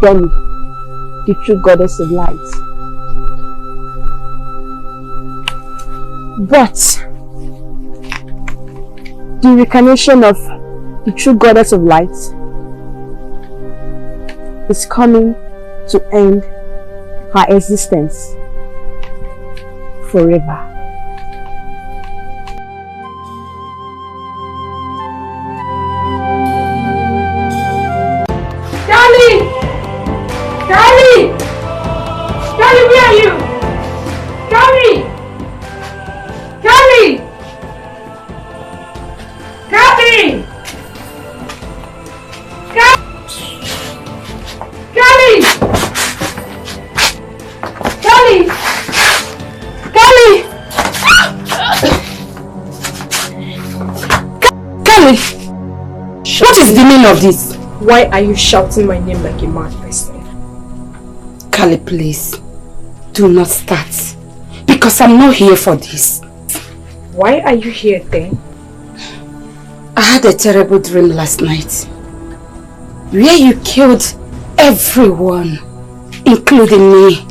Nolly, the true goddess of light. But the reincarnation of the true goddess of light is coming to end her existence forever. Charlie, where are you? Charlie! Charlie! Charlie! Charlie! Charlie! Charlie! Charlie! What is the meaning of this? Why are you shouting my name like a mad person? Charlie, please, do not start. Because I'm not here for this. Why are you here then? I had a terrible dream last night. Where you killed everyone, including me.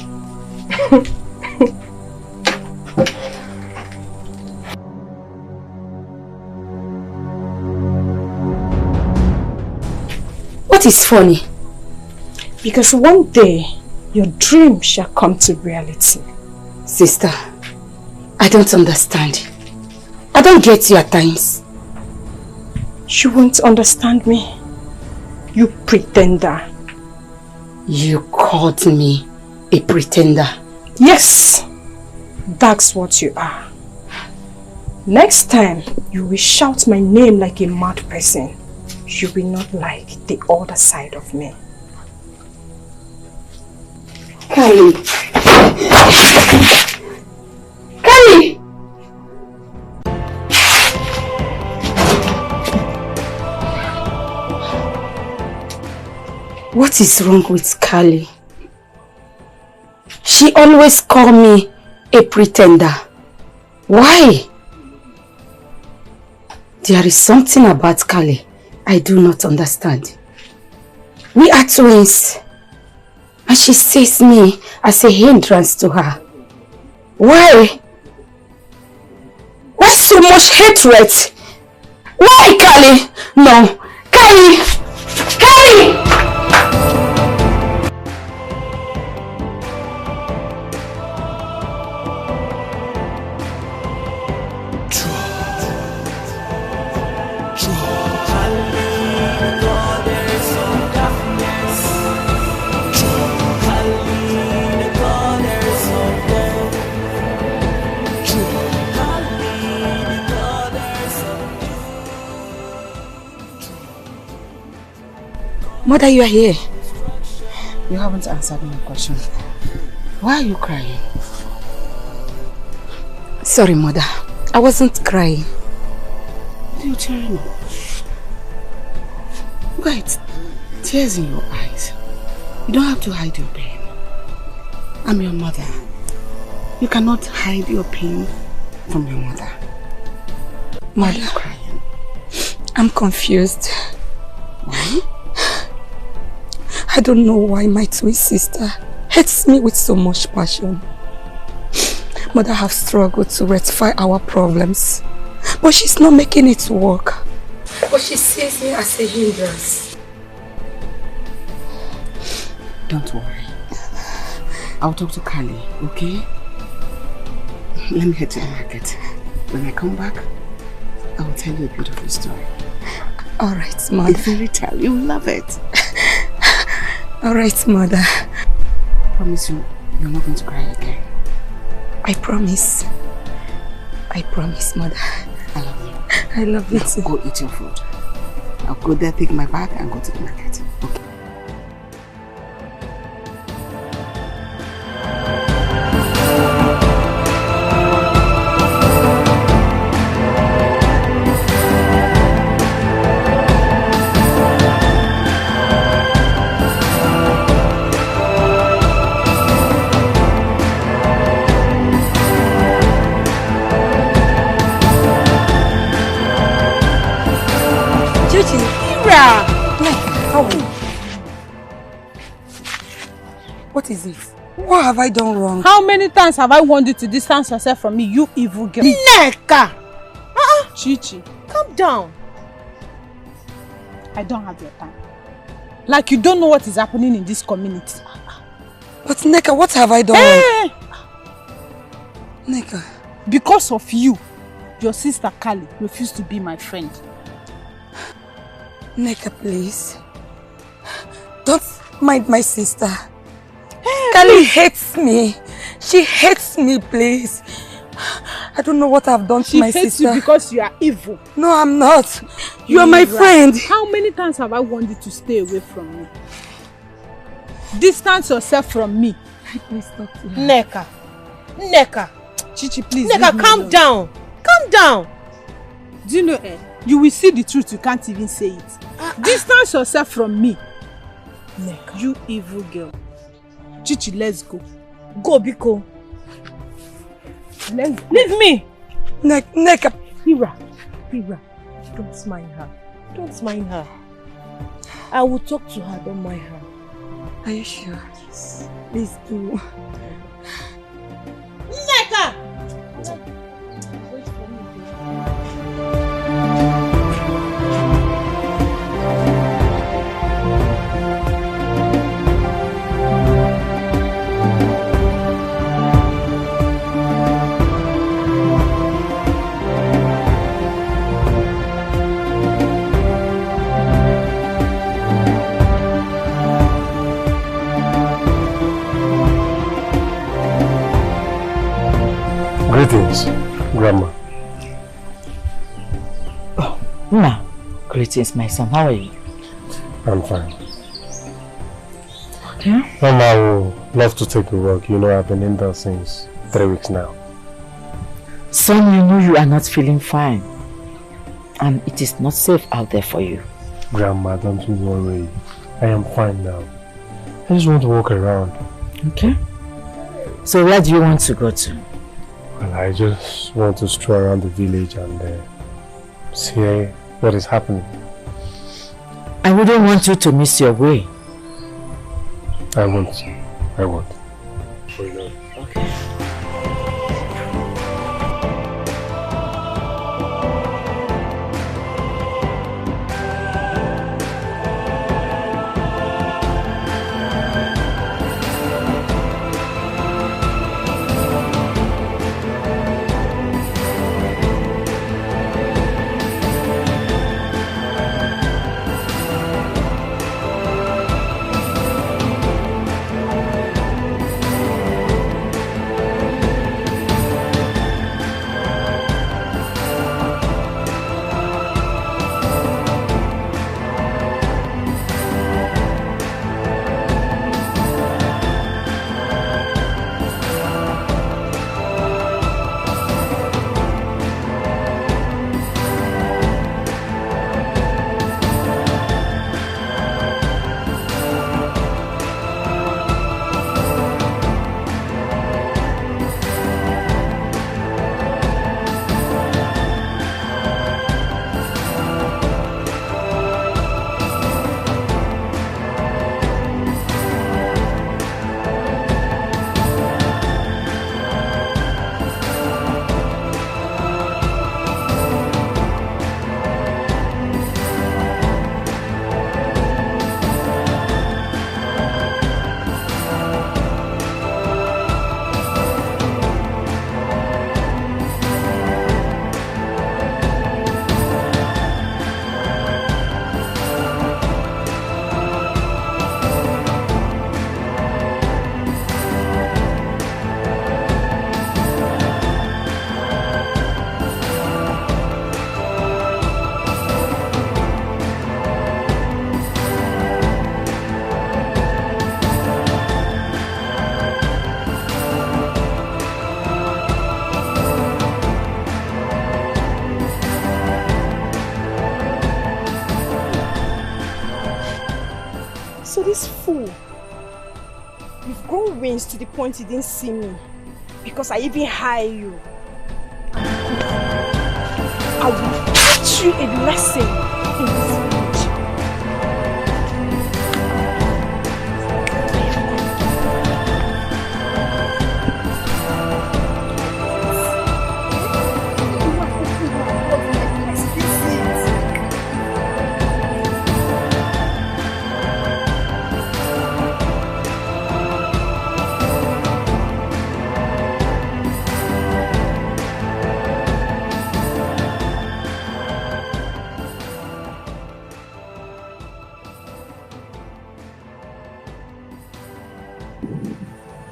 What is funny? Because one day, your dream shall come to reality. Sister, I don't understand. I don't get you at times. You won't understand me. You pretender. You called me a pretender. Yes, that's what you are. Next time, you will shout my name like a mad person. You will not like the other side of me. Kylie! Kylie! What is wrong with Kylie? She always calls me a pretender. Why? There is something about Kylie I do not understand. We are twins. And she sees me as a hindrance to her. Why? Why so much hatred? Why, Kylie? No. Kylie! Kylie! Mother, you are here. You haven't answered my question. Why are you crying? Sorry, Mother. I wasn't crying. What are you tearing up? Wait, tears in your eyes. You don't have to hide your pain. I'm your mother. You cannot hide your pain from your mother. Mother, why are you crying? I'm confused. Why? I don't know why my twin sister hates me with so much passion. Mother have struggled to rectify our problems, but she's not making it work. But she sees me as a hindrance. Don't worry. I'll talk to Kali, okay? Let me head to the market. When I come back, I will tell you a beautiful story. Alright, Mother. A fairy tale. You'll love it. Alright, Mother. I promise you, you're not going to cry again. I promise. I promise, Mother. I love you. I love you too. Go eat your food. I'll go there, take my bag and go to the market. Okay. What is it? What have I done wrong? How many times have I warned you to distance yourself from me, you evil girl? Nneka! Chichi, calm down. I don't have your time. Like you don't know what is happening in this community. But Nneka, what have I done? Hey! Nneka. Because of you, your sister Kali refused to be my friend. Nneka, please. Don't mind my sister. Kali hates me. She hates me, please. I don't know what I've done to my sister. She hates you because you are evil. No, I'm not. You are my friend. How many times have I warned you to stay away from me? Distance yourself from me. Please stop. Nneka. Nneka. Chichi, please. Nneka, calm down. Calm down. Do you know, you will see the truth, you can't even say it. Distance yourself from me. Nneka. You evil girl. Chichi, let's go. Go, Biko. Let's go. Leave me. Nneka. Hira. Don't mind her. Don't mind her. I will talk to her, don't mind her. Are you sure? Please do. Nneka! Wait for me. Greetings, Grandma. Oh, Ma. Greetings, my son. How are you? I'm fine. Okay. Mama, I would love to take a walk. You know, I've been in there since 3 weeks now. Son, you know you are not feeling fine. And it is not safe out there for you. Grandma, don't you worry. I am fine now. I just want to walk around. Okay. So where do you want to go to? Well, I just want to stroll around the village and see what is happening. I wouldn't want you to miss your way. I won't. Okay. So this fool, you've grown wings to the point you didn't see me because I even hire you. I will teach you a lesson in this village.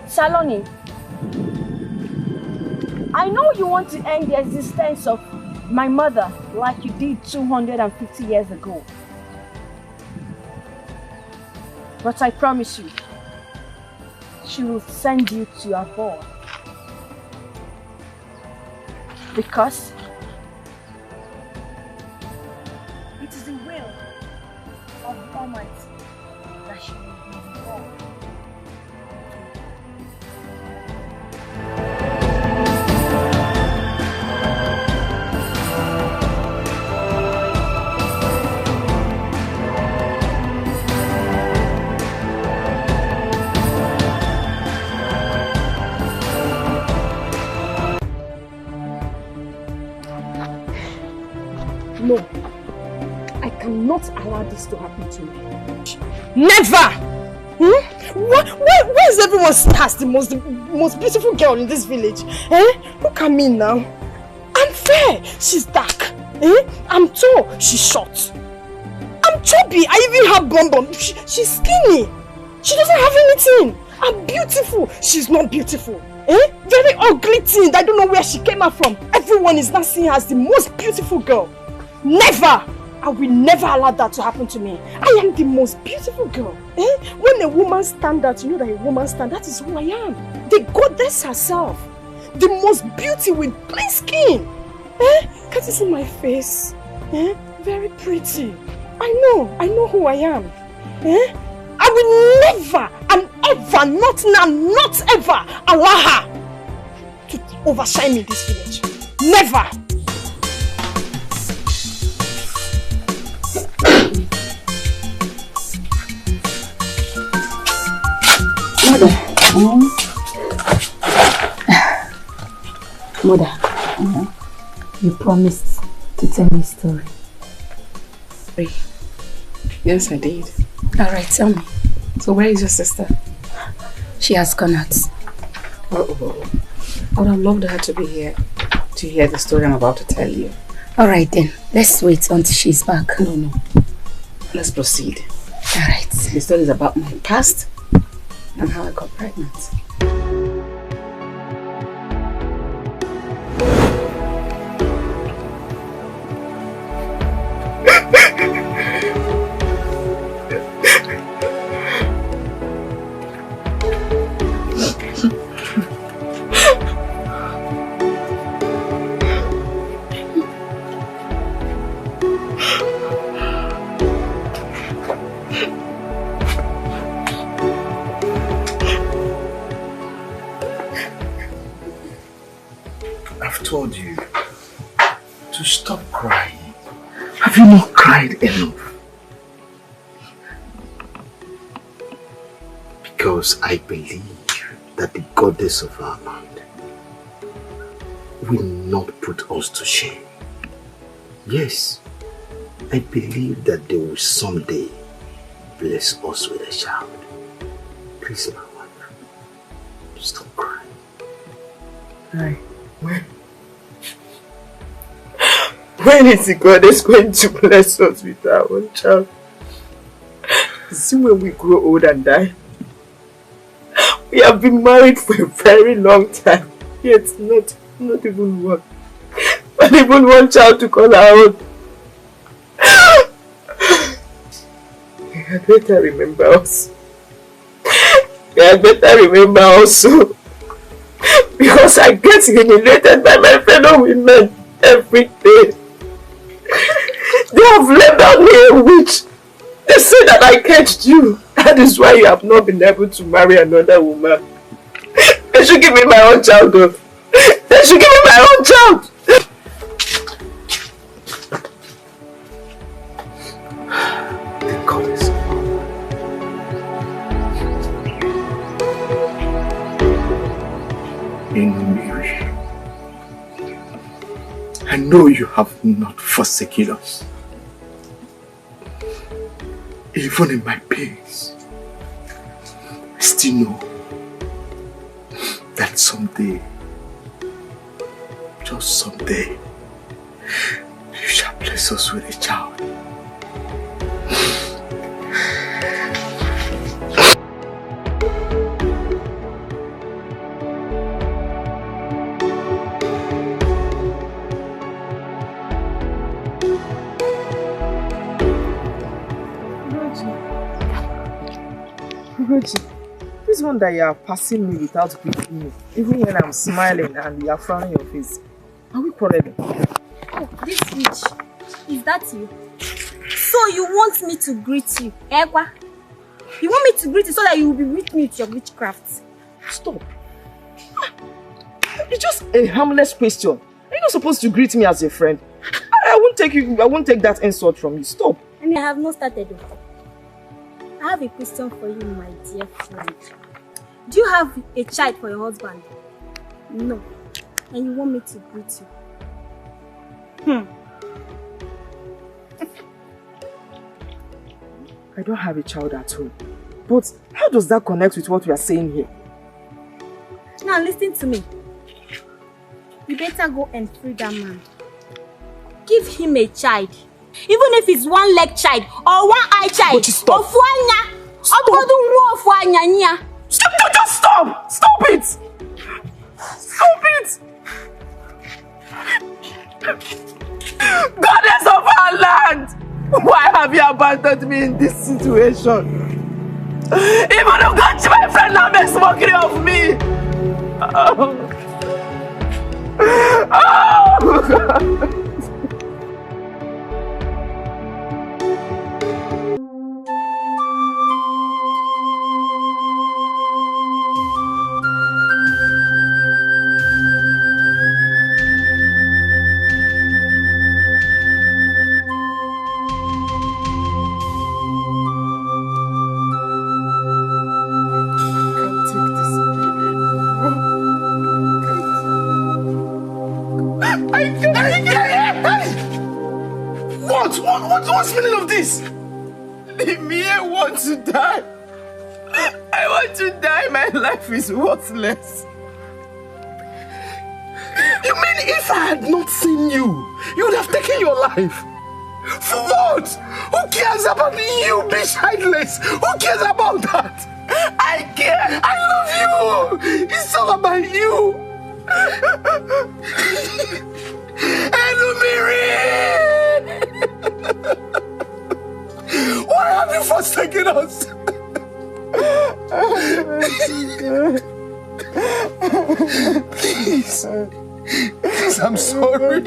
Saloni, I know you want to end the existence of my mother like you did 250 years ago. But I promise you, she will send you to your board. Because it is the will of the Almighty that she will be born. No, I cannot allow this to happen to me. Never! Why is everyone seen as the most beautiful girl in this village? Look at me now. I'm fair, she's dark. I'm tall, she's short. I'm chubby, I even have bum bum. She's skinny. She doesn't have anything. I'm beautiful, she's not beautiful. Very ugly thing, I don't know where she came out from. Everyone is now seeing her as the most beautiful girl. Never! I will never allow that to happen to me. I am the most beautiful girl. When a woman stands out, you know that a woman stands, that is who I am. The goddess herself. The most beauty with plain skin. Can't you see my face? Very pretty. I know who I am. I will never and ever, not now, not ever, allow her to overshine me in this village. Never! Mother, you promised to tell me a story. Yes, I did. Alright, tell me. So where is your sister? She has gone out. Uh-oh. I would have loved her to be here to hear the story I'm about to tell you. Alright then, let's wait until she's back. No. Let's proceed. Alright. The story is about my past and how I got pregnant. Told you to stop crying. Have you not cried enough? Because I believe that the goddess of our land will not put us to shame. Yes, I believe that they will someday bless us with a child. Please, my wife, stop crying. When is the goddess going to bless us with our own child? See, when we grow old and die. We have been married for a very long time, yet not even one. Not even one child to call our own. You had better remember us. You had better remember also. Because I get humiliated by my fellow women every day. They have labeled me a witch. They say that I catched you. That is why you have not been able to marry another woman. They should give me my own child though. They should give me my own child. The goddess. Elummiri, I know you have not forsaken us. Even in my pains, I still know that someday, just someday, you shall bless us with a child. Reggie, this one that you are passing me without greeting me, even when I'm smiling and you are frowning your face, are we quarreling? Oh, this witch, is that you? So you want me to greet you, Egwa? You want me to greet you so that you will be with me with your witchcraft? Stop. It's just a harmless question. Are you not supposed to greet me as a friend? I won't take that insult from you. Stop. And I have not started. I have a question for you, my dear friend. Do you have a child for your husband? No. And you want me to greet you? I don't have a child at home. But how does that connect with what we are saying here? Now listen to me. You better go and free that man. Give him a child. Even if it's one leg child or one eye child. But stop. Stop. Just stop. Stop it. Stop it. Goddess of our land. Why have you abandoned me in this situation? Even Ugezu, my friend, now makes mockery of me. Oh. What's the meaning of this? Leave me, I want to die. I want to die. My life is worthless. You mean if I had not seen you, you would have taken your life? For what? Who cares about you being childless? Who cares about that? I care. I love you. It's all about you. Elummiri! Why have you forsaken us? Please. Please, I'm sorry.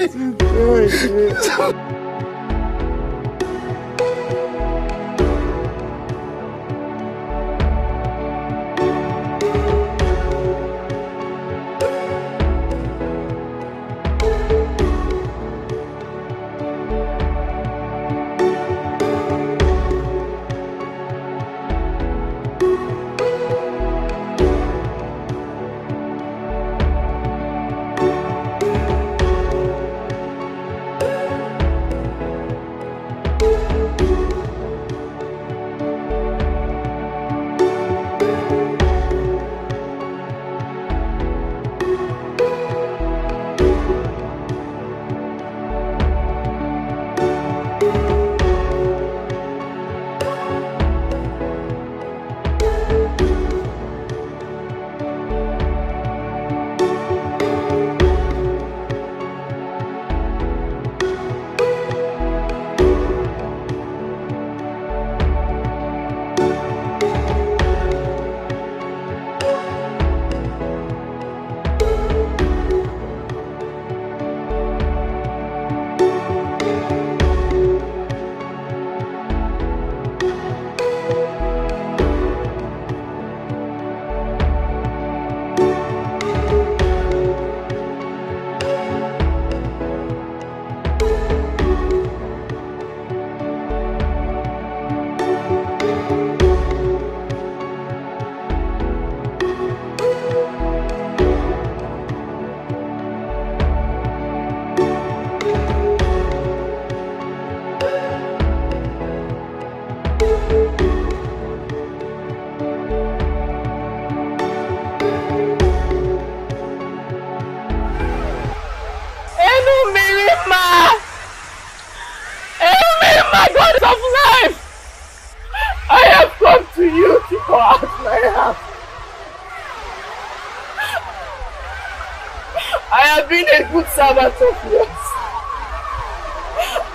Servant of yours.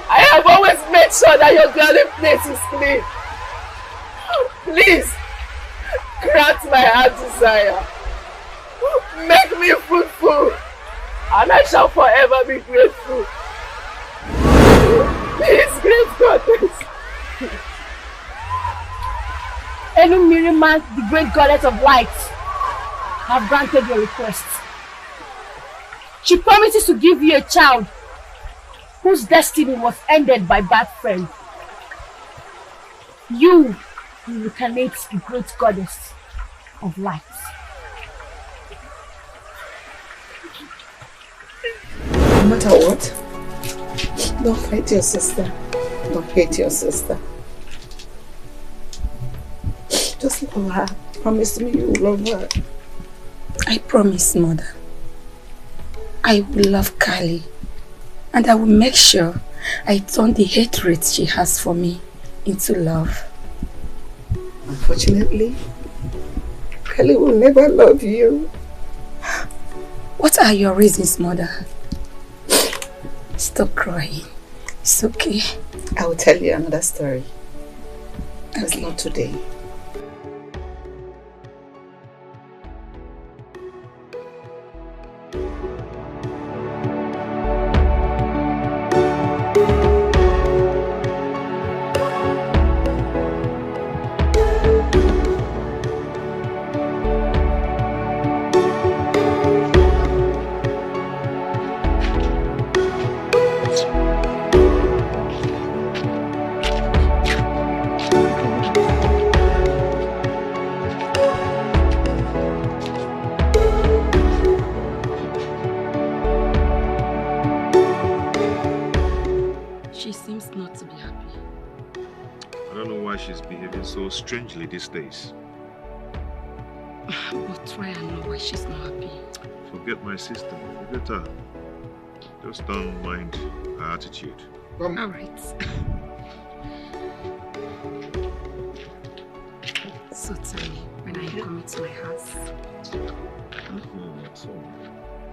I have always made sure that your dwelling place is clean. Please, grant my heart desire. Make me fruitful, and I shall forever be grateful. Please, great goddess. Elummiri, the great goddess of light, have granted your request. She promises to give you a child whose destiny was ended by bad friends. You will incarnate the great goddess of light. No matter what, don't fight your sister. Don't hate your sister. Just love her. Promise me you will love her. I promise, Mother. I will love Kali, and I will make sure I turn the hatred she has for me into love. Unfortunately, Kali will never love you. What are your reasons, Mother? Stop crying. It's okay. I will tell you another story. Okay. It's not today. So strangely these days. But try and know why she's not happy. Forget my sister, forget her. Just don't mind her attitude. Alright. So tell me, when are you coming to my house?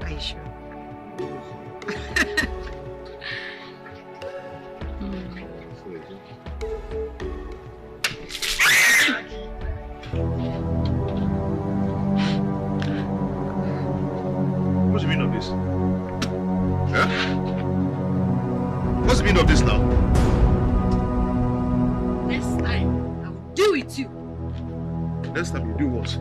Are you sure? What's the meaning of this? Yeah? What's the meaning of this now? Next time, I'll deal with you. Next time you do what?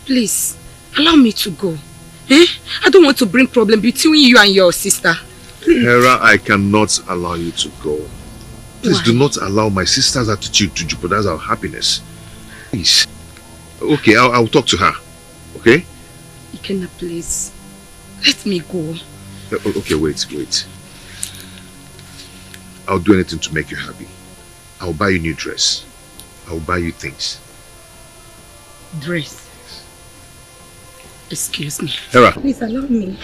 Please, allow me to go. Eh? I don't want to bring problem between you and your sister. Hera, I cannot allow you to go. Please Why? do not allow my sister's attitude to jeopardize our happiness. Please. Okay, I'll talk to her. Okay? Ikenna, please. Let me go. Okay, wait. I'll do anything to make you happy. I'll buy you a new dress. I'll buy you things. Dress? Excuse me. Hera. Please allow me.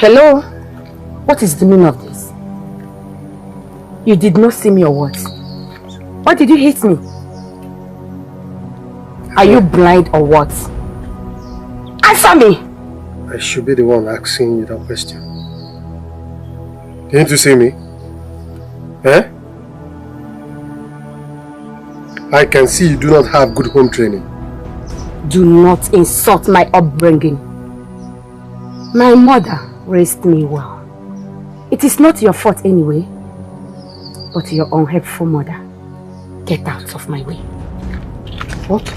Hello? What is the meaning of this? You did not see me or what? Why did you hit me? Are you blind or what? Answer me! I should be the one asking you that question. Didn't you see me? Eh? I can see you do not have good home training. Do not insult my upbringing. My mother raised me well. It is not your fault anyway, but your unhelpful mother. Get out of my way. What?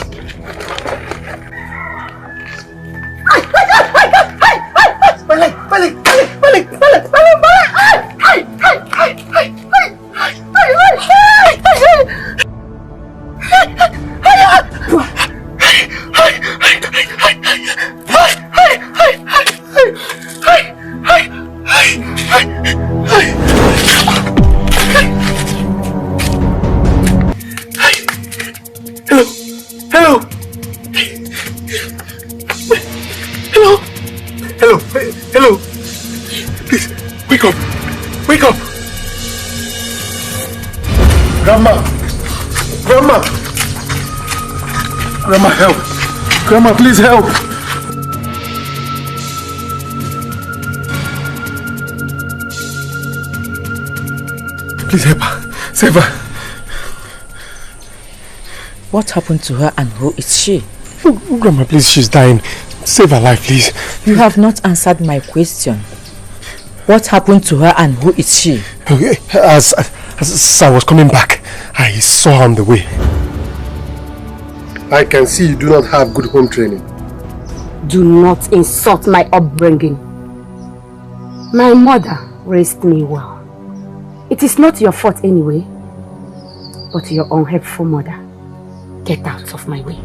Hello. Please, wake up. Wake up. Grandma. Grandma, help. Grandma, please help. Please help her. Save her. What happened to her and who is she? Oh, Grandma, please, she's dying. Save her life, please. You have not answered my question. What happened to her and who is she? Okay, as I was coming back, I saw her on the way. I can see you do not have good home training. Do not insult my upbringing. My mother raised me well. It is not your fault anyway, but your unhelpful mother. Get out of my way.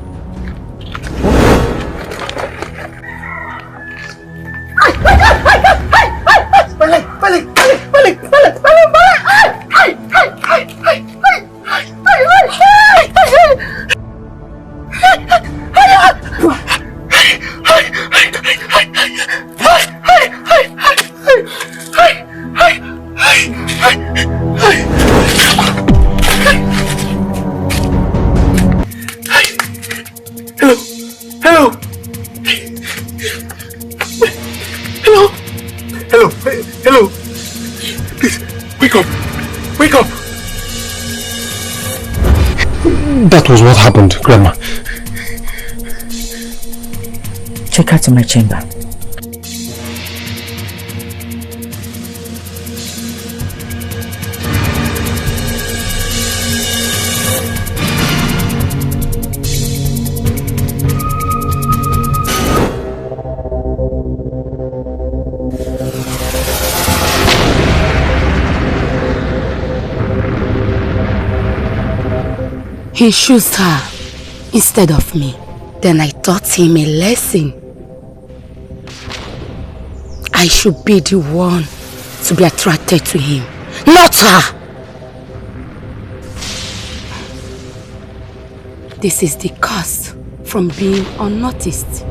Hello. Please, wake up. Wake up. That was what happened, Grandma. Take her to my chamber. He chose her instead of me. Then I taught him a lesson. I should be the one to be attracted to him, not her. This is the cost from being unnoticed.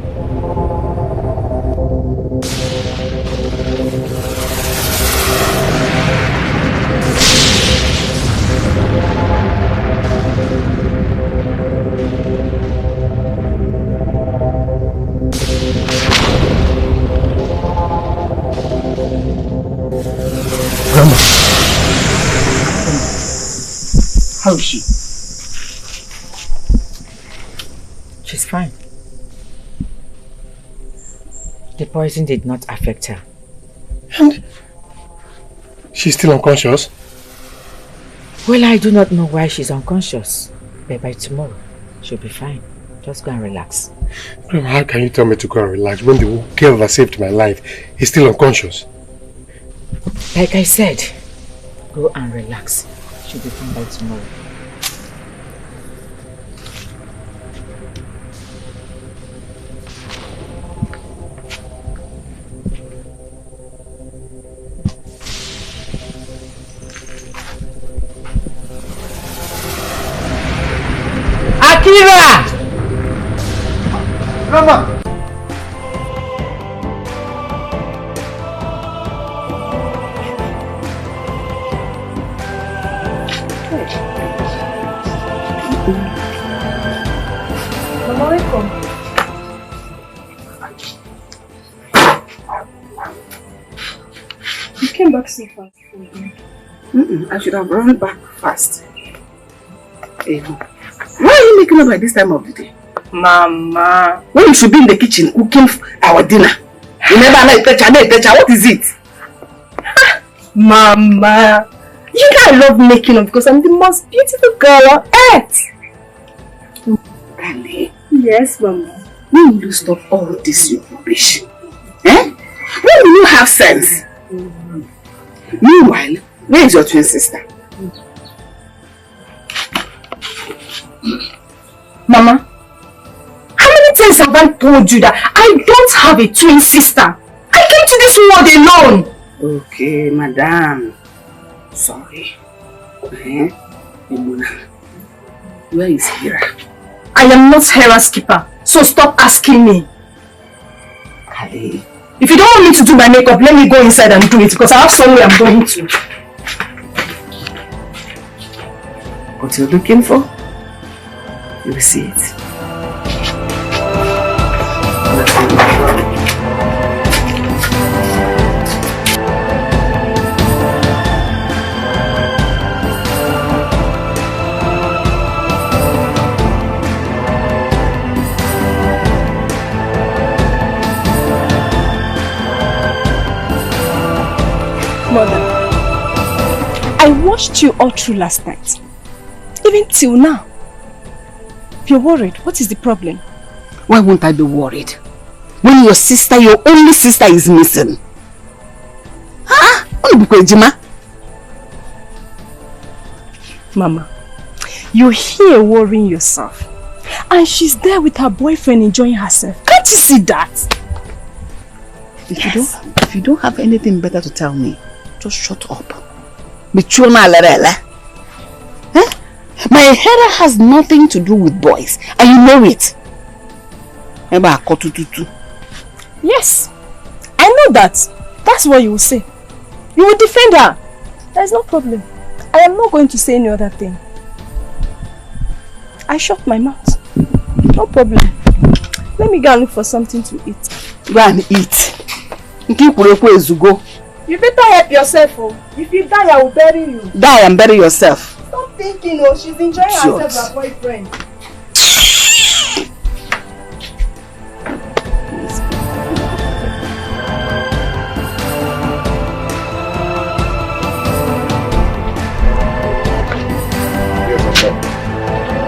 Grandma. How is she? She's fine. The poison did not affect her. And she's still unconscious? Well, I do not know why she's unconscious. But by tomorrow, she'll be fine. Just go and relax. Grandma, how can you tell me to go and relax when the girl that saved my life is still unconscious? Like I said, go and relax. She'll be fine by tomorrow. Akira! Grandma! Mama, welcome. You came back so fast. I should have run back fast. Hey, why are you making up at this time of the day? Mama. When you should be in the kitchen cooking our dinner. You never like Techa. What is it? Mama. You know I love making up because I'm the most beautiful girl on earth. Really? Yes, Mama. When will you stop all this rubbish? Eh? When will you have sense? Meanwhile, where is your twin sister? Mama, how many times have I told you that I don't have a twin sister? I came to this world alone. Okay, madam. Sorry. Where is Hera? I am not Hera's keeper, so stop asking me. Kale. If you don't want me to do my makeup, let me go inside and do it because I have somewhere I'm going to. What you're looking for? You will see it. Mother, I watched you all through last night. Even till now. You're worried. What is the problem? Why won't I be worried? When your sister, your only sister is missing. Huh? Mama, you're here worrying yourself. And she's there with her boyfriend enjoying herself. Can't you see that? If you don't have anything better to tell me, just shut up. My Hera has nothing to do with boys, and you know it. Yes, I know that. That's what you will say. You will defend her. There's no problem. I am not going to say any other thing. I shut my mouth. No problem. Let me go and look for something to eat. Go and eat. You better help yourself. Oh. If you die, I will bury you. Die and bury yourself. Stop thinking, oh, she's enjoying herself with her boyfriend.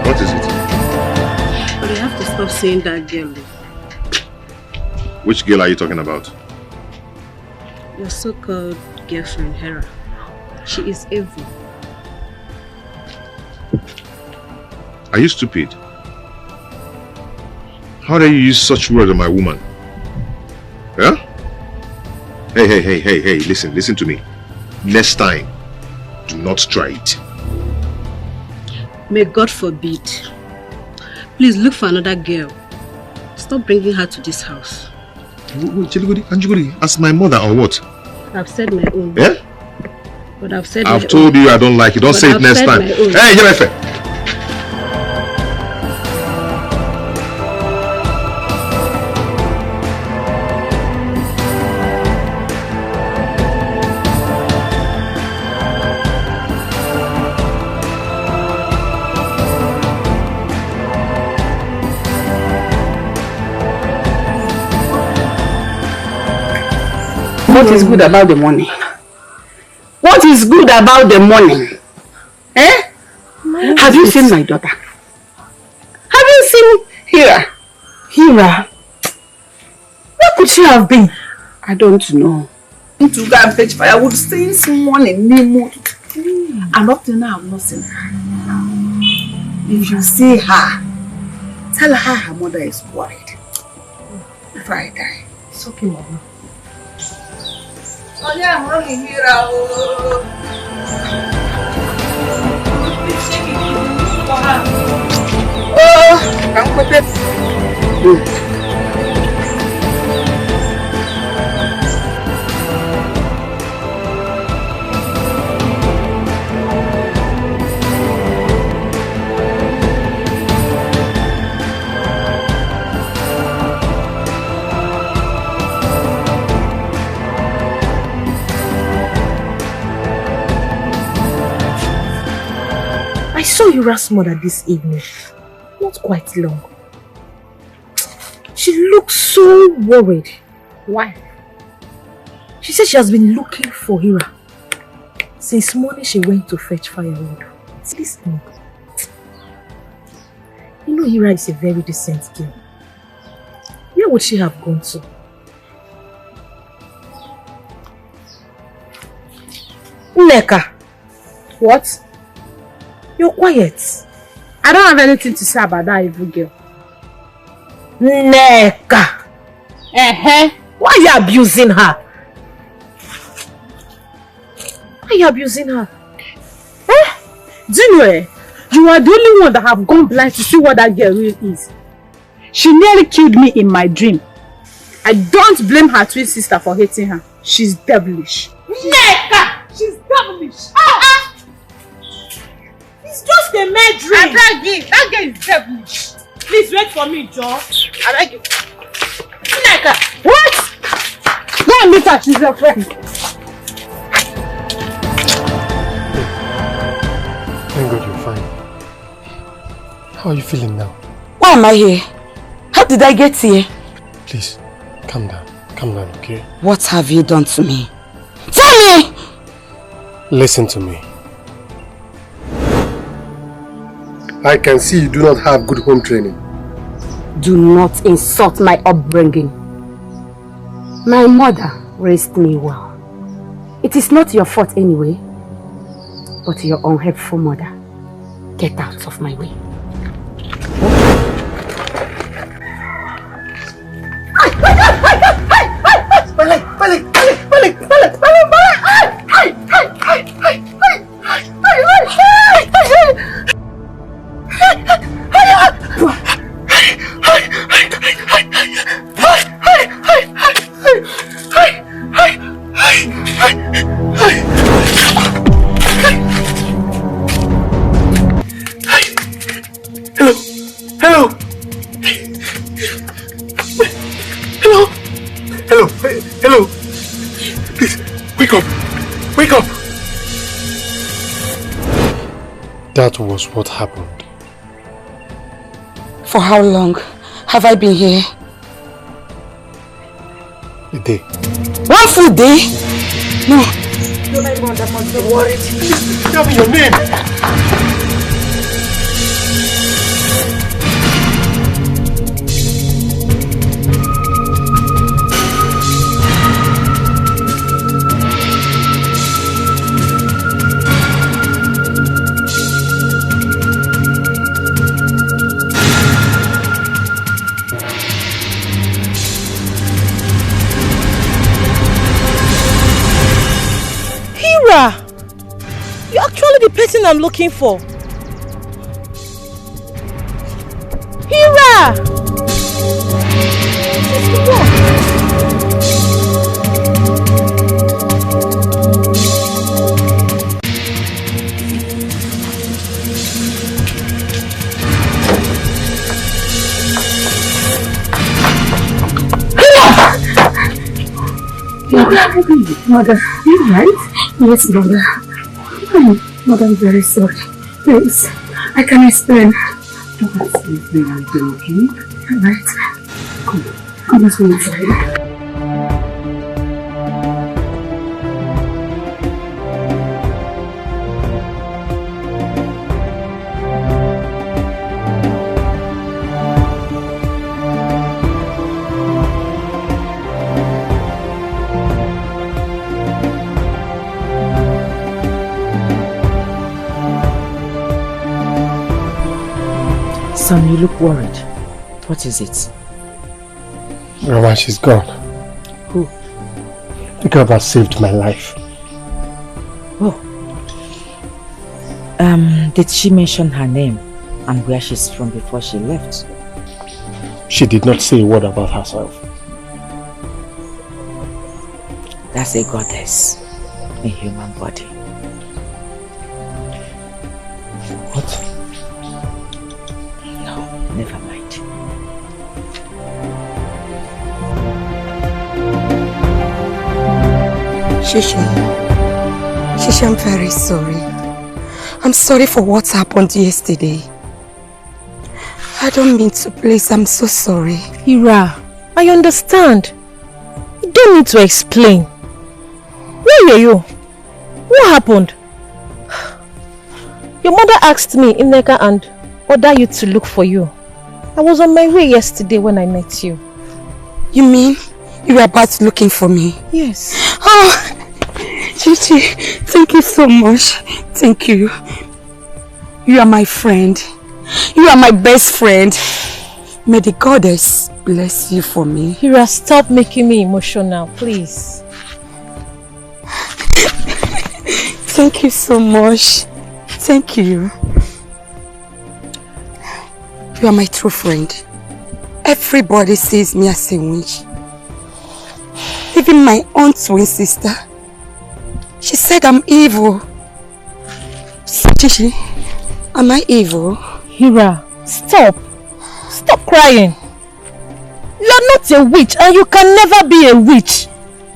What is it? But you have to stop saying that girl. Which girl are you talking about? Your so-called girlfriend, Hera. She is evil. Are you stupid? How dare you use such words on my woman? Huh? Hey, listen to me. Next time, do not try it. May God forbid. Please look for another girl. Stop bringing her to this house. As my mother or what? I've said my own. Yeah? But I've told you I don't like it. Don't say it next time. Hey, Ejiofor! What is good about the money? What is good about the money? Eh? Have you seen my daughter? Have you seen Hera? Hera? Where could she have been? I don't know. To go and fetch firewood since morning, Nemo. And up till now, I've not seen her. If you see her, tell her her mother is worried. Before I die. It's okay, Mama. Oh yeah, I'm running here. Oh, I'm put it. I saw Hira's mother this evening. Not quite long. She looks so worried. Why? She said she has been looking for Hira since morning she went to fetch firewood. Listen. You know Hira is a very decent girl. Where would she have gone to? Nneka. What? You're quiet. I don't have anything to say about that evil girl. Nneka. Why are you abusing her? Why are you abusing her? Do you know, you are the only one that have gone blind to see what that girl really is. She nearly killed me in my dream. I don't blame her twin sister for hating her. She's devilish. Nneka! She's devilish. It's just a mere dream. I beg you. That girl is devilish. Please wait for me, John. I beg you. Nneka! What? Go and meet her. She's your friend. Thank God you're fine. How are you feeling now? Why am I here? How did I get here? Please, calm down. Calm down, okay? What have you done to me? Tell me! Listen to me. I can see you do not have good home training. Do not insult my upbringing. My mother raised me well. It is not your fault anyway, but your unhelpful mother. Get out of my way. Hello. Please, wake up. Wake up. That was what happened. For how long have I been here? A day. One full day? No. Don't let mother must be worried. Tell me your name. You're actually the person I'm looking for. Hira! Mother, you right? Yes, mother. Mother, I'm very sorry. Please, I can explain. Don't ask me if I'm doing okay. Alright. Come with me inside. Son, you look worried. What is it? Mama, she's gone. Who? The girl that saved my life. Oh. Did she mention her name and where she's from before she left? She did not say a word about herself. That's a goddess in human body. What? Never mind. Shishi, I'm very sorry. I'm sorry for what happened yesterday. I don't mean to, please. I'm so sorry. Ira, I understand. You don't need to explain. Where were you? What happened? Your mother asked me, Emeka, and ordered you to look for you. I was on my way yesterday when I met you. You mean you were about looking for me? Yes. Oh, Chichi, thank you so much. Thank you. You are my friend. You are my best friend. May the goddess bless you for me. Ira, stop making me emotional, please. Thank you so much. Thank you. You are my true friend. Everybody sees me as a witch. Even my own twin sister. She said I'm evil. Chichi, am I evil? Hira, stop. Stop crying. You are not a witch and you can never be a witch.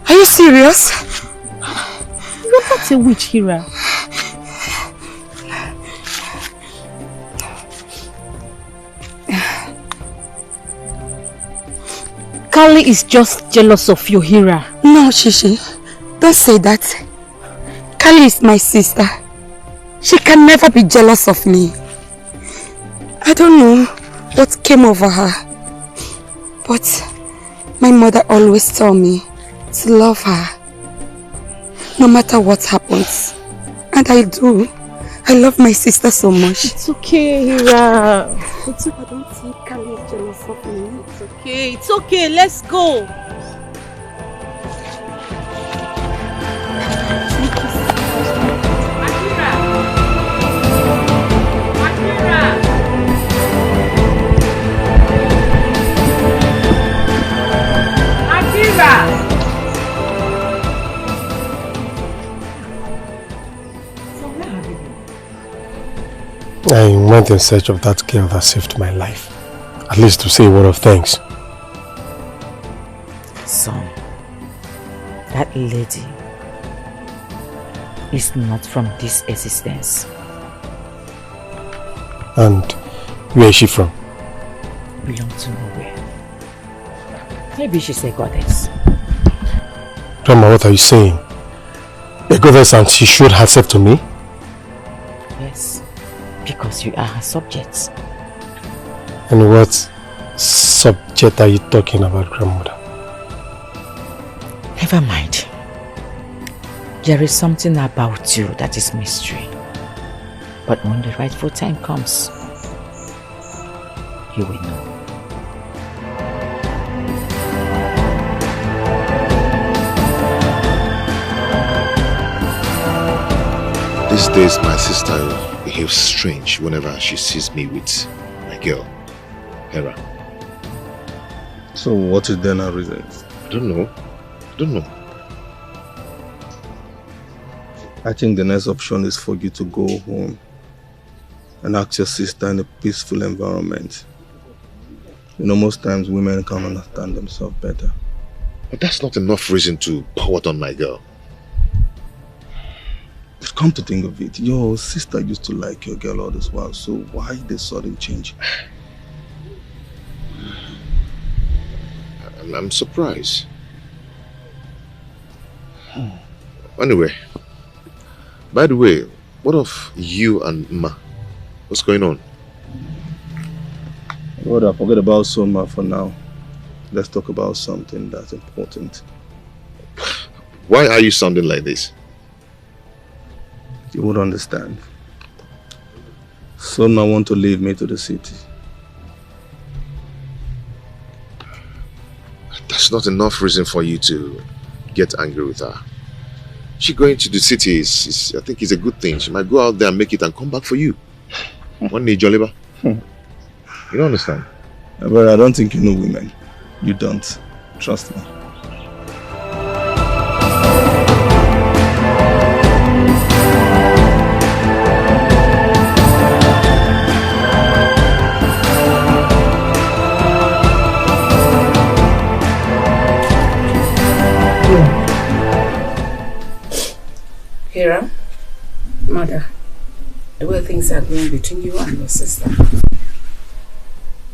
Are you serious? You are not a witch, Hira. Kali is just jealous of you, Hira. No, Shishi. Don't say that. Kali is my sister. She can never be jealous of me. I don't know what came over her. But my mother always told me to love her. No matter what happens. And I do. I love my sister so much. It's okay, Hira. It's okay. I don't think Kali is jealous of me. It's okay. It's okay. Let's go. I went in search of that girl that saved my life. At least to say a word of thanks. Son, that lady is not from this existence. And where is she from? Belong to nowhere. Maybe she's a goddess. Grandma, what are you saying? A goddess and she showed herself to me? Yes, because you are her subjects. And what subject are you talking about, grandmother? Never mind. There is something about you that is mystery. But when the rightful time comes, you will know. These days my sister behaves strange whenever she sees me with my girl, Hera. So what is then her reason? I don't know. I think the next option is for you to go home and ask your sister in a peaceful environment. You know, most times women can understand themselves better. But that's not enough reason to pour out on my girl. But come to think of it, your sister used to like your girl all this while, so why the sudden change? I'm surprised. Anyway, by the way, what of you and Ma? What's going on? Well, forget about Soma for now. Let's talk about something that's important. Why are you sounding like this? You would understand. Soma wants to leave me to the city. That's not enough reason for you to get angry with her. She going to the city I think it's a good thing. She might go out there and make it and come back for you. One day, Joliba. You don't understand? But I don't think you know women. You don't. Trust me. Hira, mother, things are going between you and your sister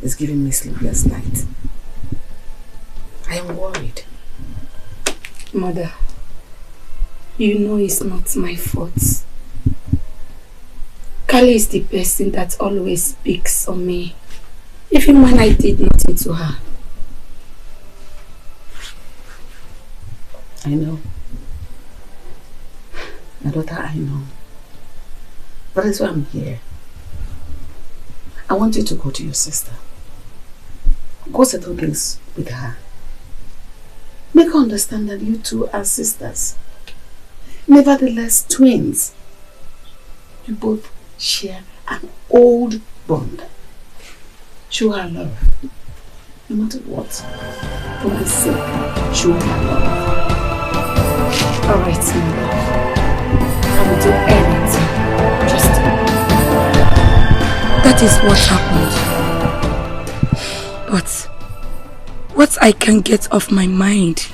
is giving me sleepless night. I am worried. Mother, you know it's not my fault. Kali is the person that always speaks on me, even when I did nothing to her. I know. My daughter, I know. That is why I'm here. I want you to go to your sister. Go settle things with her. Make her understand that you two are sisters. Nevertheless, twins. You both share an old bond. Show her love. No matter what. For my sake, show her love. Alright, Mother. I will do anything. Just that is what happened. But what I can't get off my mind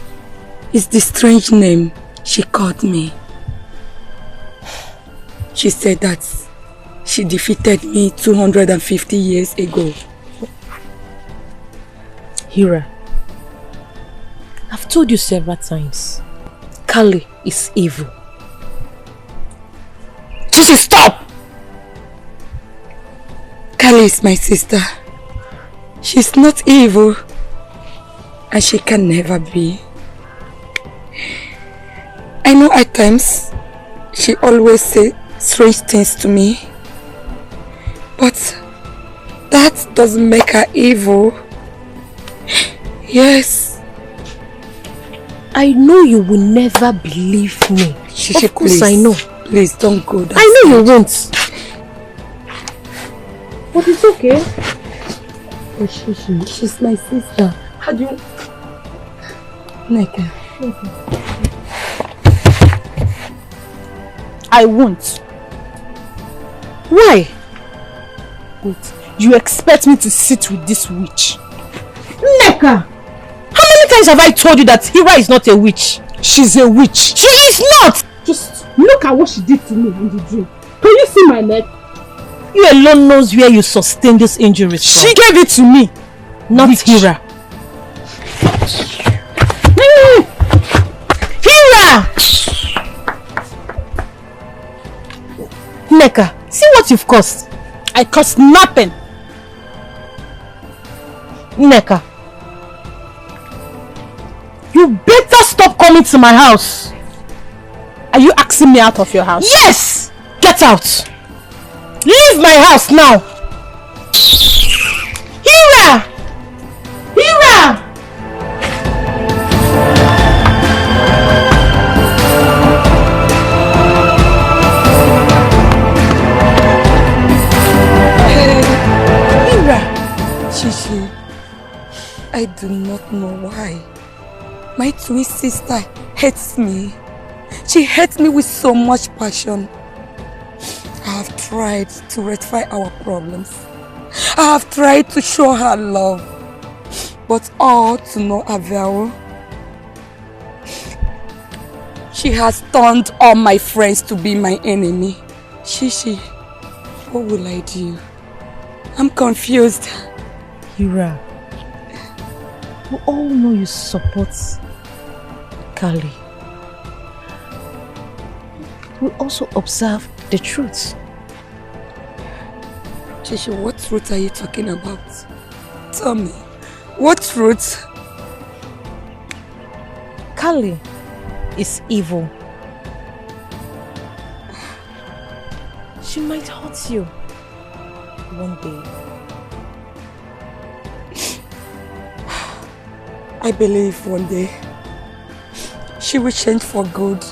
is the strange name she called me. She said that she defeated me 250 years ago. Hira, I've told you several times, Kali is evil. Chichi, stop! Kali is my sister. She's not evil. And she can never be. I know at times she always says strange things to me. But that doesn't make her evil. Yes. I know you will never believe me. Chichi, of course, please. I know. Please don't go that I know side. you won't. But it's okay. Oh, she's my sister. How do you... Neka. I won't. Why? Wait, you expect me to sit with this witch? Neka! How many times have I told you that Hira is not a witch? She's a witch. She is not! Just look at what she did to me in the dream. Can you see my neck? You alone knows where you sustained those injuries from. She gave it to me. Not witch. Hira. Hira! Neka, see what you've caused. I caused nothing. Neka, you better stop coming to my house. Are you asking me out of your house? Yes! Get out! Leave my house now! Hira! Hira! Chichi, I do not know why. My twin sister hates me. She hates me with so much passion. I have tried to rectify our problems. I have tried to show her love, but all to no avail. She has turned all my friends to be my enemy. Chichi, what will I do? I'm confused. Hira, we all know you support Kali. We also observe the truth. Chichi, what truth are you talking about? Tell me, what truth? Kali is evil. She might hurt you one day. I believe one day she will change for good.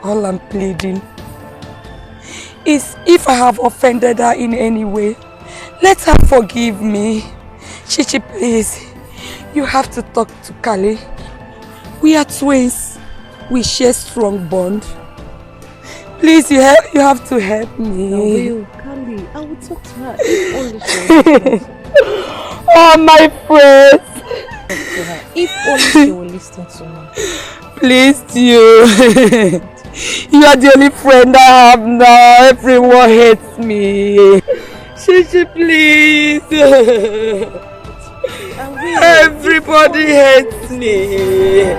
All I'm pleading is if I have offended her in any way, let her forgive me. Chichi, please, you have to talk to Kali. We are twins. We share strong bond. Please, you have to help me. I will, Kali. I will talk to her if only she will listen. Oh, my friends. If only she will listen to me. pleased you. You are the only friend I have now. Everyone hates me. Chichi, please. Everybody hates me.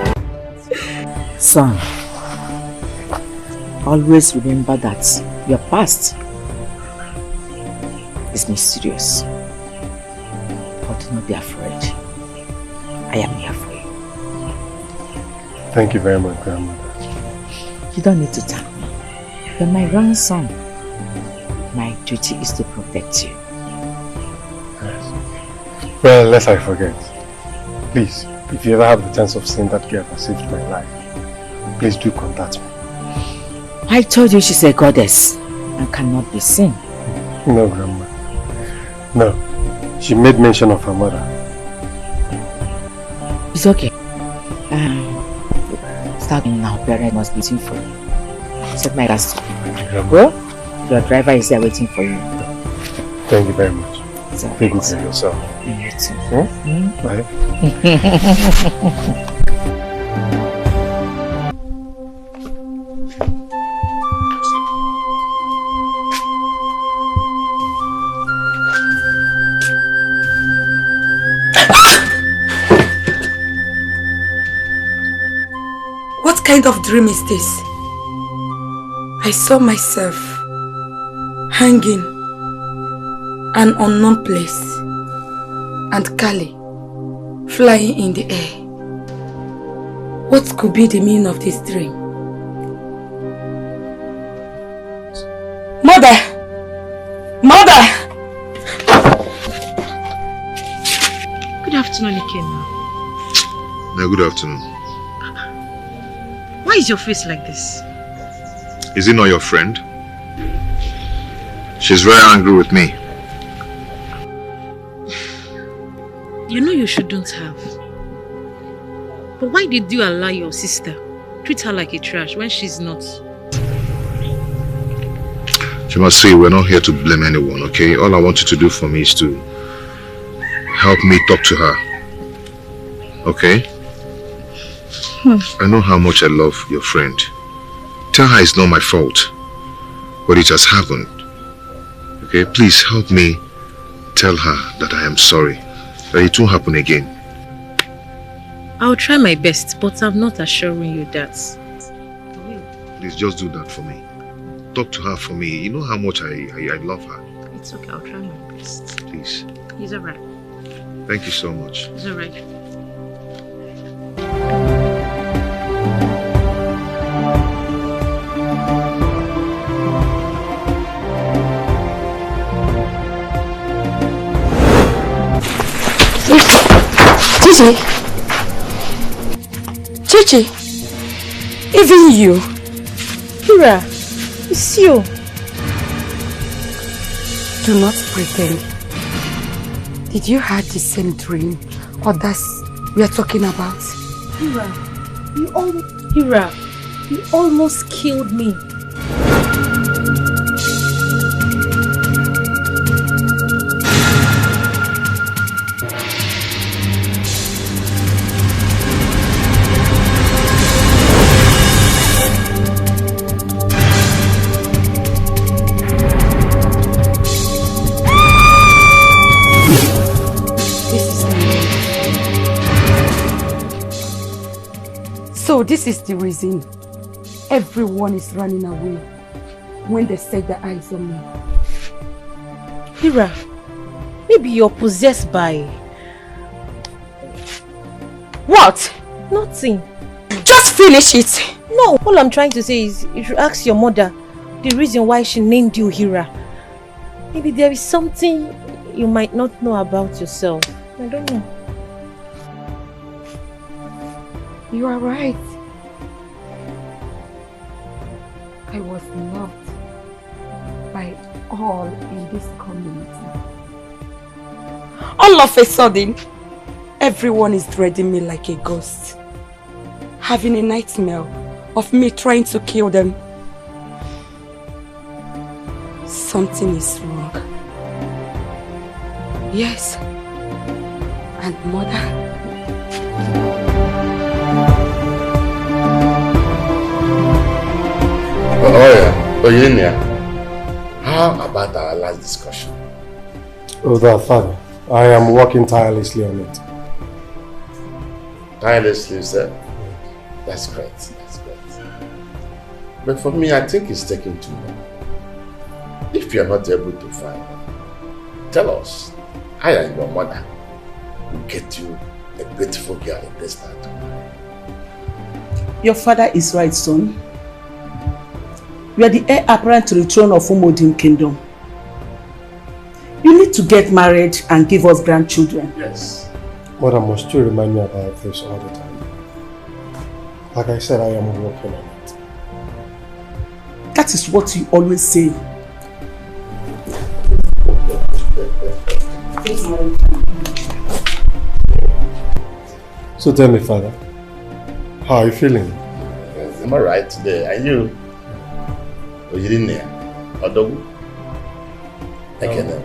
Son, always remember that your past is mysterious. But do not be afraid. I am here for you. Thank you very much, Grandmother. You don't need to thank me. You're my grandson. My duty is to protect you. Yes. Well, lest I forget. Please, if you ever have the chance of seeing that girl that saved my life, please do contact me. I told you she's a goddess and cannot be seen. No, Grandma. No. She made mention of her mother. It's okay. Starting now, parent must be waiting for you. Set my gas. Well, your driver is there waiting for you. Thank you very much. Take good care of yourself. You too. Bye. What kind of dream is this? I saw myself hanging an unknown place and Kali flying in the air. What could be the meaning of this dream? Mother! Mother! Good afternoon, Ikena. No, good afternoon. Why is your face like this? Is he not your friend? She's very angry with me. You know you shouldn't have. But why did you allow your sister treat her like a trash when she's not? You must see, we're not here to blame anyone, okay? All I want you to do for me is to help me talk to her. Okay? I know how much I love your friend. Tell her it's not my fault, but it has happened. Okay, please help me tell her that I am sorry, that it won't happen again. I'll try my best, but I'm not assuring you that. Please just do that for me. Talk to her for me. You know how much I love her. It's okay, I'll try my best. Please. It's alright. Thank you so much. It's alright. Chichi, even you. Hira, it's you. Do not pretend. Did you have the same dream others we are talking about? Hira, you almost killed me. So this is the reason everyone is running away when they set their eyes on me. Hira, maybe you're possessed by... What? Nothing. Just finish it. No, all I'm trying to say is you should ask your mother the reason why she named you Hira. Maybe there is something you might not know about yourself. I don't know. You are right. I was loved by all in this community. All of a sudden, everyone is dreading me like a ghost, having a nightmare of me trying to kill them. Something is wrong. Yes, and mother. Oyenia, how about our last discussion? Oh, that father. I am working tirelessly on it. Tirelessly, sir? That's great. That's great. But for me, I think it's taking too long. If you are not able to find her, tell us. I and your mother will get you a beautiful girl in this land. Your father is right, son. You are the heir apparent to the throne of Umodin Kingdom. You need to get married and give us grandchildren. Yes. Mother, must you remind me about this all the time? Like I said, I am working on it. That is what you always say. So tell me, father, how are you feeling? I'm alright today. Are you? Oh, you didn't hear? Odogu? Ekene.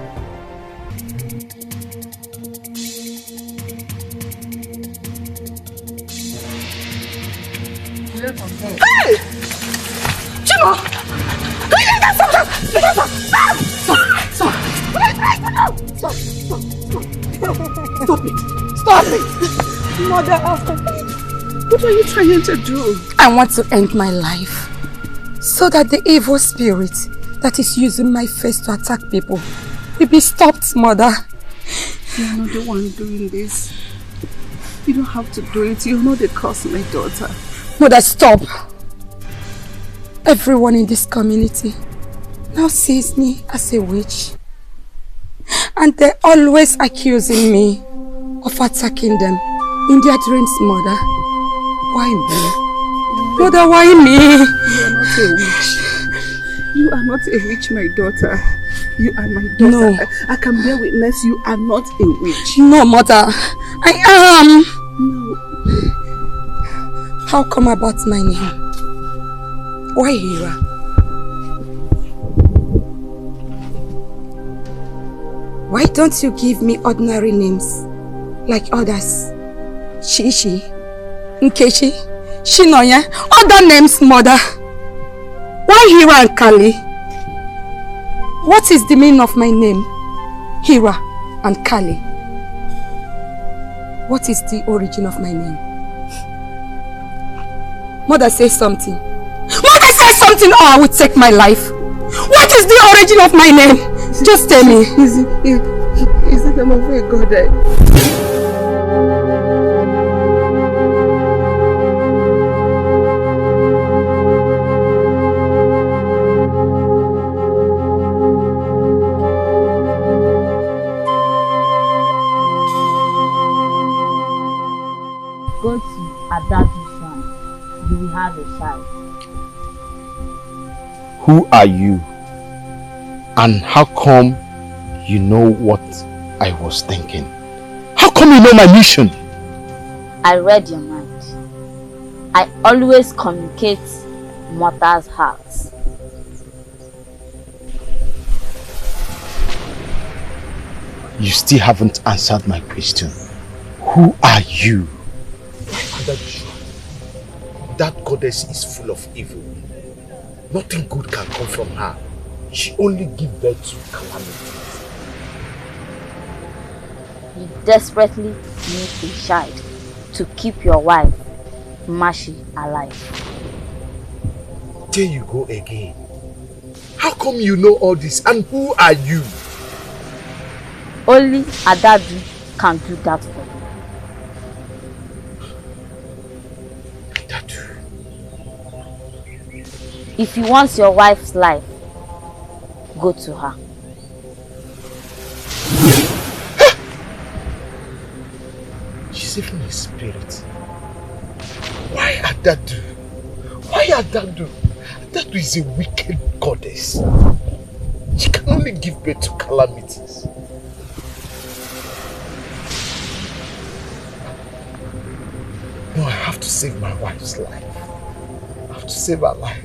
Hey! Chimo! Stop it! Stop it! Mother, what are you trying to do? I want to end my life so that the evil spirit that is using my face to attack people will be stopped, Mother. You're not the one doing this. You don't have to do it. You're not the cause, my daughter. Mother, stop. Everyone in this community now sees me as a witch. And they're always accusing me of attacking them in their dreams, Mother. Why me? Mother, why me? You are not a witch. You are not a witch, my daughter. You are my daughter. No. I can bear witness you are not a witch. No, Mother. I am. No. How come about my name? Why Hira? Why don't you give me ordinary names like others? Chichi, Nkechi, Shinoya, other names, Mother. Why Hira and Kali? What is the meaning of my name? Hira and Kali. What is the origin of my name? Mother, say something. Mother, say something or I will take my life. What is the origin of my name? Just tell me. Is it the Mofe God? Go to Adadu's son. You will have a child. Who are you? And how come you know what I was thinking? How come you know my mission? I read your mind. I always communicate mortals' hearts. You still haven't answered my question. Who are you? That goddess is full of evil. Nothing good can come from her. She only gives birth to calamity. You desperately need a child to keep your wife, Mashi, alive. There you go again. How come you know all this and who are you? Only Adadu can do that for you. If you want your wife's life, go to her. She's even a spirit. Why Adadu? Why Adadu? Adadu is a wicked goddess. She can only give birth to calamities. No, I have to save my wife's life. I have to save her life.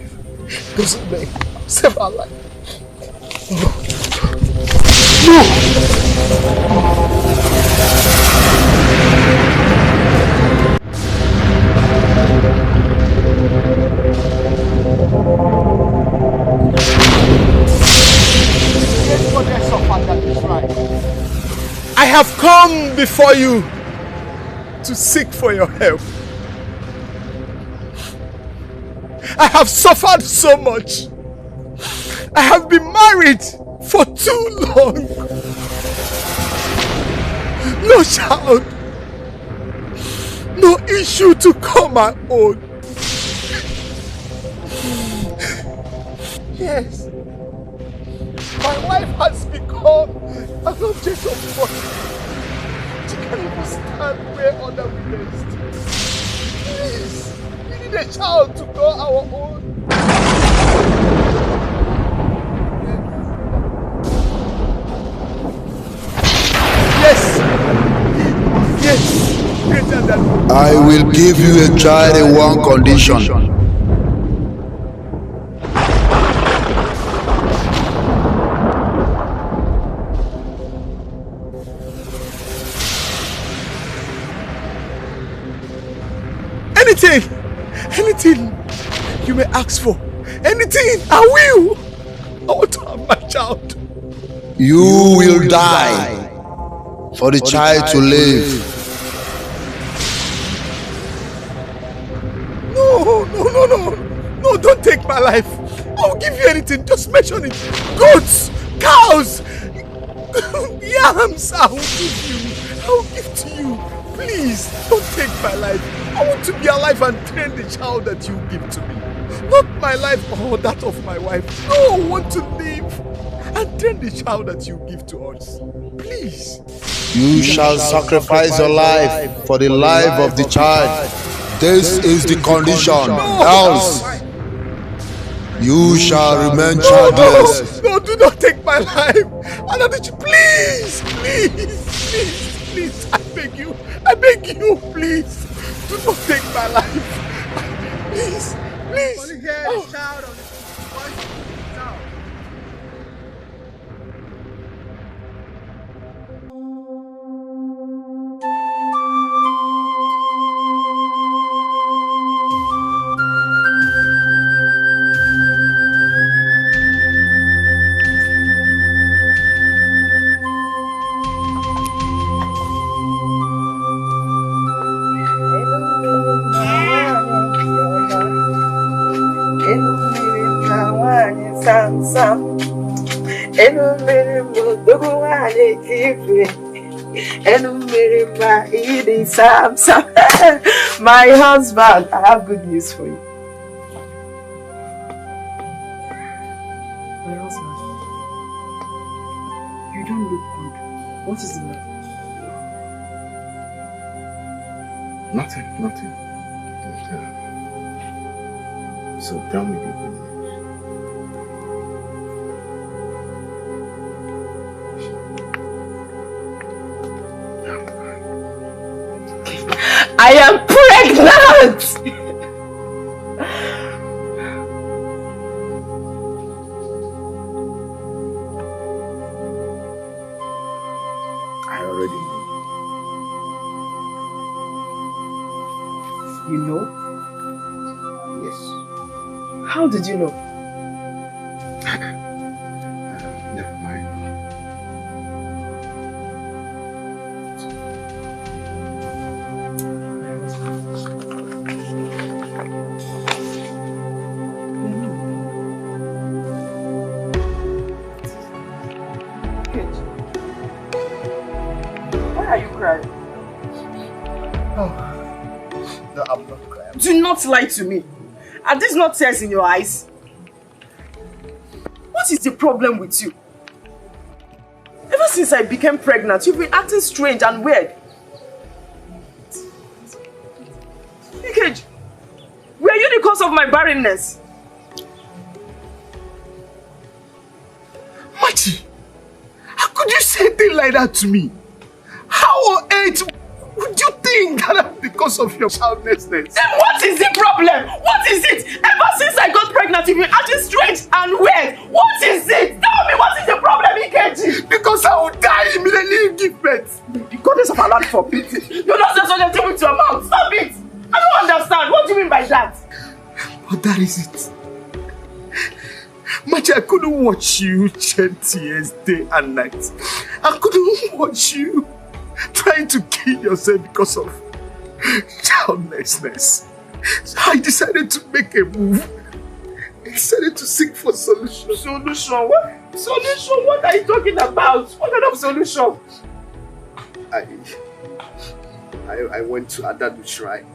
Doesn't make save her life. No. have come before you to seek for your help. I have suffered so much. I have been married for too long. No child. No issue to call my own. Yes. My wife has become an object of fun. She can't even stand where other women stand. Please, we need a child to call our own. Yes. Yes. Greater than I will give you a child in one condition. Anything you may ask for. Anything, I will. I want to have my child. You will die for the child to live. No, don't take my life. I'll give you anything, just mention it. Goats, cows, yams, I will give you. I will give to you. Please, don't take my life. I want to be alive and train the child that you give to me. Not my life or that of my wife. No, I want to live and train the child that you give to us. Please. You shall sacrifice your life for the life of the child. This is the condition. Else, you shall remain childless. No, do not take my life. Please. I beg you, please. Do not take my life. Please. Only get a child on My husband, I have good news for you. My husband, you don't look good. What is the matter? Nothing. So tell me the good news. I am pregnant! I already know. You know? Yes. How did you know? Never mind. Why are you crying? Oh. No, I'm not crying. Do not lie to me. Are these not tears in your eyes? What is the problem with you? Ever since I became pregnant, you've been acting strange and weird. Ikubo, were you the cause of my barrenness? Machi, how could you say a thing like that to me? How on earth would you think that I'm because of your childlessness? Then what is the problem? What is it? Ever since I got pregnant, you've been acting strange and weird. What is it? Tell me, what is the problem, Ikeji? Because I will die immediately you give birth. The goddess of our land forbid it. You don't say something with your mouth. Stop it. I don't understand. What do you mean by that? But that is it. Machi, I couldn't watch you shed tears day and night. I couldn't watch you trying to kill yourself because of childlessness. So I decided to make a move. I decided to seek for solution. Solution? What? Solution? What are you talking about? What kind of solution? I went to Adadu shrine.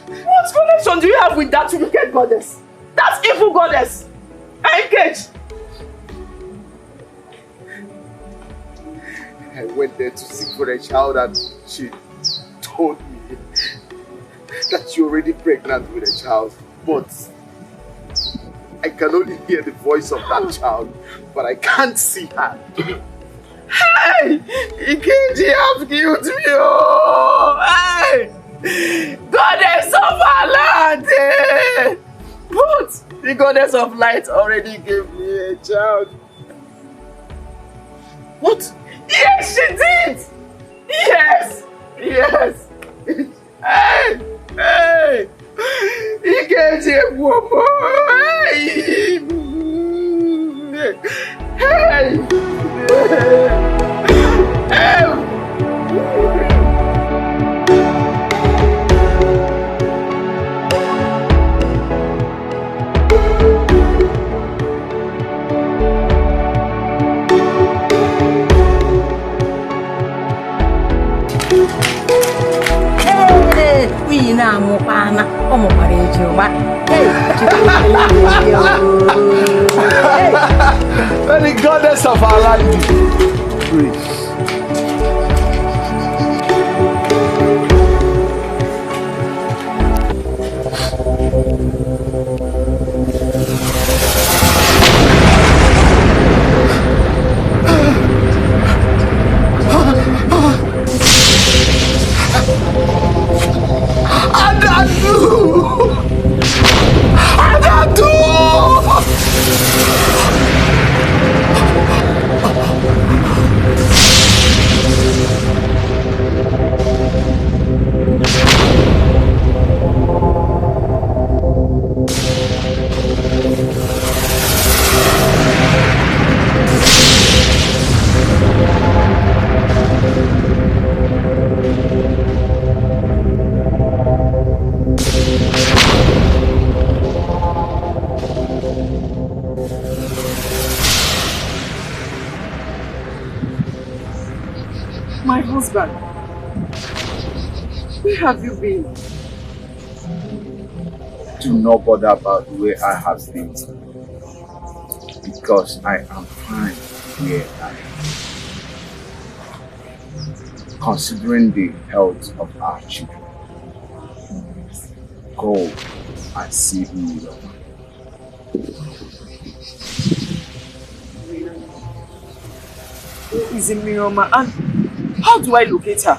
What connection do you have with that wicked goddess? That evil goddess? Engage! I went there to seek for a child and she told me that you're already pregnant with a child. But I can only hear the voice of that child, but I can't see her. Hey! Ikedieze have killed me! Oh! Hey! Goddess of our land! Eh? But the goddess of light already gave me a child. What? Yes, she did! Yes! Yes! Hey! Hey! Ikedieze woman! Hey! Hey! We now Mopana, Omokarejo. The goddess of our land. Please. My husband, where have you been? Do not bother about where I have been, because I am fine where I am. Considering the health of our children, go and see who you are. Who is in Miroma and how do I locate her?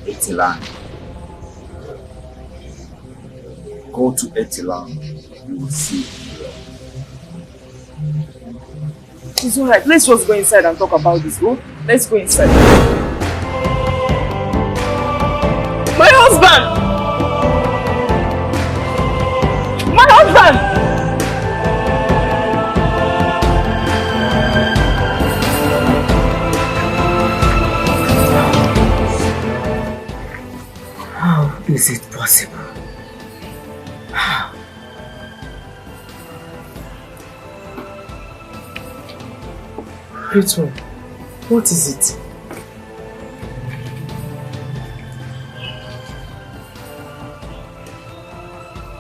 Etilan. Go to Etilan, you will see her. It's alright, let's just go inside and talk about this. Go. Let's go inside. My husband! My husband! How is it possible? How? Rachel, what is it?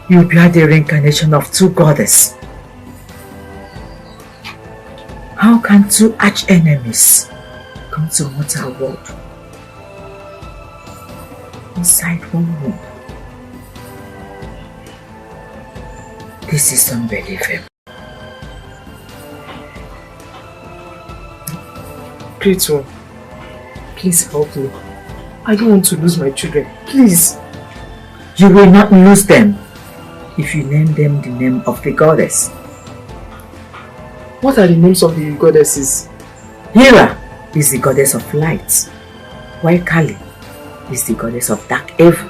You are the reincarnation of two goddesses. How can two arch-enemies come to mortal world inside one womb? This is unbelievable. Great one, please help me. I don't want to lose my children. Please. You will not lose them if you name them the name of the goddess. What are the names of the goddesses? Hera is the goddess of light, while Kali is the goddess of dark evil.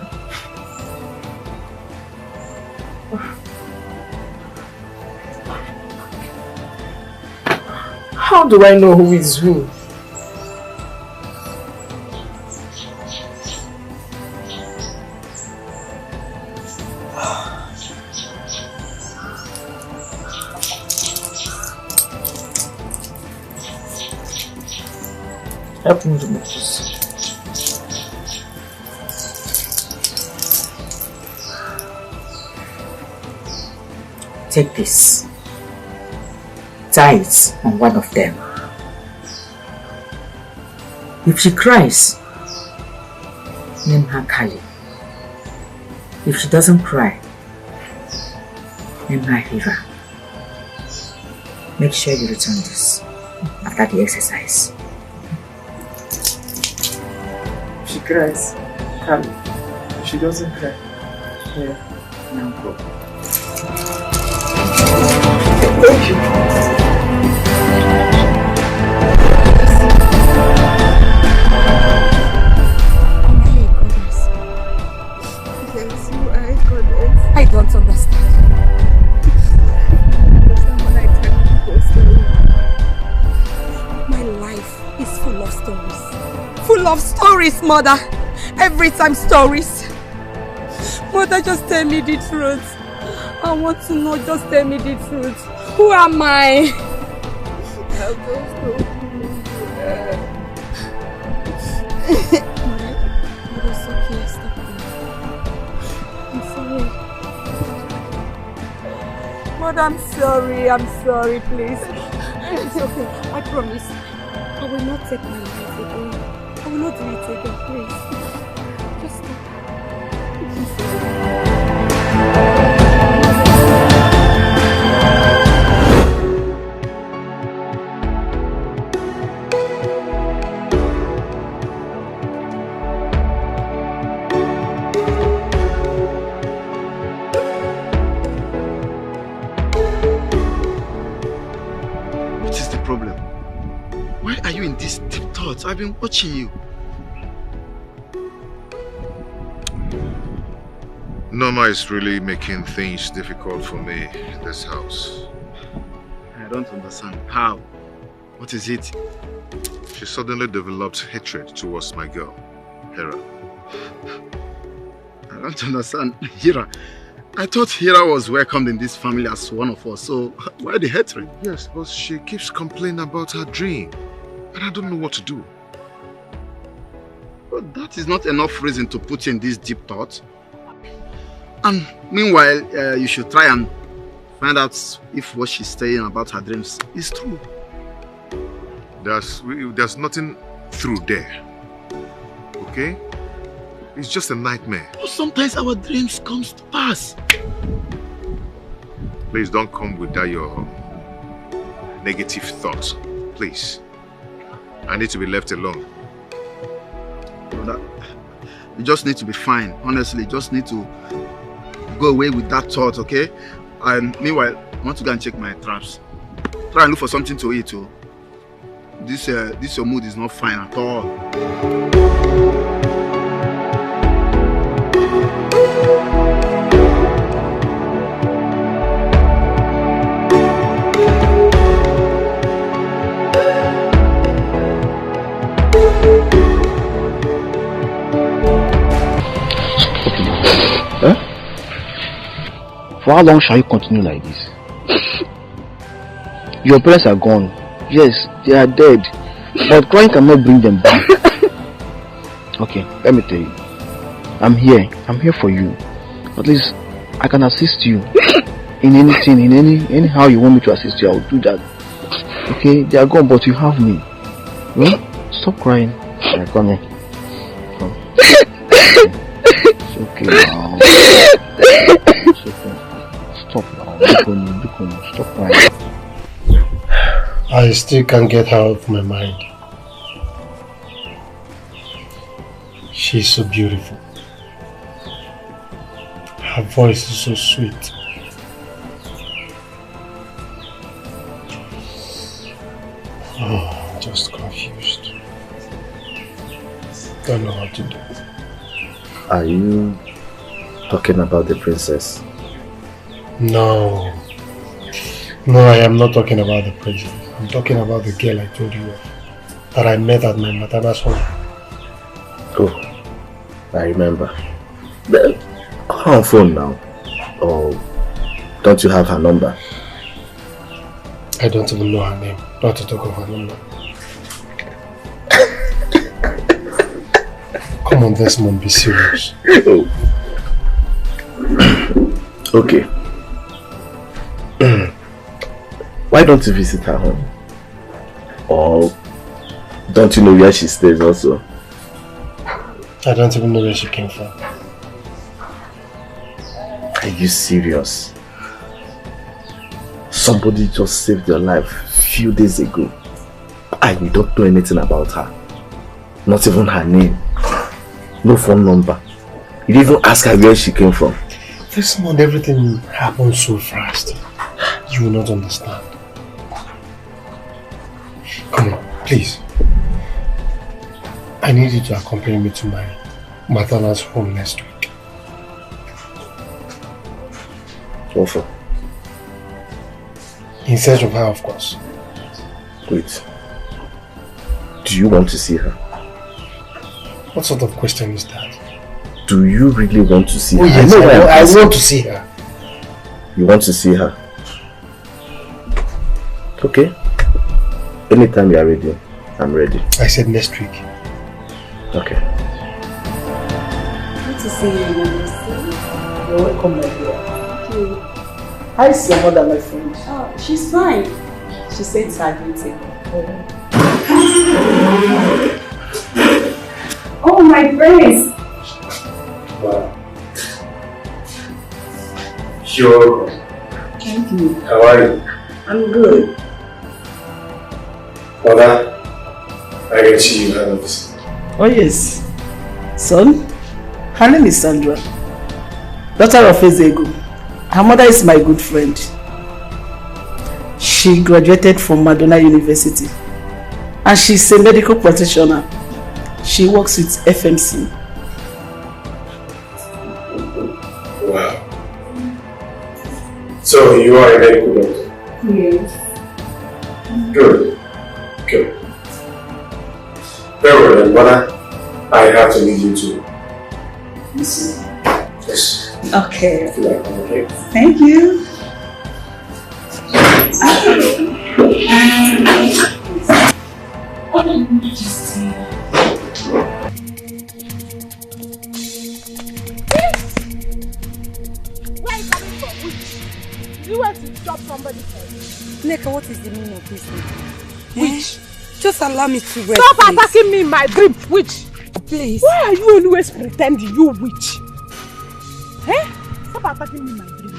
How do I know who is who? Help me remove this. Take this. Tie it on one of them. If she cries, name her Kali. If she doesn't cry, name her Hira. Make sure you return this after the exercise. She cries. Kali. She doesn't cry. Yeah. Now go. Thank you. I don't understand. My life is full of stories. Full of stories, Mother. Every time stories. Mother, just tell me the truth. I want to know, just tell me the truth. Who am I? I'll just go. It's okay, stop it. I'm sorry. Mother, I'm sorry, please. It's okay, I promise. I will not take my life again. I will not do it again, please. Just stop. I've been watching you. Nouah is really making things difficult for me in this house. I don't understand. How? What is it? She suddenly developed hatred towards my girl, Hira. I don't understand. Hira. I thought Hira was welcomed in this family as one of us, so why the hatred? Yes, but she keeps complaining about her dream, and I don't know what to do. But that is not enough reason to put you in this deep thought. And meanwhile, you should try and find out if what she's saying about her dreams is true. There's nothing through there. Okay? It's just a nightmare. But sometimes our dreams come to pass. Please don't come with that your negative thoughts. Please. I need to be left alone. You just need to be fine. Honestly, you just need to go away with that thought, okay? And meanwhile, I want to go and check my traps. Try and look for something to eat, too. This your mood is not fine at all. For how long shall you continue like this? Your parents are gone. Yes, they are dead. But crying cannot bring them back. Okay, let me tell you. I'm here. I'm here for you. At least I can assist you in anything, in anyhow you want me to assist you. I will do that. Okay, they are gone, but you have me. Well, stop crying. Yeah, come here. Come. It's okay now. It's okay. Stop now. Stop crying. I still can't get her out of my mind. She's so beautiful. Her voice is so sweet. Oh, I'm just confused. Don't know what to do. Are you talking about the princess? No. No, I am not talking about the princess. I'm talking about the girl I told you of, that I met at my maternal's home. Oh, I remember. Call her on phone now. Or don't you have her number? I don't even know her name, not to talk of her number. Come on, Desmond, be serious. Oh. Okay. Why don't you visit her home? Or don't you know where she stays also? I don't even know where she came from. Are you serious? Somebody just saved your life a few days ago. And you don't know anything about her. Not even her name. No phone number. You didn't even ask her where she came from. This month everything happened so fast. You will not understand. Come on, please. I need you to accompany me to my maternal's home next week. What for? In search of her, of course. Wait. Do you want to see her? What sort of question is that? Do you really want to see her? Yes, I want to see her. You want to see her? Okay. Anytime you are ready, I'm ready. I said next week. Okay. Good to see you, you're welcome, my dear. Thank you. How is your mother, my friend? Oh, she's fine. She said it's her duty. Oh, my friends! Wow. You're welcome. Thank you. How are you? I'm good. Mother, I can see you have a visit. Oh yes. Son, her name is Sandra. Daughter of Ezegu. Her mother is my good friend. She graduated from Madonna University. And she's a medical practitioner. She works with FMC. Wow. So you are a medical doctor? Yes. Good. Good. Very well then, mother. I have to leave you to listen. Yes. Okay. If you like, okay. Thank you. Where are you coming from? Which? You went to chop somebody's head. Neka, what is the meaning of this? Which? Just allow me to rest. Stop attacking me in my dream, witch! Please. Why are you always pretending, you witch? Eh? Stop attacking me in my dream.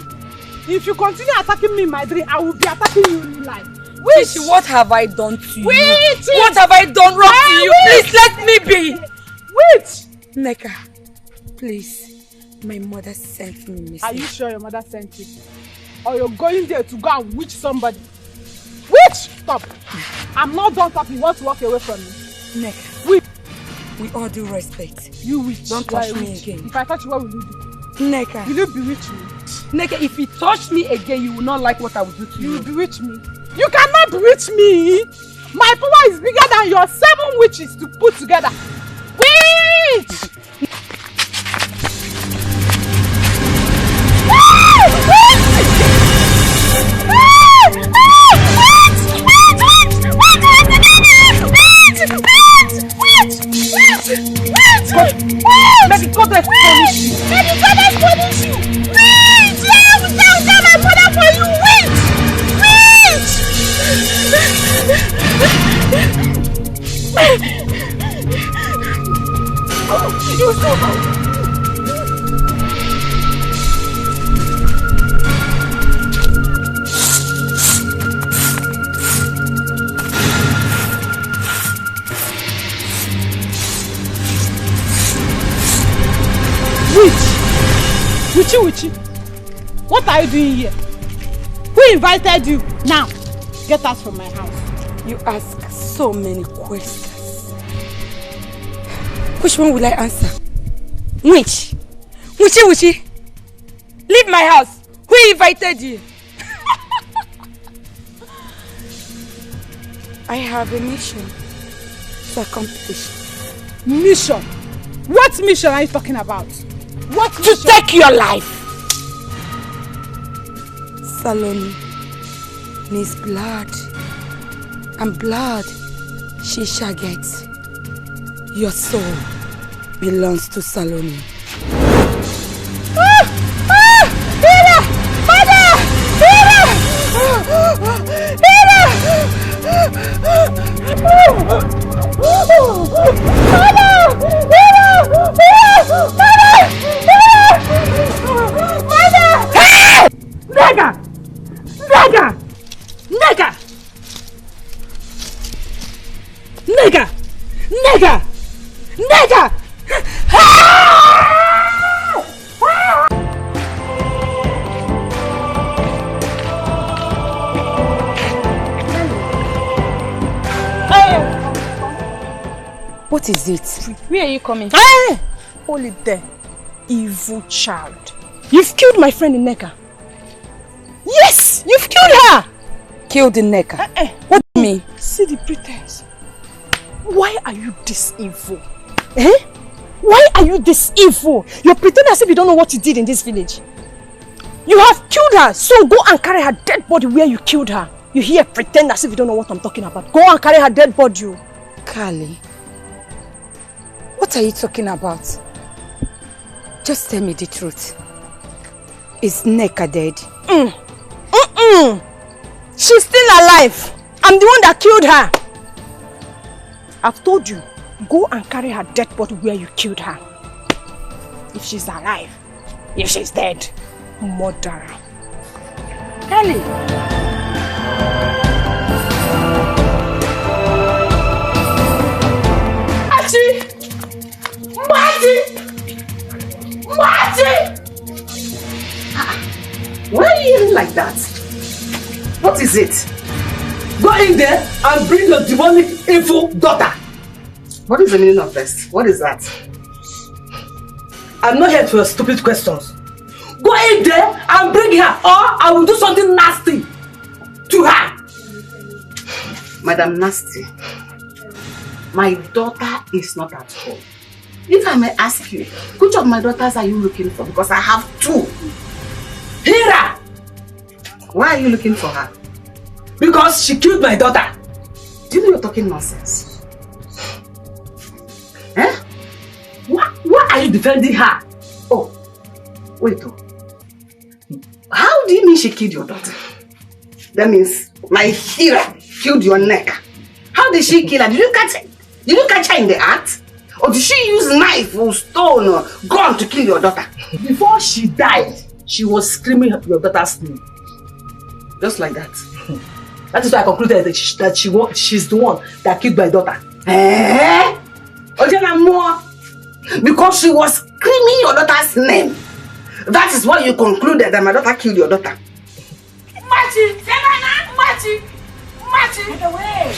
If you continue attacking me in my dream, I will be attacking you in real life. Witch, what have I done to you? Witch! What have I done wrong to you? Please let me be. Witch! Neka, please. My mother sent me a message. Are you sure your mother sent you? Or you're going there to go and witch somebody? Witch! Stop! I'm not done talking. You want to walk away from me? Neka, witch! With all due respect, you witch. Don't touch me again. If I touch you, what will you do? Neka. Will you bewitch me? Neka, if you touch me again, you will not like what I will do to you. You will bewitch me. You cannot bewitch me! My power is bigger than your 7 witches to put together. Witch! Let the goddess punish you! Let the goddess punish you! Witch! I will tell my mother for you! Witch! Oh, you're so hot! Witchy, what are you doing here? Who invited you? Now, get out from my house. You ask so many questions. Which one will I answer? Which? Witchy, leave my house. Who invited you? I have a mission to accomplish. Mission? What mission are you talking about? What to mission? take your life. Salome needs blood, and blood she shall get. Your soul belongs to Salome. Nega! Nega! Nega! Nega! Nega! Nega! What is it? Where are you coming? Hey! Hold it there, evil child. You've killed my friend Emeka. Yes! You've killed her! Killed Emeka? What do you mean? See the pretense. Why are you this evil? Eh? Why are you this evil? You're pretending as if you don't know what you did in this village. You have killed her, so go and carry her dead body where you killed her. You here pretend as if you don't know what I'm talking about. Go and carry her dead body. Kali, what are you talking about? Just tell me the truth. Is Neka dead? She's still alive. I'm the one that killed her. I've told you, go and carry her dead body where you killed her. If she's alive, if she's dead, murderer. Kali! Marty! Why are you yelling like that? What is it? Go in there and bring your demonic evil daughter. What is the meaning of this? What is that? I'm not here for your stupid questions. Go in there and bring her, or I will do something nasty to her. Madam Nasty, my daughter is not at home. If I may ask you, which of my daughters are you looking for? Because I have two. Hira! Why are you looking for her? Because she killed my daughter. Do you know you're talking nonsense? Eh? Why are you defending her? Oh, wait. How do you mean she killed your daughter? That means my Hira killed your neck. How did she kill her? Did you catch her? Did you catch her in the act? Or did she use knife or stone or gun to kill your daughter? Before she died, she was screaming your daughter's name. Just like that. That is why I concluded that she's the one that killed my daughter. Eh? Because she was screaming your daughter's name. That is why you concluded that my daughter killed your daughter. Machi! Machi! Machi! Get away!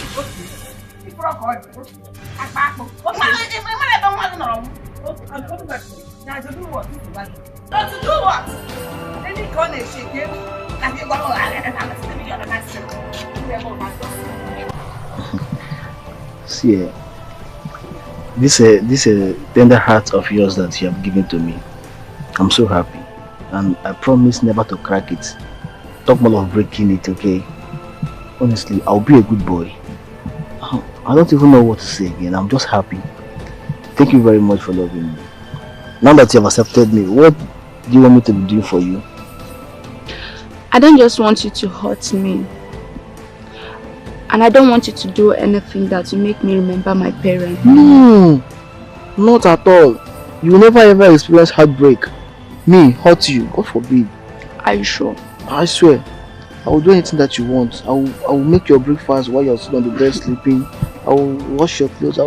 To do what? Any corner shaking, See, this tender heart of yours that you have given to me, I'm so happy, and I promise never to crack it. Talk more of breaking it, okay? Honestly, I'll be a good boy. I don't even know what to say again. I'm just happy. Thank you very much for loving me. Now that you have accepted me, what do you want me to be doing for you? I don't just want you to hurt me. And I don't want you to do anything that will make me remember my parents. No, not at all. You will never ever experience heartbreak. Me hurt you, God forbid. Are you sure? I swear. I will do anything that you want. I will make your breakfast while you're still on the bed sleeping. I will wash your clothes. I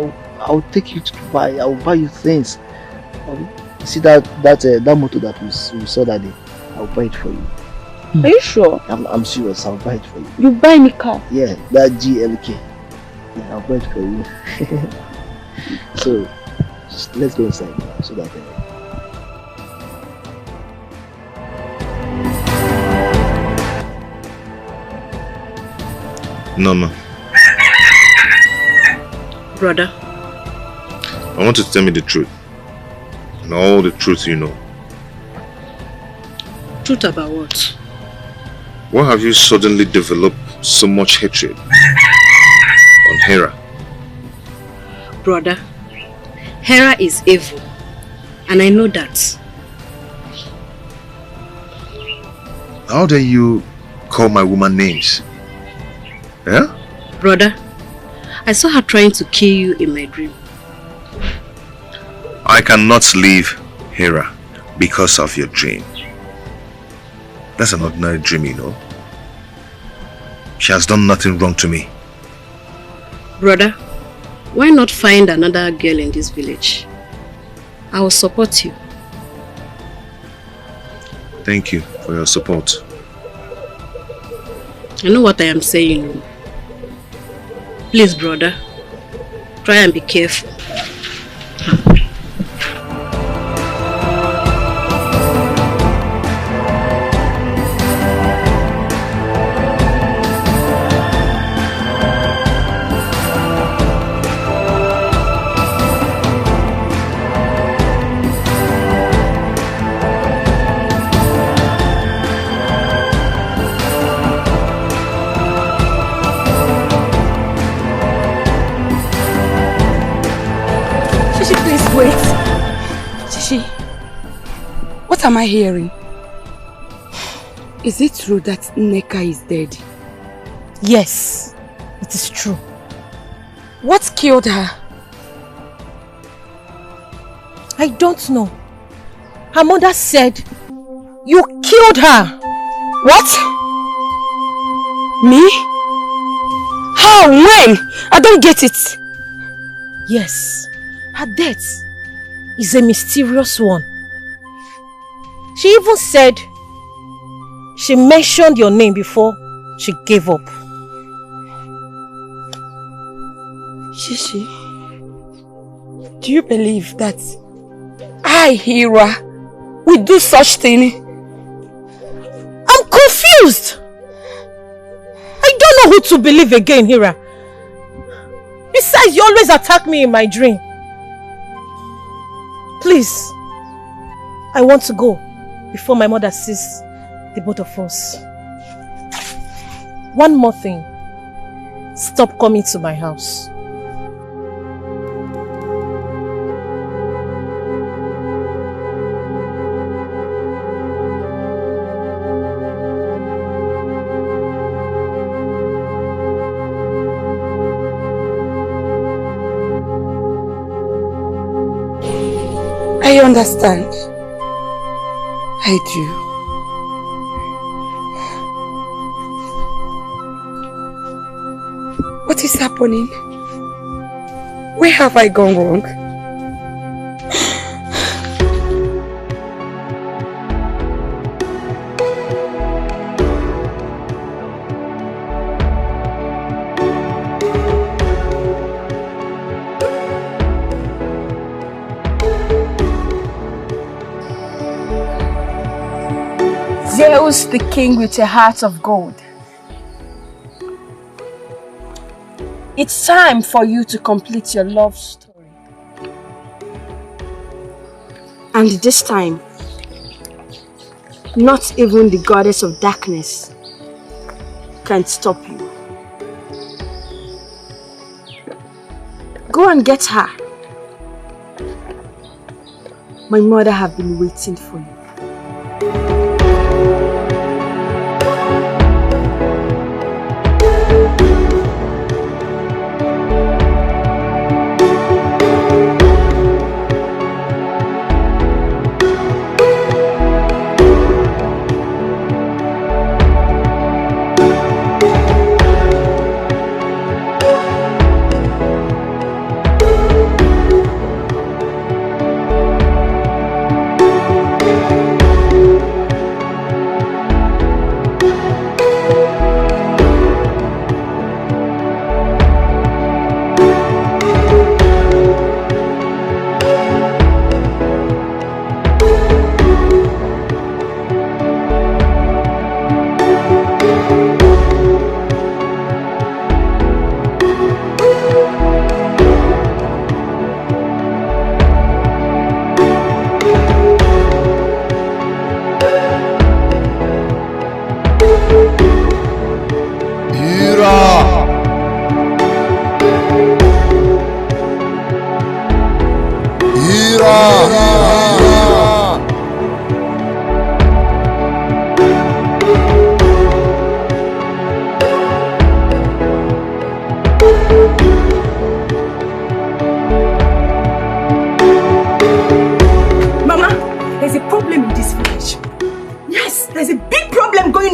will take you to Dubai. I will buy you things. See that motor that we saw that day? I will buy it for you. Are you sure? I'm serious. I will buy it for you. You buy me car? Yeah, that GLK. Yeah, I'll buy it for you. So let's go inside now, so that. No, ma. Brother. I want you to tell me the truth. And all the truth you know. Truth about what? Why have you suddenly developed so much hatred on Hera? Brother, Hera is evil. And I know that. How dare you call my woman names? Yeah? Brother, I saw her trying to kill you in my dream. I cannot leave Hera because of your dream. That's an ordinary dream, you know. She has done nothing wrong to me. Brother, why not find another girl in this village? I will support you. Thank you for your support. I know what I am saying. Please, brother, try and be careful. What am I hearing? Is it true that Nneka is dead? Yes, it is true. What killed her? I don't know. Her mother said you killed her. What? Me? How? When? I don't get it. Yes, her death is a mysterious one. She even said she mentioned your name before she gave up. Shishi, do you believe that I, Hera, will do such thing? I'm confused. I don't know who to believe again, Hera. Besides, you always attack me in my dream. Please, I want to go before my mother sees the both of us. One more thing. Stop coming to my house. I understand. I do. What is happening? Where have I gone wrong? Zeus the king with a heart of gold. It's time for you to complete your love story. And this time, not even the goddess of darkness can stop you. Go and get her. My mother have been waiting for you.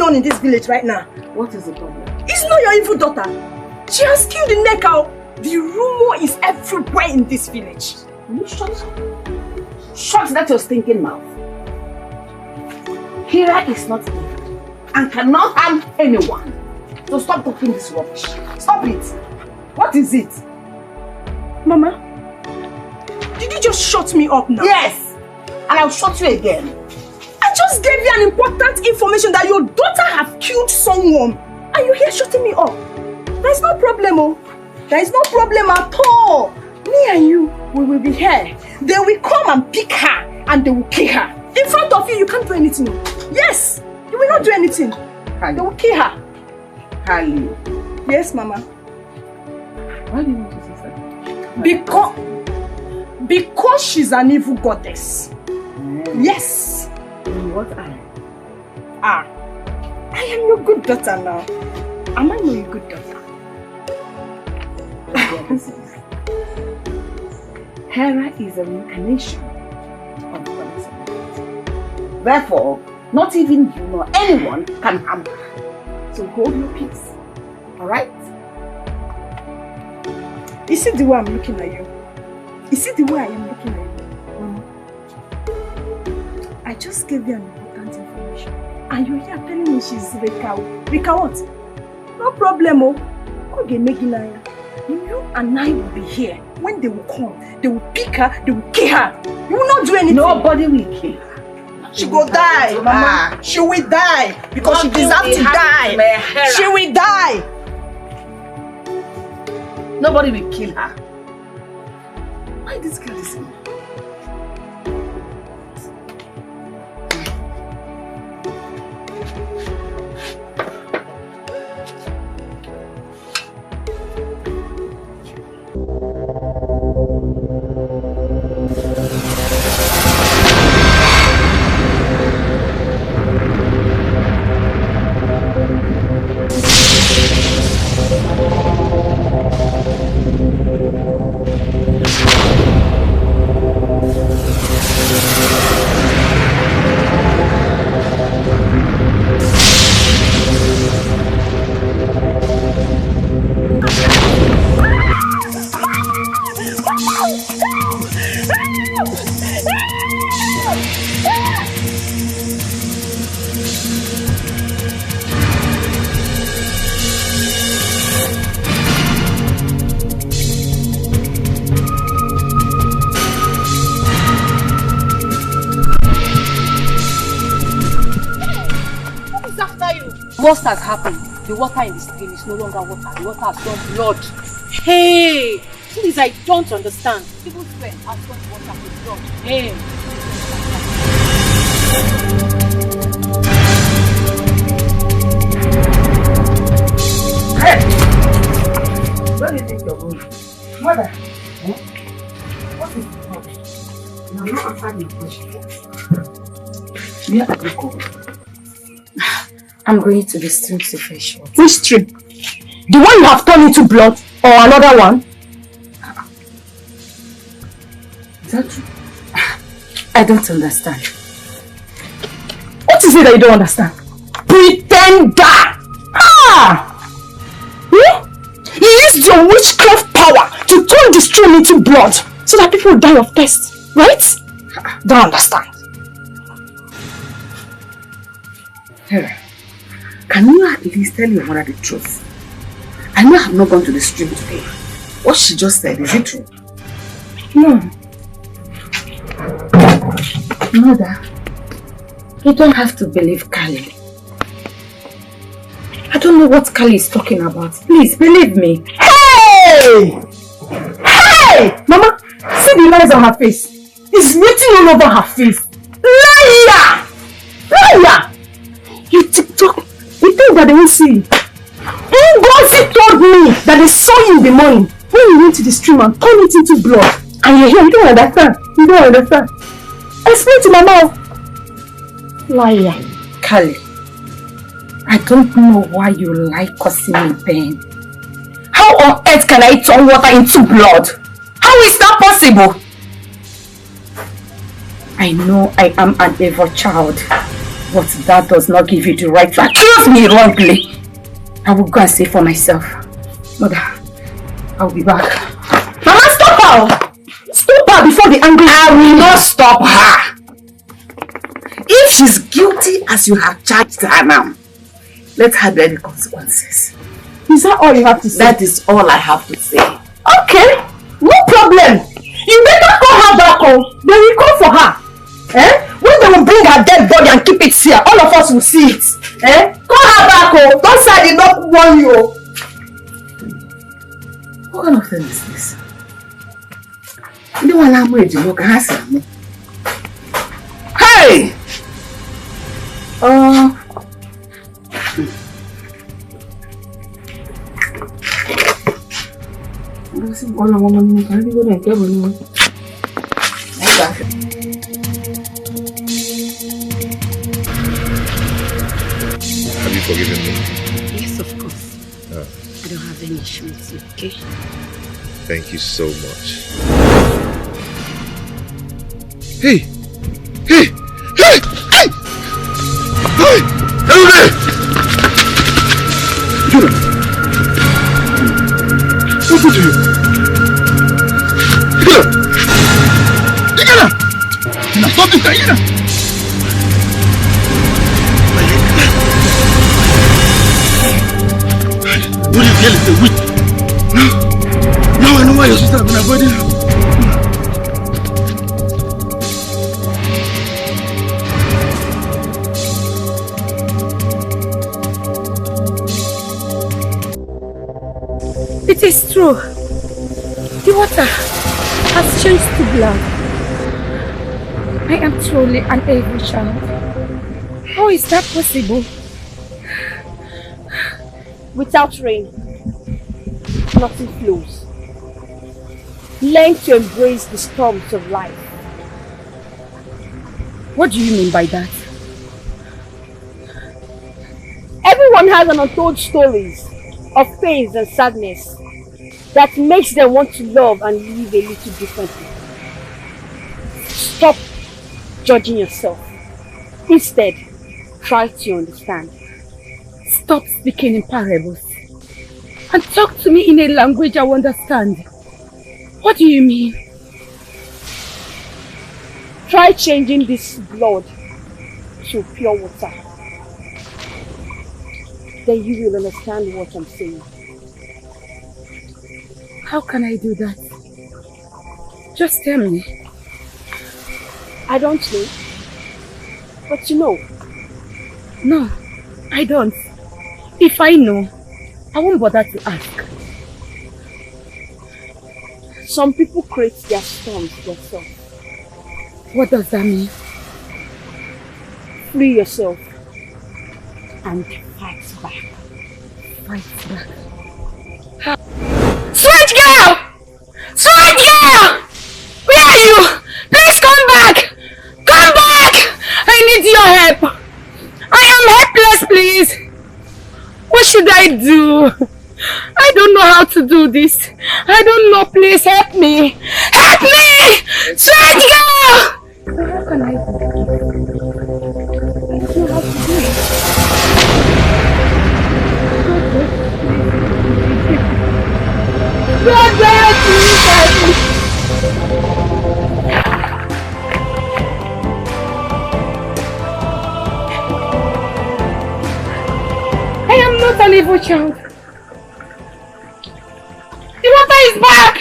In this village right now. What is the problem? It's not your evil daughter. She has killed the Neka. The rumor is everywhere in this village. Will you shut up? Shut that your stinking mouth. Hira is not evil and cannot harm anyone. So stop talking this rubbish. Stop it. What is it? Mama, did you just shut me up now? Yes. And I'll shut you again. I just gave you an important information that your daughter have killed someone. And you're here shutting me up. There's no problem, oh. There is no problem at all. Me and you, we will be here. They will come and pick her and they will kill her. In front of you, you can't do anything. Yes, you will not do anything. They will kill her. Kali. Yes, Mama. Why do you want to say that? Because she's an evil goddess. Yes. What are you? I am your good daughter now. Am I not your good daughter? Hera is a reincarnation of the goddess of light. Therefore, not even you nor anyone can harm her. So hold your peace. Alright? You see the way I'm looking at you? You see the way I am looking at you? Mama? I just gave you an important information. And you're here telling me she's Rika. Rika what? No problem, oh. You and I will be here. When they will come, they will pick her, they will kill her. You will not do anything. Nobody will kill her. She will die, Mama. She will die. Because she deserves to die. She will die. Nobody will kill her. Why this girl is in? What has happened? The water in the stream is no longer water. The water has turned blood. Hey! Please, I don't understand. People swear has turned water to blood. Hey! Hey! Where do you think you're going? Mother? Huh? What is the problem? You are not answering your question. Where are you going? I'm going to the stream to fetch water. Which stream? The one you have turned into blood or another one? Is that true? I don't understand. What is it that you don't understand? Pretender! You used your witchcraft power to turn the stream into blood so that people will die of thirst, right? Don't understand. Hera, can you at least tell your mother the truth? I know I have not gone to the stream today. What she just said, is it true? No. Mother, you don't have to believe Kali. I don't know what Kali is talking about. Please, believe me. Hey! Hey! Mama, see the lines on her face. It's written all over her face. Liar! Liar! You TikTok. You think that they won't see you. Ngozi told me that they saw you in the morning when you went to the stream and turned it into blood. And you're here, you don't understand. You don't understand. Explain to Mama. Liar. Kali, I don't know why you like causing me pain. How on earth can I turn water into blood? How is that possible? I know I am an evil child, but that does not give you the right to accuse me wrongly. I will go and see for myself. Mother, I'll be back. Mama, stop her! Stop her before the angry... I will not stop her. If she's guilty as you have charged her now, let her bear the consequences. Is that all you have to say? That is all I have to say. Okay, no problem. You better call her back home. They will call for her. When they will bring her dead body and keep it here, all of us will see it. Call her back home. Don't say I did not warn you. What kind of thing is this? You don't allow me to look at me. Hey! Have you forgiven me? Yes, of course. I don't have any issue with you, okay? Thank you so much. Hey! Hey! Hey! Hey! Hey! Elummiri! Judah! What did you? Igana! Stop this guy, Igana! What do you feel is a witch? Now I know why your sister has been avoiding you. It is true. The water has changed to blood. I am truly an evil child. How is that possible? Without rain, nothing flows. Learn to embrace the storms of life. What do you mean by that? Everyone has an untold stories of pains and sadness that makes them want to love and live a little differently. Stop judging yourself. Instead, try to understand. Stop speaking in parables and talk to me in a language I understand. What do you mean? Try changing this blood to pure water. Then you will understand what I'm saying. How can I do that? Just tell me. I don't know. But you know. No, I don't. If I know, I won't bother to ask. Some people create their storms themselves. What does that mean? Free yourself and fight back. Fight back. Sweet girl! Sweet girl! Where are you? Please come back! Come back! I need your help! I am helpless, please! What should I do? I don't know how to do this. I don't know, please help me! Help me! Sweet girl! How can I do this? I don't know how to do it. God, please help me! I am not an evil child. The water is back!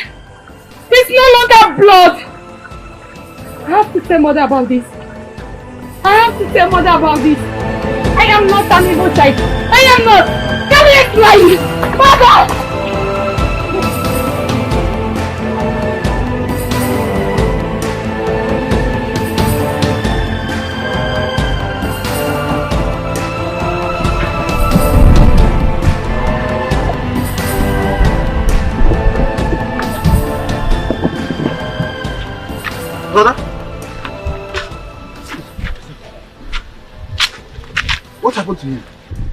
It's no longer blood! I have to tell mother about this. I have to tell mother about this. I am not an evil child. I am not! Can you explain? Mother! Brother? What happened to you?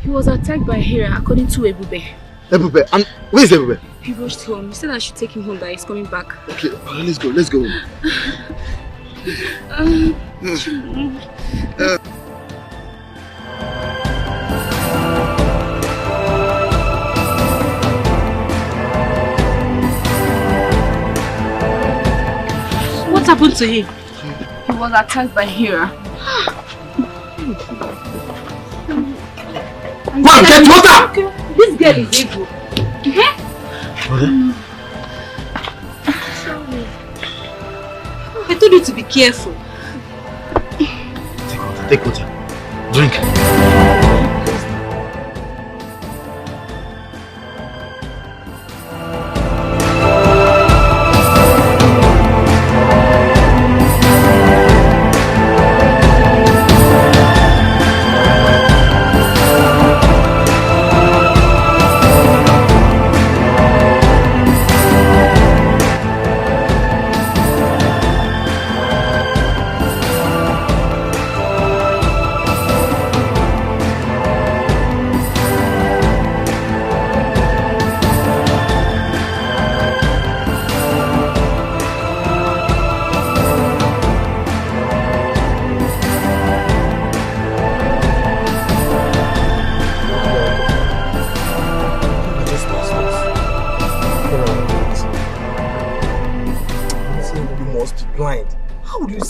He was attacked by Hera, according to Ebube. Ebube? And where is Ebube? He rushed home. He said I should take him home, that he's coming back. Okay, let's go, let's go. What happened to him? He was attacked by Hera. Mom, get water! This girl is evil. Sorry. I told you to be careful. Take water. Drink.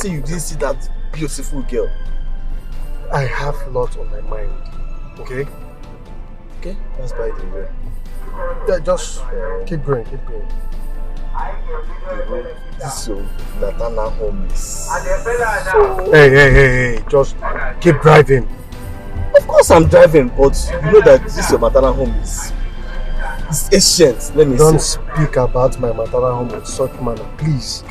You didn't see that beautiful girl. I have a lot on my mind. Okay? Okay? Let's buy the way. Yeah, just keep going, keep going. This Natana home is so... Hey, just keep driving. Of course I'm driving, but you know that this your Matana home is ancient. Let me Don't speak about my Matana home in such manner, please.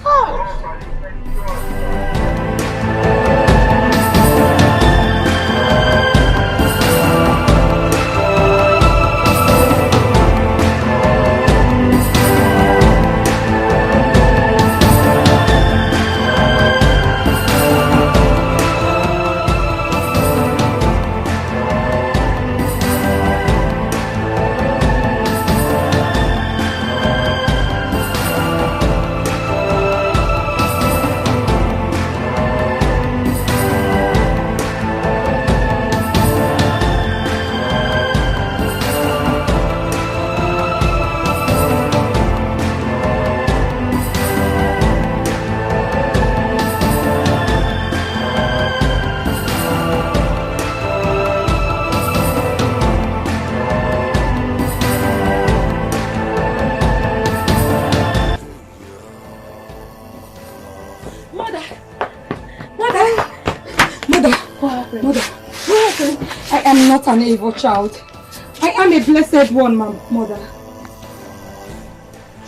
Not an evil child. I am a blessed one, mother.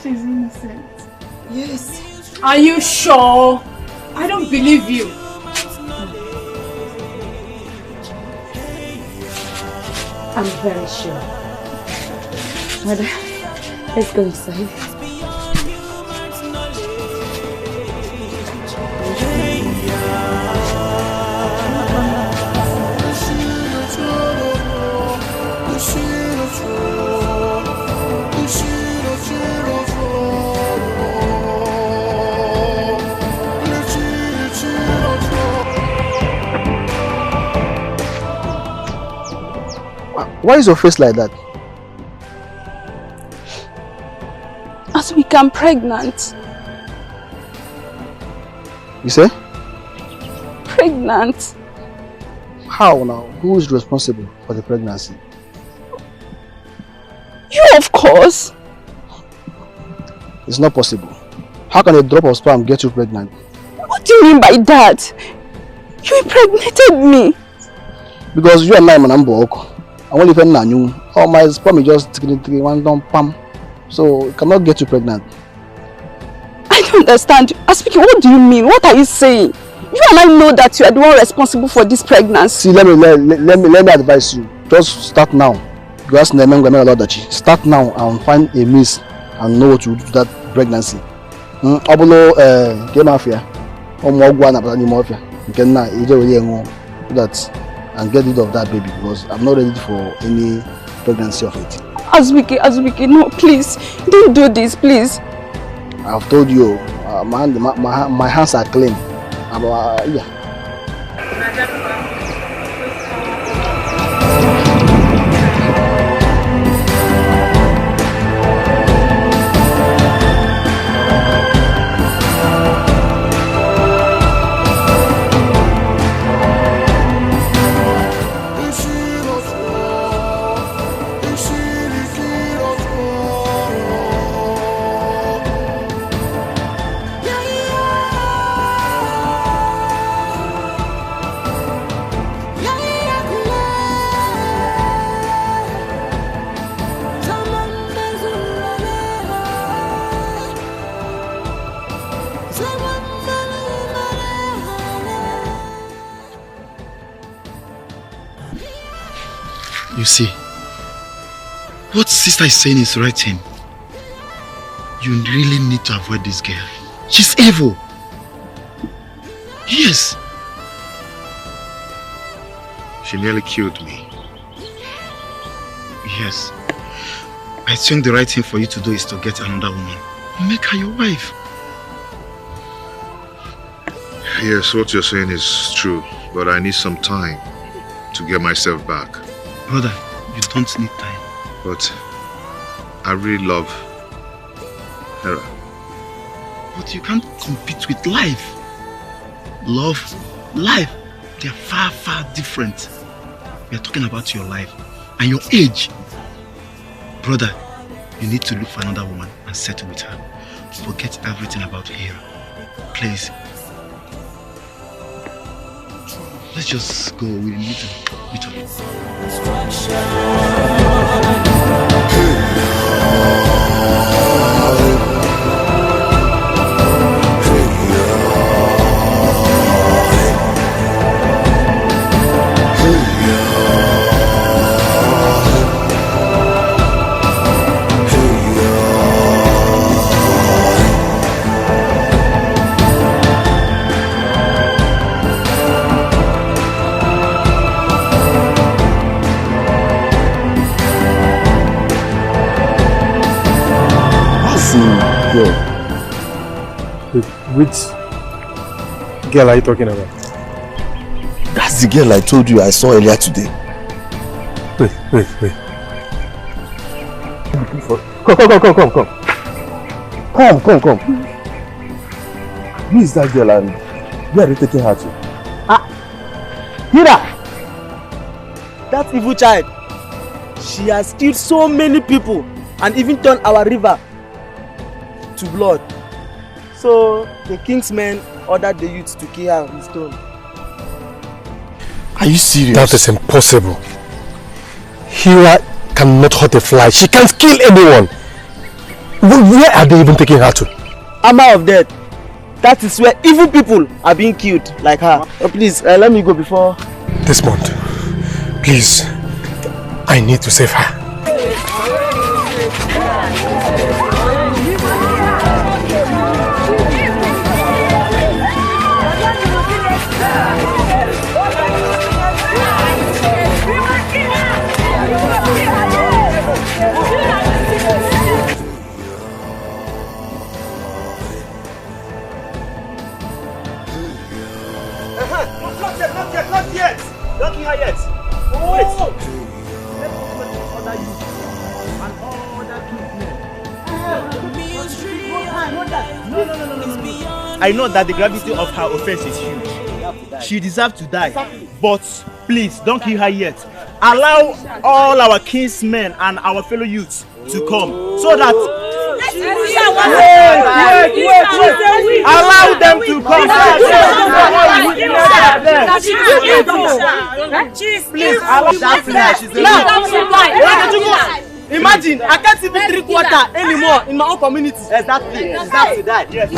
She's innocent. Yes. Are you sure? I don't believe you. I'm very sure. Mother, let's go inside. Why is your face like that? As we become pregnant. You say? Pregnant. How now? Who is responsible for the pregnancy? You, of course. It's not possible. How can a drop of sperm get you pregnant? What do you mean by that? You impregnated me. Because you and I, man, I won't even know. Oh, my sperm is just one dumb pam. So it cannot get you pregnant. I don't understand. Aspiki, what do you mean? What are you saying? You and I know that you are the one responsible for this pregnancy. See, let me advise you. Just start now. You ask Edochie. Start now and find a miss and know what to do to that pregnancy. Abulo mafia. Mafia. That and get rid of that baby because I'm not ready for any pregnancy of it. Azubuike, no, please. Don't do this, please. I've told you, my hands are clean. Yeah. You see, what sister is saying is right thing. You really need to avoid this girl. She's evil. Yes. She nearly killed me. Yes. I think the right thing for you to do is to get another woman. Make her your wife. Yes, what you're saying is true, but I need some time to get myself back. Brother, you don't need time. But I really love her. But you can't compete with life. Love, life, they're far, far different. We are talking about your life and your age. Brother, you need to look for another woman and settle with her. Forget everything about here. Please. Let's just go. We need to meet up. Which girl are you talking about? That's the girl I told you I saw earlier today. Wait. Come. Who is that girl and where are you taking her to? Hira! That evil child. She has killed so many people and even turned our river to blood. So the king's men ordered the youth to kill her with stone. Are you serious? That is impossible. Hira cannot hurt a fly. She can't kill anyone. Where are they even taking her to? Hammer of death. That is where evil people are being killed like her. Oh, please, let me go before... Desmond, please. I need to save her. Not yet! Don't kill her yet! Wait! Let me order you and all other No. I know that the gravity of her offense is huge. She deserves to die. But please, don't kill her yet. Allow all our kinsmen and our fellow youths to come so that... Wait. Allow them to come. Please, allow imagine, I can't even drink water anymore in my own community. Exactly. Deserve to die. Yes.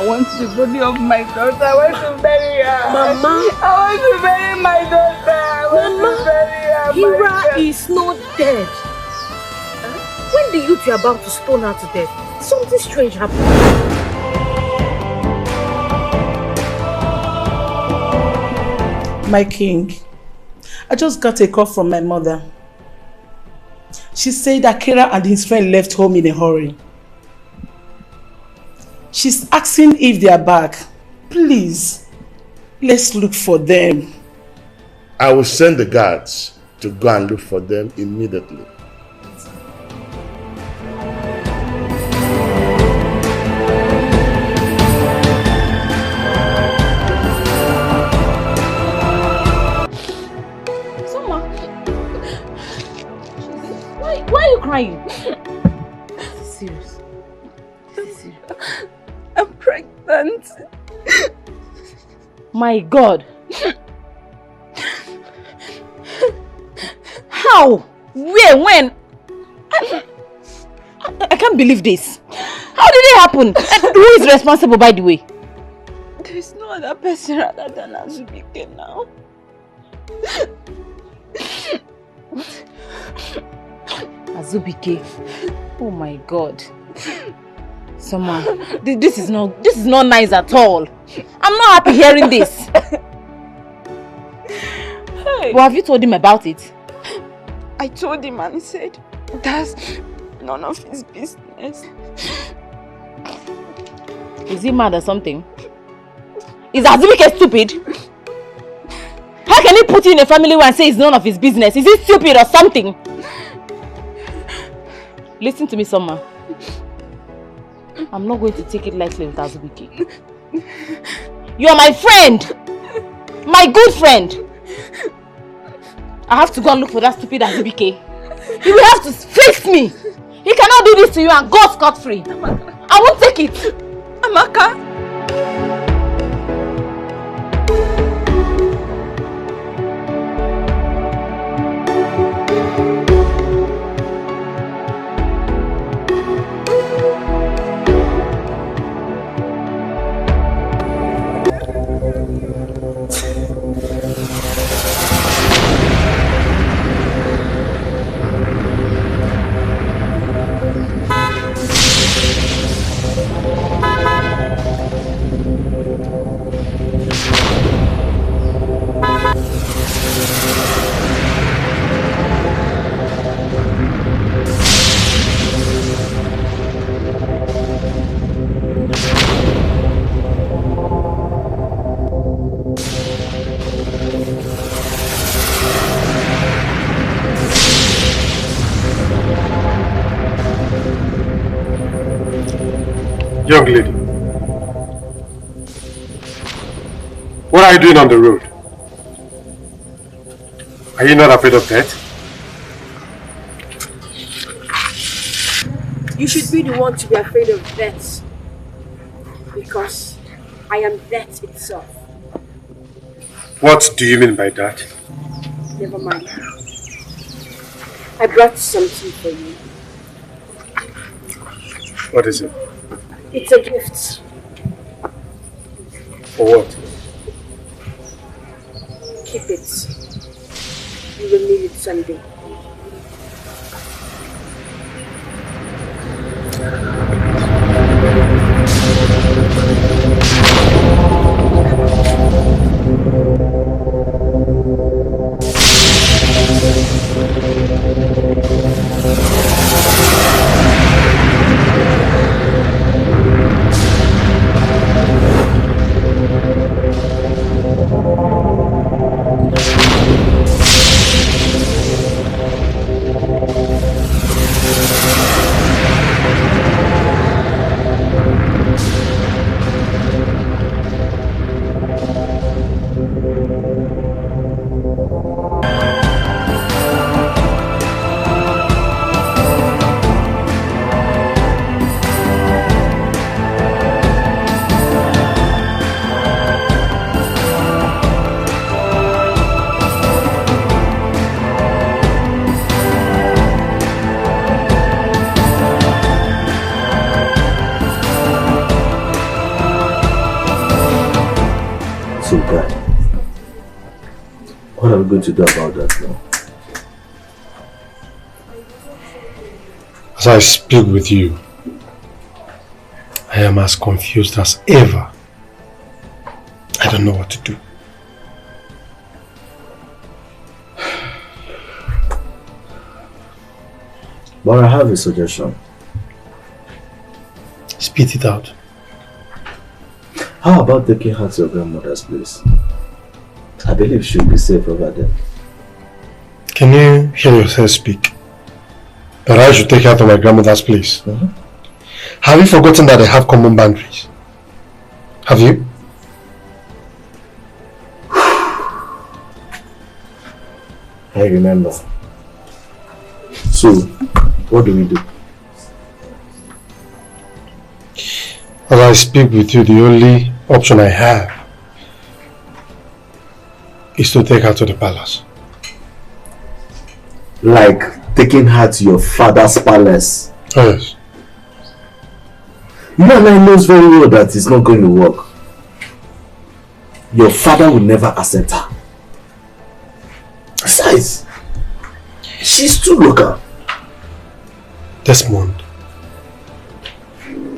want the body of my daughter. I want to bury her. Mama. I want to bury my daughter. I want to bury her. Hira is not dead. When the youth were about to stone her to death, something strange happened. My king, I just got a call from my mother. She said that Kira and his friend left home in a hurry. She's asking if they are back. Please, let's look for them. I will send the guards to go and look for them immediately. Why are you crying? Serious. I'm pregnant. My God. How? Where? When? I can't believe this. How did it happen? Who is responsible, by the way? There is no other person other than Azubike now. Azubike. Oh my God. Soma, this is not nice at all. I'm not happy hearing this. Hey. Well, have you told him about it? I told him and he said that's none of his business. Is he mad or something? Is Azubike stupid? How can he put you in a family and say it's none of his business? Is he stupid or something? Listen to me, Soma. I'm not going to take it lightly with Azubike. You are my friend! My good friend! I have to go and look for that stupid Azubike. He will have to face me! He cannot do this to you and go scot-free! I won't take it! Amaka! Young lady, what are you doing on the road? Are you not afraid of death? You should be the one to be afraid of death, because I am death itself. What do you mean by that? Never mind. I brought something for you. What is it? It's a gift. For what? Keep it. You will need it someday. guy. What are we going to do about that now? As I speak with you, I am as confused as ever. I don't know what to do. But I have a suggestion. Spit it out. How about taking her to your grandmother's place? I believe she'll be safe over there. Can you hear yourself speak? That I should take her to my grandmother's place? Have you forgotten that they have common boundaries? Have you? I remember. So, what do we do? As I speak with you, the only option I have is to take her to the palace. Like taking her to your father's palace? Yes. You and I knows very well that it's not going to work. Your father will never accept her. Besides, she's too local. Desmond,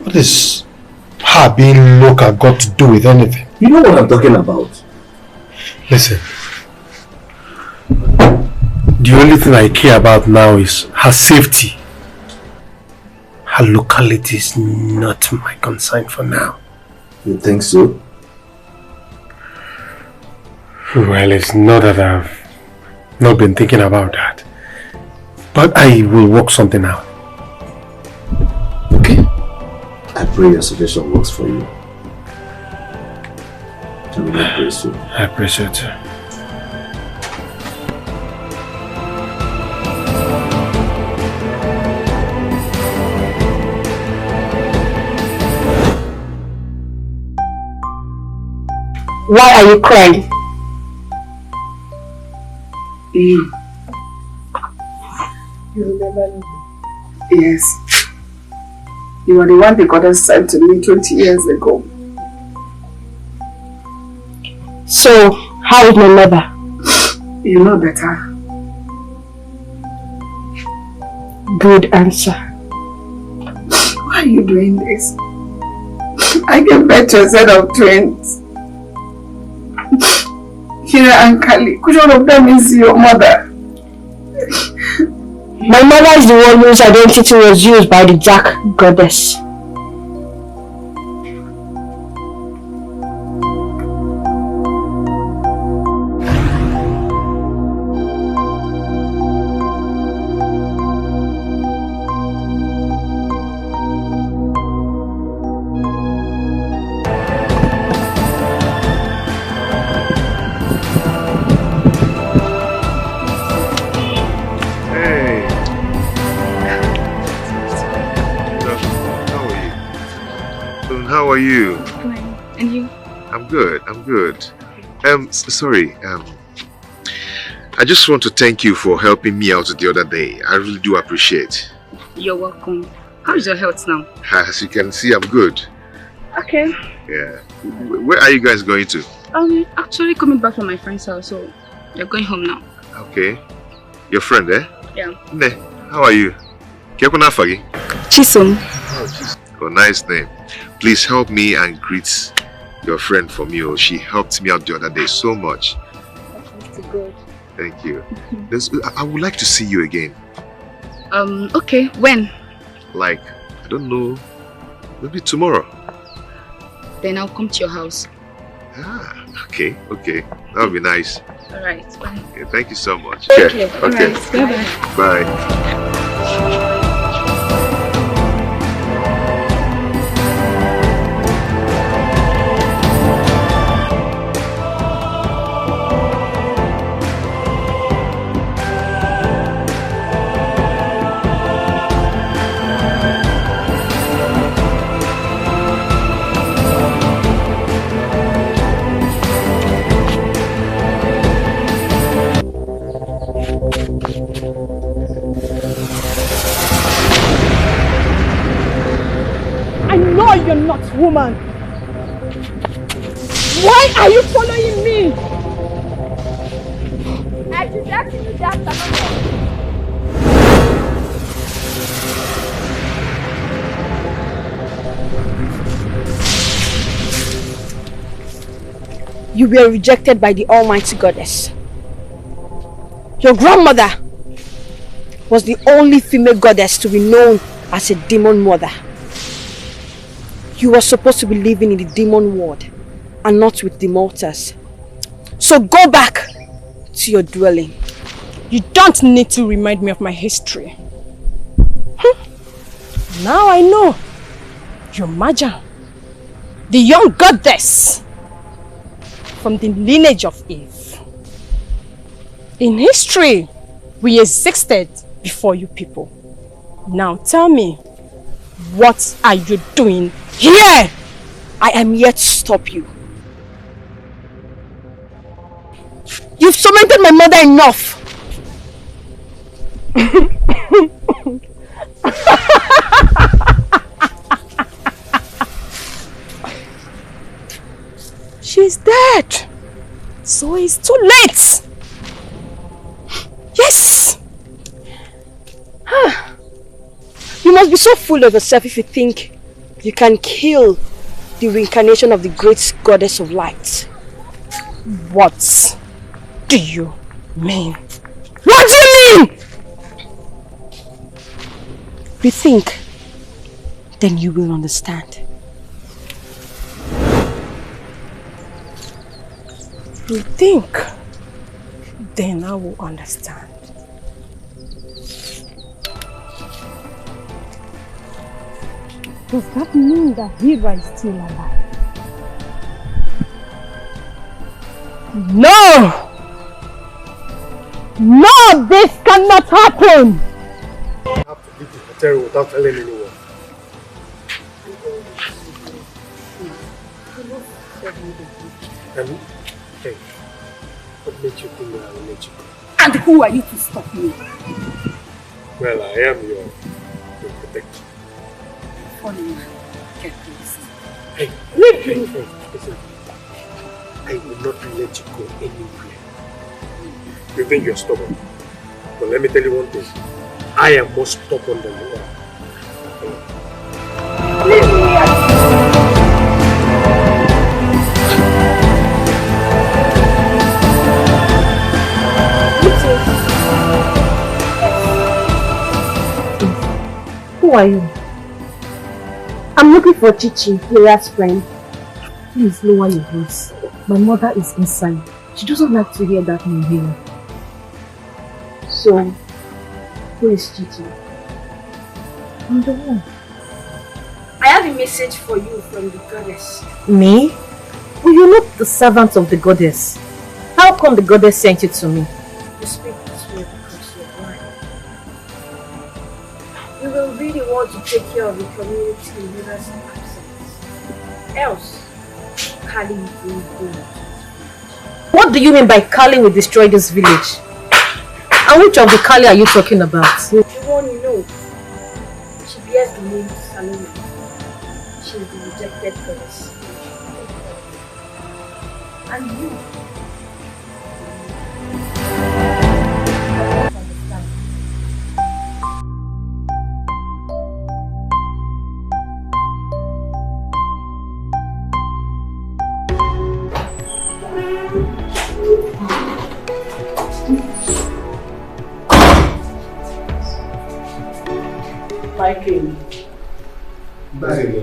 what is her being local got to do with anything? You know what I'm talking about. Listen, the only thing I care about now is her safety. Her locality is not my concern for now. You think so? Well, it's not that I've not been thinking about that. But I will work something out. Okay. I pray your suggestion works for you. I will praise you. I appreciate it. Why are you crying? You remember me? Yes. You are the one the goddess sent to me 20 years ago. So, how is my mother? You know better. Good answer. Why are you doing this? I gave birth to a set of twins. Kira and Kali. Which one of them is your mother? My mother is the one whose identity was used by the Jack goddess. How are you? Fine. And you? I'm good. Sorry. I just want to thank you for helping me out the other day. I really do appreciate. You're welcome. How is your health now? As you can see, I'm good. Okay. Yeah. Where are you guys going to? Actually coming back from my friend's house, so you're going home now. Okay. Your friend, eh? Yeah. Ne, how are you? Fagi? Chisom. Oh, nice name. Please help me and greet your friend for me. She helped me out the other day so much. That's good. Thank you. I would like to see you again. Okay. When? Like, I don't know. Maybe tomorrow. Then I'll come to your house. Ah, okay. That would be nice. Alright, bye. Okay, thank you so much. Thank you. Okay. Right, bye-bye. Bye. You're not woman. Why Why are you following me? I should ask you to that another. You were rejected by the Almighty Goddess. Your grandmother was the only female goddess to be known as a demon mother. You were supposed to be living in the demon world and not with the mortals. So go back to your dwelling. You don't need to remind me of my history. Now I know. You're Maja, the young goddess from the lineage of Eve. In history, we existed before you people. Now tell me, what are you doing here? I am here to stop you. You've tormented my mother enough. She's dead. So it's too late. Yes. You must be so full of yourself if you think you can kill the reincarnation of the great goddess of light. What do you mean? What do you mean? You think, then you will understand. You think, then I will understand. Does that mean that Hira is still alive? No! No, this cannot happen! I have to leave the hotel without telling anyone. Hey, what makes you think that I will let you go? And who are you to stop me? Well, I am your protector. Funny man, get this. Hey, listen. I will not let you go anywhere. You think you're stubborn? But let me tell you one thing. I am more stubborn than you are. Leave me alone. Who are you? I'm looking for Chichi, Hira's friend. Please lower your voice. My mother is inside. She doesn't like to hear that name here. So, who is Chichi? I'm the one. I have a message for you from the goddess. Me? Well, you're not the servant of the goddess. How come the goddess sent you to me? You speak this way because you're blind. You will really want to take care of the community in Hira's absence. Else, Kali will go. What do you mean by Kali will destroy this village? And which of the Kali are you talking about? The one you know. She bears the name Salome. She is the rejected goddess. And you. My king.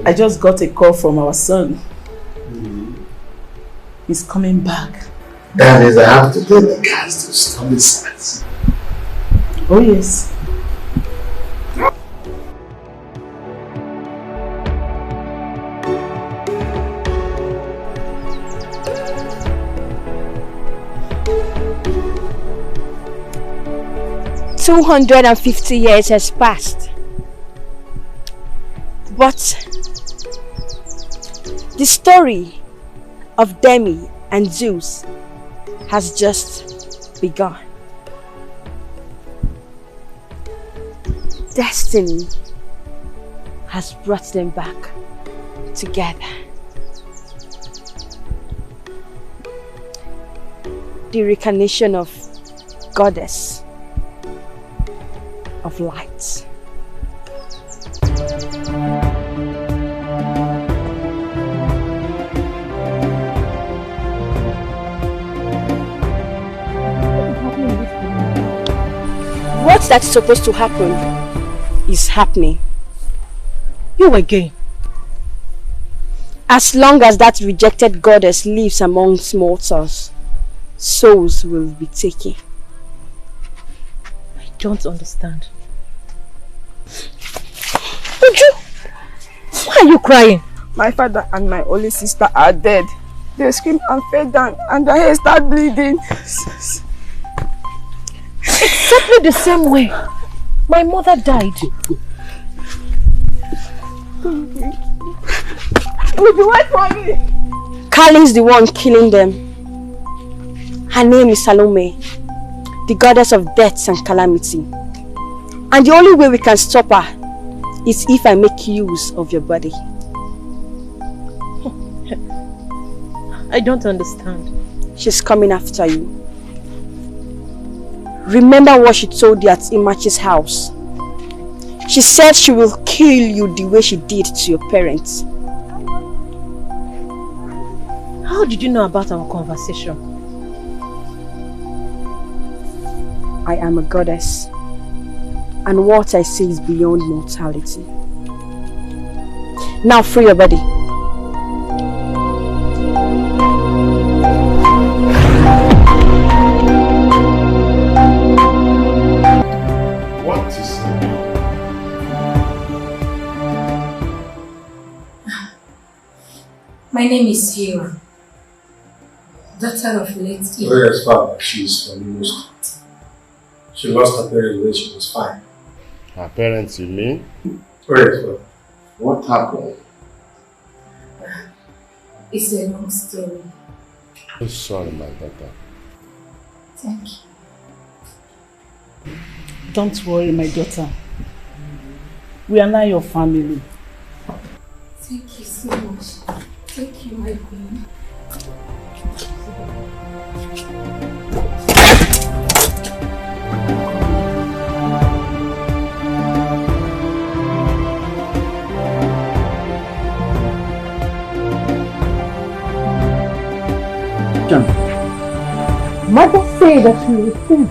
I just got a call from our son. He's coming back. That means I have to get the guys to stop the sites. Oh yes. $250 years has passed. But the story of Demi and Zeus has just begun. Destiny has brought them back together. the reincarnation of goddess of light. What that's supposed to happen is happening. You again. As long as that rejected goddess lives amongst mortals, souls will be taken. I don't understand. Why are you crying? My father and my only sister are dead. They screamed and fell down and their hair started bleeding. Exactly the same way my mother died. Would you wait for me? Kali's the one killing them. Her name is Salome, the goddess of death and calamity. And the only way we can stop her is if I make use of your body. I don't understand. She's coming after you. Remember what she told you at Imachi's house. She said she will kill you the way she did to your parents. How did you know about our conversation? I am a goddess, and what I say is beyond mortality. Now free your body. What is it? My name is Hira, daughter of late Iyke. Oh yes, father. She is from Imo State. She lost her parents when she was 5. Her parents, you mean? Oh yes, father. What happened? It's a long story. I'm sorry, my daughter. Thank you. Don't worry, my daughter. We are now your family. Thank you so much. Thank you, my queen. Mother said that you will think.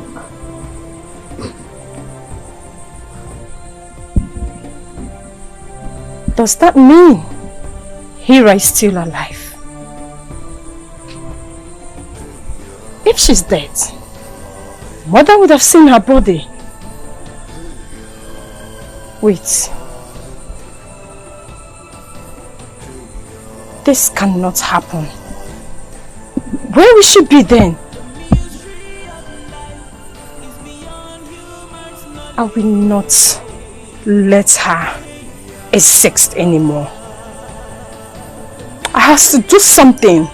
Does that mean Hira is still alive? If she's dead, Mother would have seen her body. Wait. This cannot happen. Where will she be then? I will not let her exist anymore. I have to do something.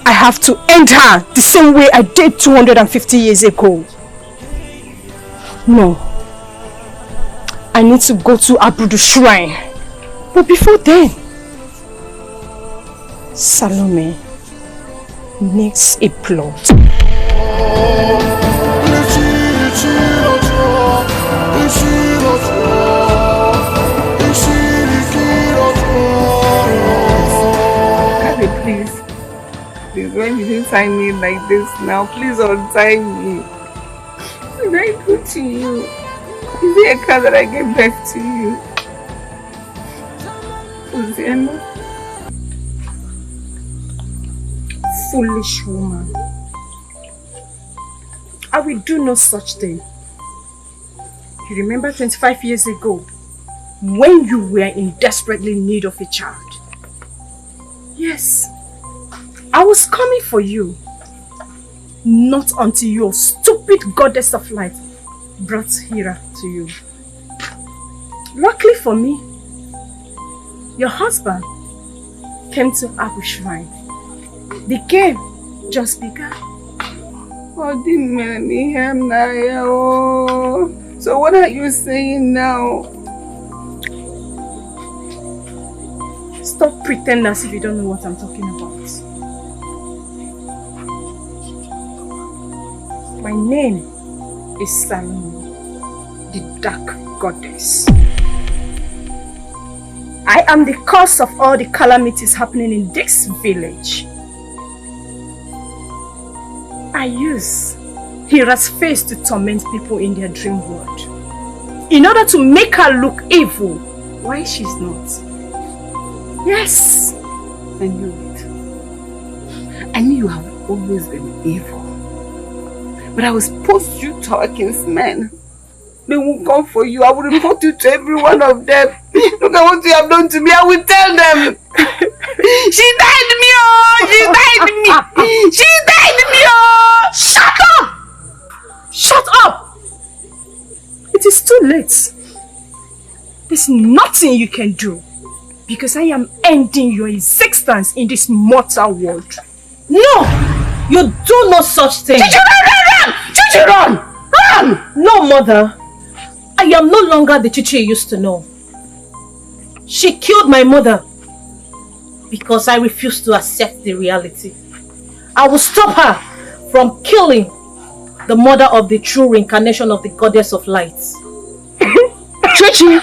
I have to end her the same way I did 250 years ago. No. I need to go to Abudu Shrine. But before then, Salome needs a plot. Please, when you didn't tie me like this now, please untie me. What did I do to you? Is it a car that I gave birth to you? Uziema? Foolish woman. I will do no such thing. You remember 25 years ago when you were in desperately need of a child? Yes, I was coming for you. Not until your stupid goddess of light brought Hira to you. Luckily for me, your husband came to Abu Shrine. The game just began. So what are you saying now? Stop pretending as if you don't know what I'm talking about. My name is Salome, the Dark Goddess. I am the cause of all the calamities happening in this village. I use Hira's face to torment people in their dream world, in order to make her look evil while she's not. Yes, I knew it. I knew you have always been evil. But I will post you to our kinsmen. They will come for you. I will report you to every one of them. Look at what you have done to me. I will tell them. She died me, oh! She died me! She died me, oh! Shut up! Shut up! It is too late. There's nothing you can do, because I am ending your existence in this mortal world. No! You do no such thing! Chichi, run! Chichi, run! Run! No, mother. I am no longer the Chichi you used to know. She killed my mother because I refused to accept the reality. I will stop her from killing the mother of the true reincarnation of the goddess of light. Chichi!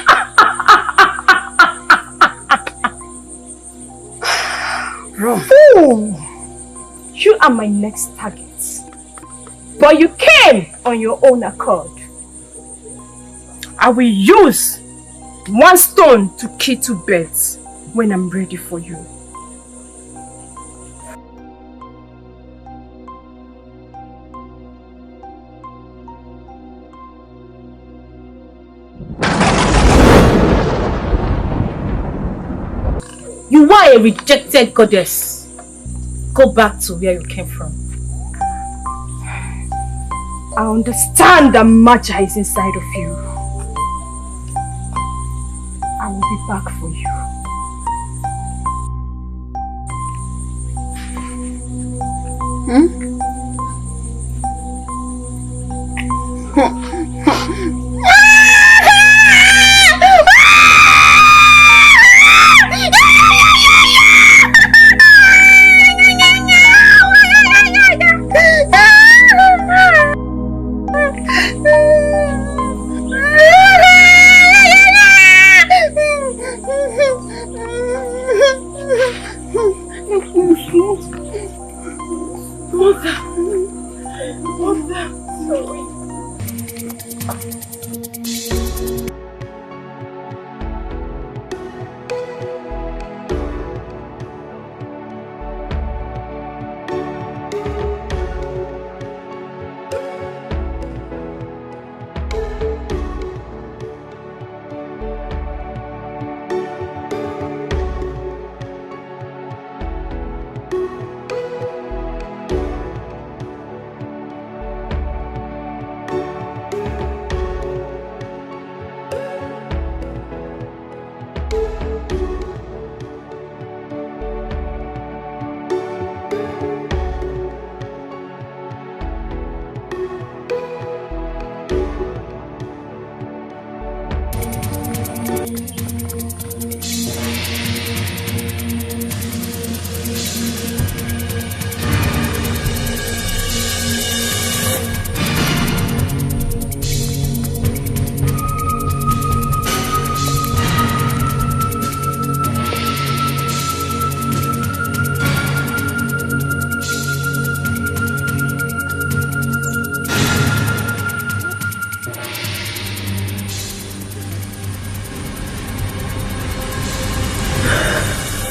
Fool! You are my next target. But you came on your own accord. I will use one stone to kill two birds when I'm ready for you. You are a rejected goddess. Go back to where you came from. I understand that Maja is inside of you. I will be back for you.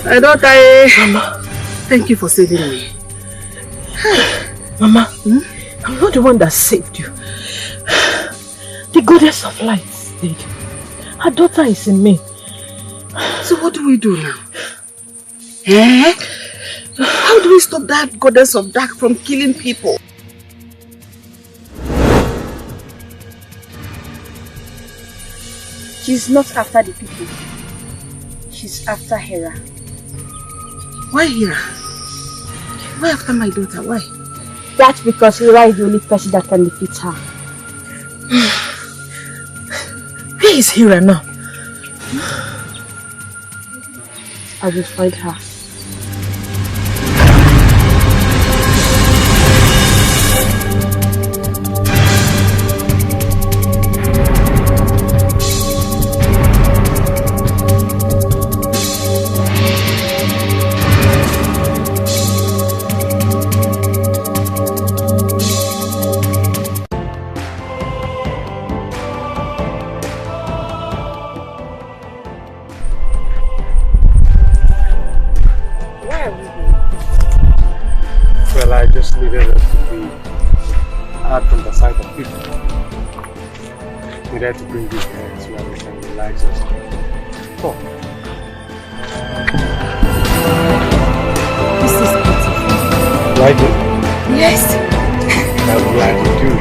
Edochie, Mama, thank you for saving me. Mama, I'm not the one that saved you. The goddess of light did. Her daughter is in me. So what do we do now? Eh? How do we stop that goddess of dark from killing people? She's not after the people. She's after Hera. Why Hera? Why after my daughter? Why? That's because Hera is the only person that can defeat her. Where is Hera now? I will find her. heard from the side of people. Needed to bring you here so that we can relax us. Come. This is beautiful. Like it? Yes. I'm glad you do.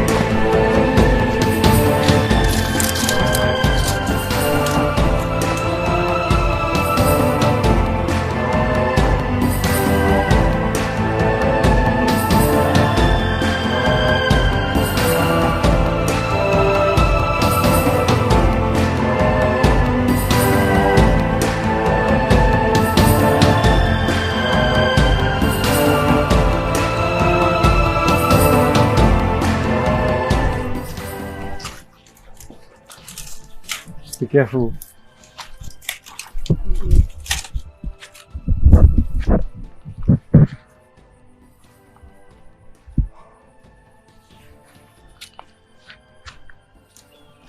Be careful.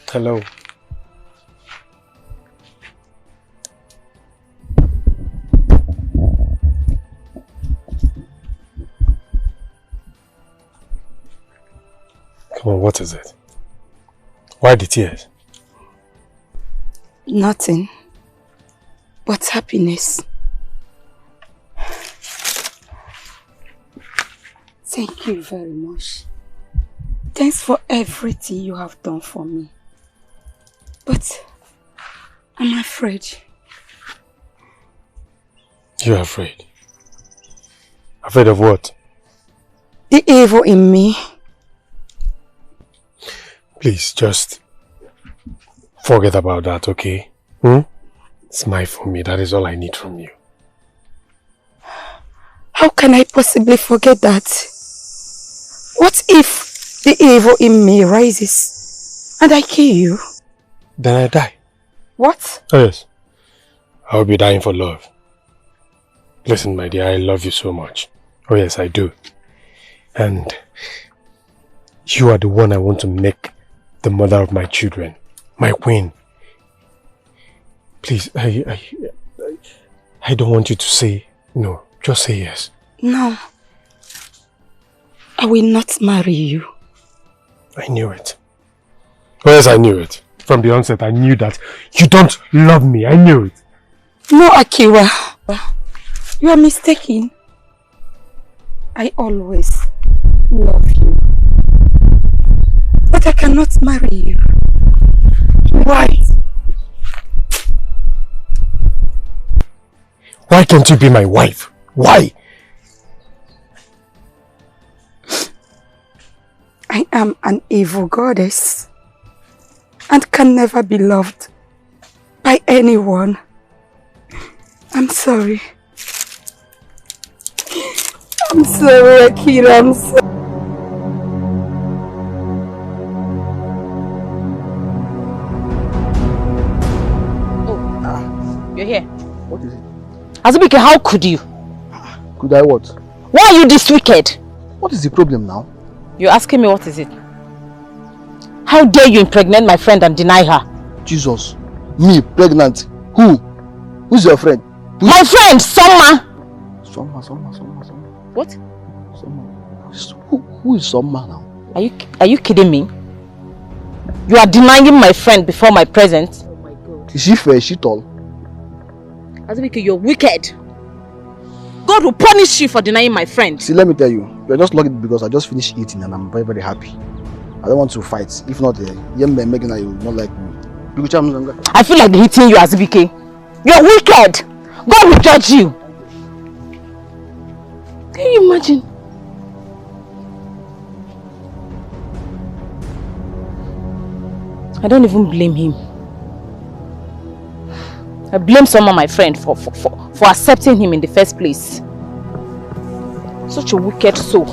Hello. Come on, what is it? Why the tears? Nothing but happiness. Thank you very much. Thanks for everything you have done for me. But I'm afraid. You're afraid? Afraid of what? The evil in me. Please, just forget about that, okay? Smile for me, that is all I need from you. How can I possibly forget that? What if the evil in me rises and I kill you? Then I die. What? Oh yes. I'll be dying for love. Listen, my dear, I love you so much. Oh yes, I do. And you are the one I want to make the mother of my children. My queen. Please, I don't want you to say no. Just say yes. No. I will not marry you. I knew it. Oh yes, I knew it. From the onset, I knew that you don't love me. I knew it. No, Akiwa. You are mistaken. I always love you. But I cannot marry you. Why? Why can't you be my wife? Why? I am an evil goddess and can never be loved by anyone. I'm sorry. I'm sorry, Akira. I'm sorry. You're here. What is it? Azubike, how could you? Could I what? Why are you this wicked? What is the problem now? You're asking me what is it? How dare you impregnate my friend and deny her? Jesus. Me, pregnant? Who? Who's your friend? My friend, Soma! Soma. What? Soma. Who is Soma now? Are you kidding me? You are denying my friend before my presence? Oh my God. Is she fair? Is she tall? Azubike, you're wicked. God will punish you for denying my friend. See, let me tell you. You're just lucky because I just finished eating and I'm very, very happy. I don't want to fight. If not, Megan, you will not like me. I feel like hitting you, Azubike. You're wicked. God will judge you. Can you imagine? I don't even blame him. I blame someone, my friend, for accepting him in the first place. Such a wicked soul.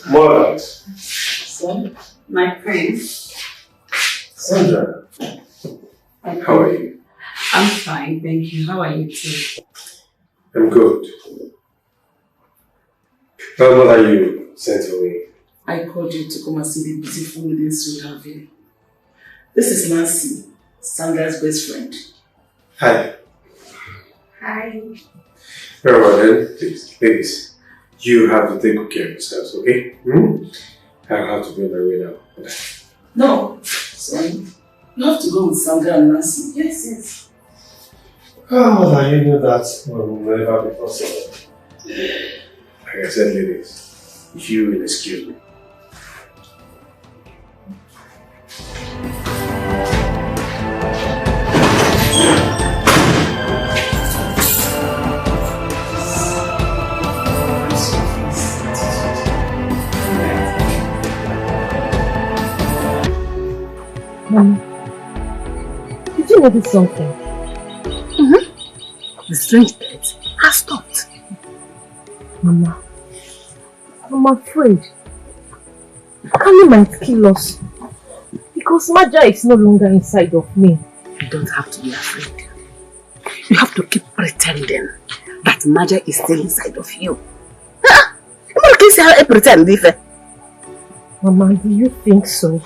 Mother. Son, my friend. Sandra. How are you? I'm fine, thank you. How are you too? I'm good. Tell mother you sent away. I called you to come and see the beautiful ladies you have here. This is Nancy, Sandra's best friend. Hi. Hi. Very well then, please, ladies. You have to take good care of yourselves, okay? I have to be on my way now. No, son. You have to go with Sandra and Nancy. Yes. Oh, I knew that will never be possible. Like I said, ladies, if you will excuse me. Mommy, did you notice something? The strange death has stopped. Mama, I'm afraid Kali might kill us because Maja is no longer inside of me. You don't have to be afraid. You have to keep pretending that Maja is still inside of you. Pretend. Mama, do you think so?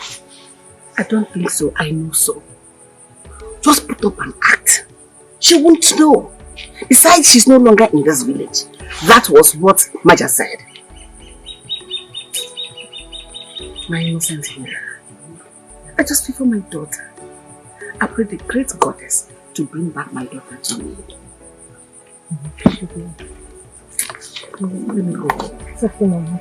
I don't think so, I know so. Just put up an act. She won't know. Besides, she's no longer in this village. That was what Maja said. My innocent here. I just feel for my daughter. I pray the great goddess to bring back my daughter to me. Let me go. It's okay, Mama.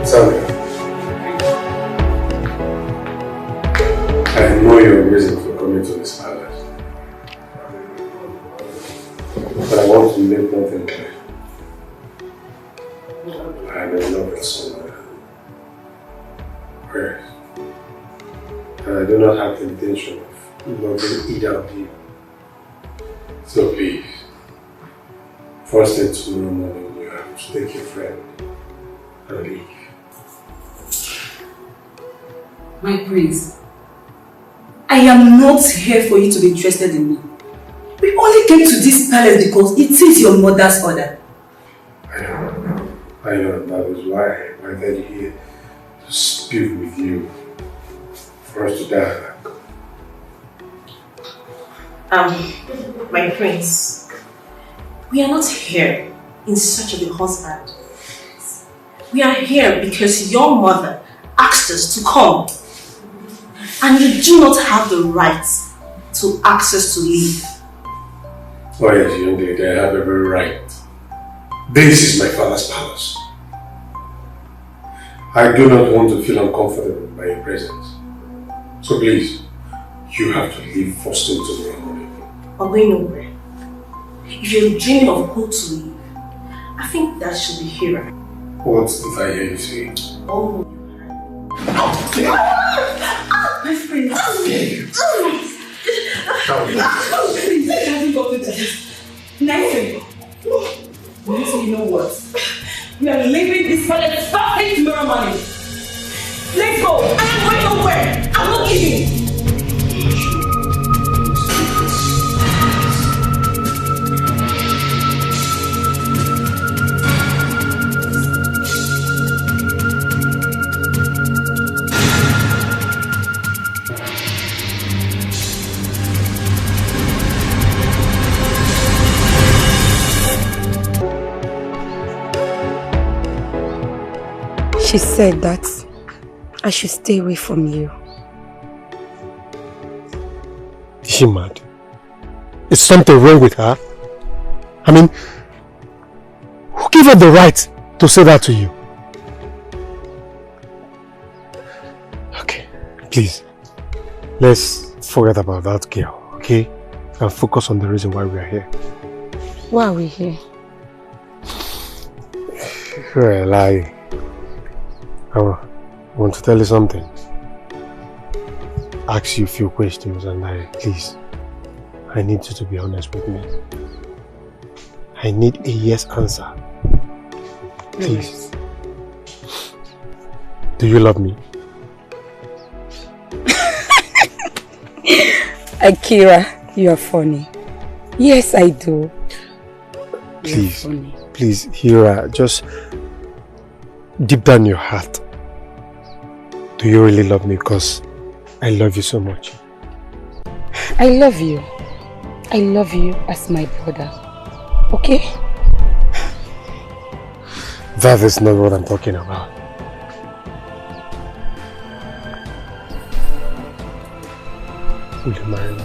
Sorry. I know your reason for coming to this palace. But I want to make one thing clear. I am in love with someone. Yes. And I do not have the intention of loving either of you. So please, first thing tomorrow morning, you have to take your friend and leave. My prince, I am not here for you to be interested in me. We only came to this palace because it is your mother's order. I know, that is why I invited you here to speak with you, for us to dialogue. My prince, we are not here in search of a husband. We are here because your mother asked us to come. And you do not have the right to ask us to leave. Oh yes, young lady, I have every right. This is my father's palace. I do not want to feel uncomfortable by your presence. So please, you have to leave first thing tomorrow morning. Or going nowhere. If you're dreaming of who to leave, I think that should be here. What did I hear you say? Oh. My friend. Please, you know what? We are leaving this palace starting tomorrow morning. Let's go. I am going nowhere. I'm not leaving. She said that I should stay away from you. Is she mad? Is something wrong with her? I mean, who gave her the right to say that to you? Okay, please, let's forget about that girl, okay? And focus on the reason why we are here. Why are we here? Well, I want to tell you something. Ask you a few questions and please, I need you to be honest with me. I need a yes answer. Please. Do you love me? Akira, you are funny. Yes, I do. Please, please, Hira, just deep down your heart. Do you really love me? Because I love you so much. I love you. I love you as my brother. Okay? That is not what I'm talking about. Will you marry me?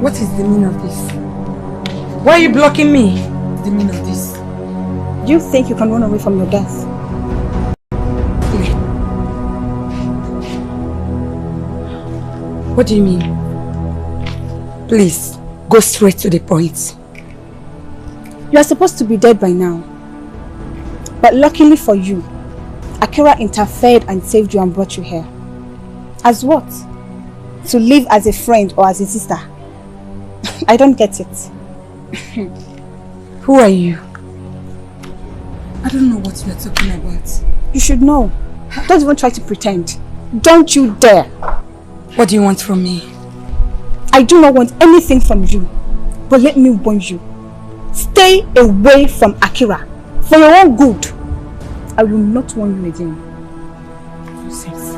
What is the meaning of this? Why are you blocking me? The meaning of this? Do you think you can run away from your death? What do you mean? Please, go straight to the point. You are supposed to be dead by now. But luckily for you, Akira interfered and saved you and brought you here. As what? To live as a friend or as a sister? I don't get it. Who are you? I don't know what you're talking about. You should know. Don't even try to pretend. Don't you dare. What do you want from me? I do not want anything from you. But let me warn you. Stay away from Akira. For your own good. I will not warn you again. Nonsense.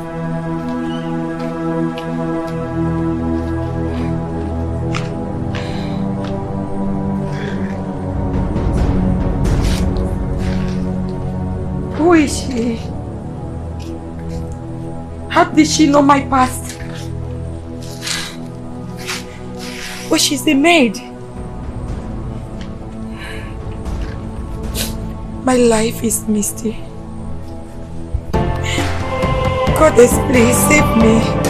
Who is she? How did she know my past? Oh, she's a maid. My life is misty. Goddess, please save me.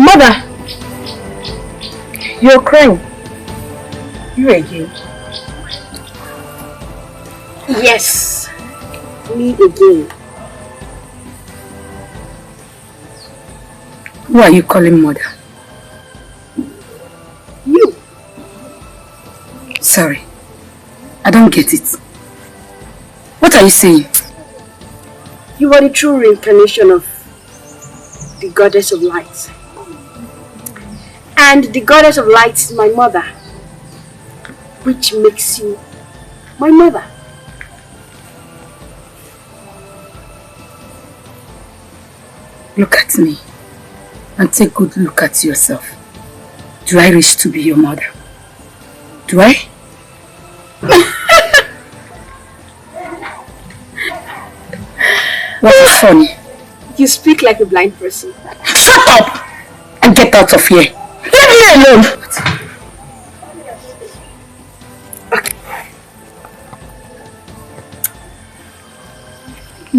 Mother! You're crying. You again? Yes, me again. Who are you calling mother? You. Sorry, I don't get it. What are you saying? You are the true reincarnation of the goddess of light. And the goddess of light is my mother, which makes you my mother. Look at me and take a good look at yourself. Do I wish to be your mother? Do I? What is funny? You speak like a blind person. Shut up and get out of here. Leave me alone.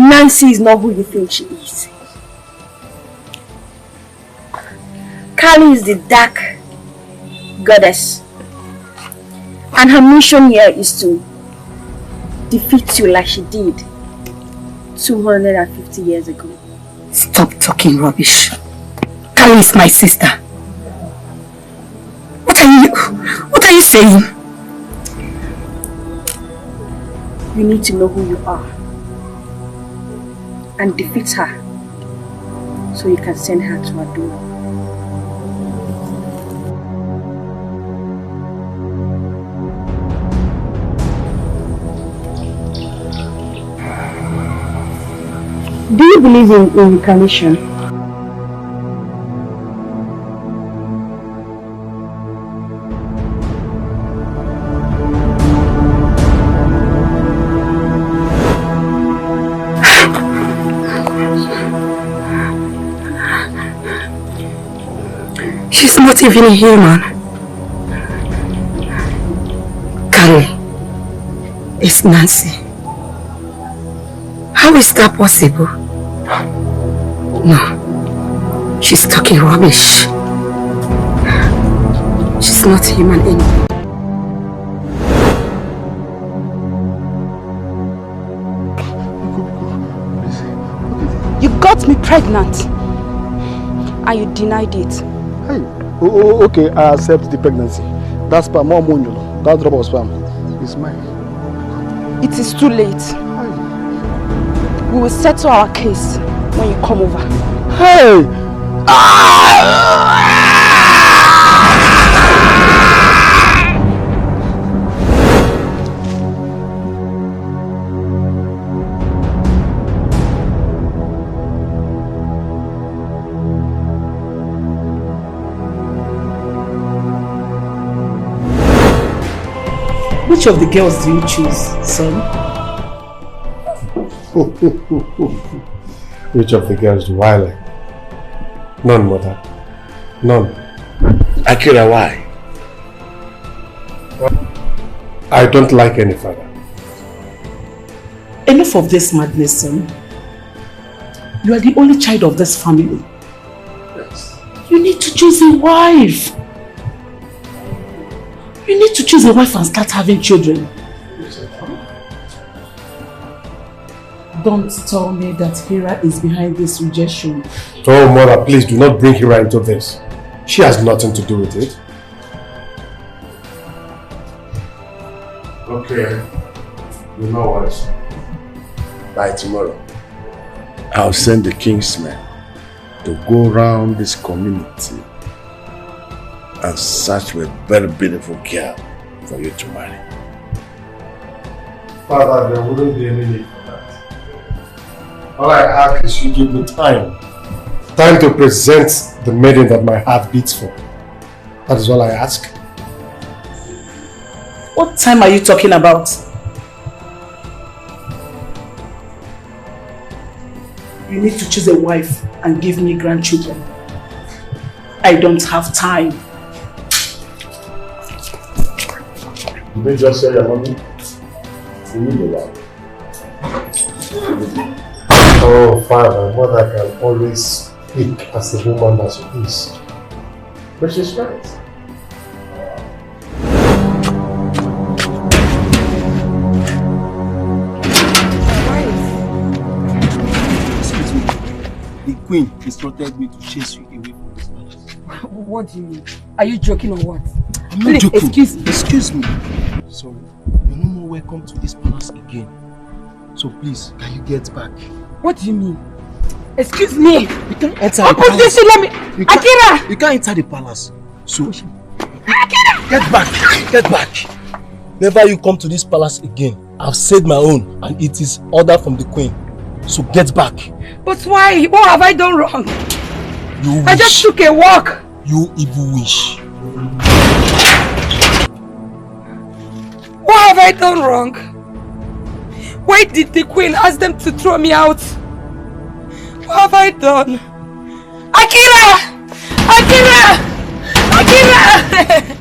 Nancy is not who you think she is. Kali is the dark goddess. And her mission here is to defeat you like she did 250 years ago. Stop talking rubbish. Kali is my sister. What are you saying? You need to know who you are and defeat her so you can send her to her door. Do you believe in reincarnation? She's not even a human. Kali, it's Nancy. How is that possible? No, she's talking rubbish. She's not human anymore. You got me pregnant and you denied it. Hey, okay, I accept the pregnancy. That's sperm, more money. That drop of sperm is mine. It is too late. We will settle our case when you come over. Hey! Which of the girls do you choose, son? Which of the girls do I like? None, mother. None. Akira, why? I don't like any father. Enough of this madness, son. You are the only child of this family. Yes. You need to choose a wife. You need to choose a wife and start having children. Don't tell me that Hira is behind this rejection. Oh, mother, please do not bring Hira into this. She has nothing to do with it. Okay. You know what? By tomorrow, I'll send the king's men to go around this community and search for a very beautiful girl for you to marry. Father, there wouldn't be any need for that. All I ask is you give me time. Time to present the maiden that my heart beats for. That is all I ask. What time are you talking about? You need to choose a wife and give me grandchildren. I don't have time. You may just say your mommy. You need a wife. Oh, Father, mother can always speak as the woman that she is. But she's right. Excuse me. The queen instructed me to chase you away from this palace. What do you mean? Are you joking or what? I'm not joking. Excuse me. Sorry. You're no more welcome to this palace again. So please, can you get back? What do you mean? Excuse me. You can't enter the palace. This, let me. Akira! You can't enter the palace. So, Akira! Get back. Get back. Never you come to this palace again. I've said my own and it is order from the queen. So get back. But why? What have I done wrong? You wish. I just took a walk. You evil wish. What have I done wrong? Why did the queen ask them to throw me out? What have I done? Akira! Akira! Akira!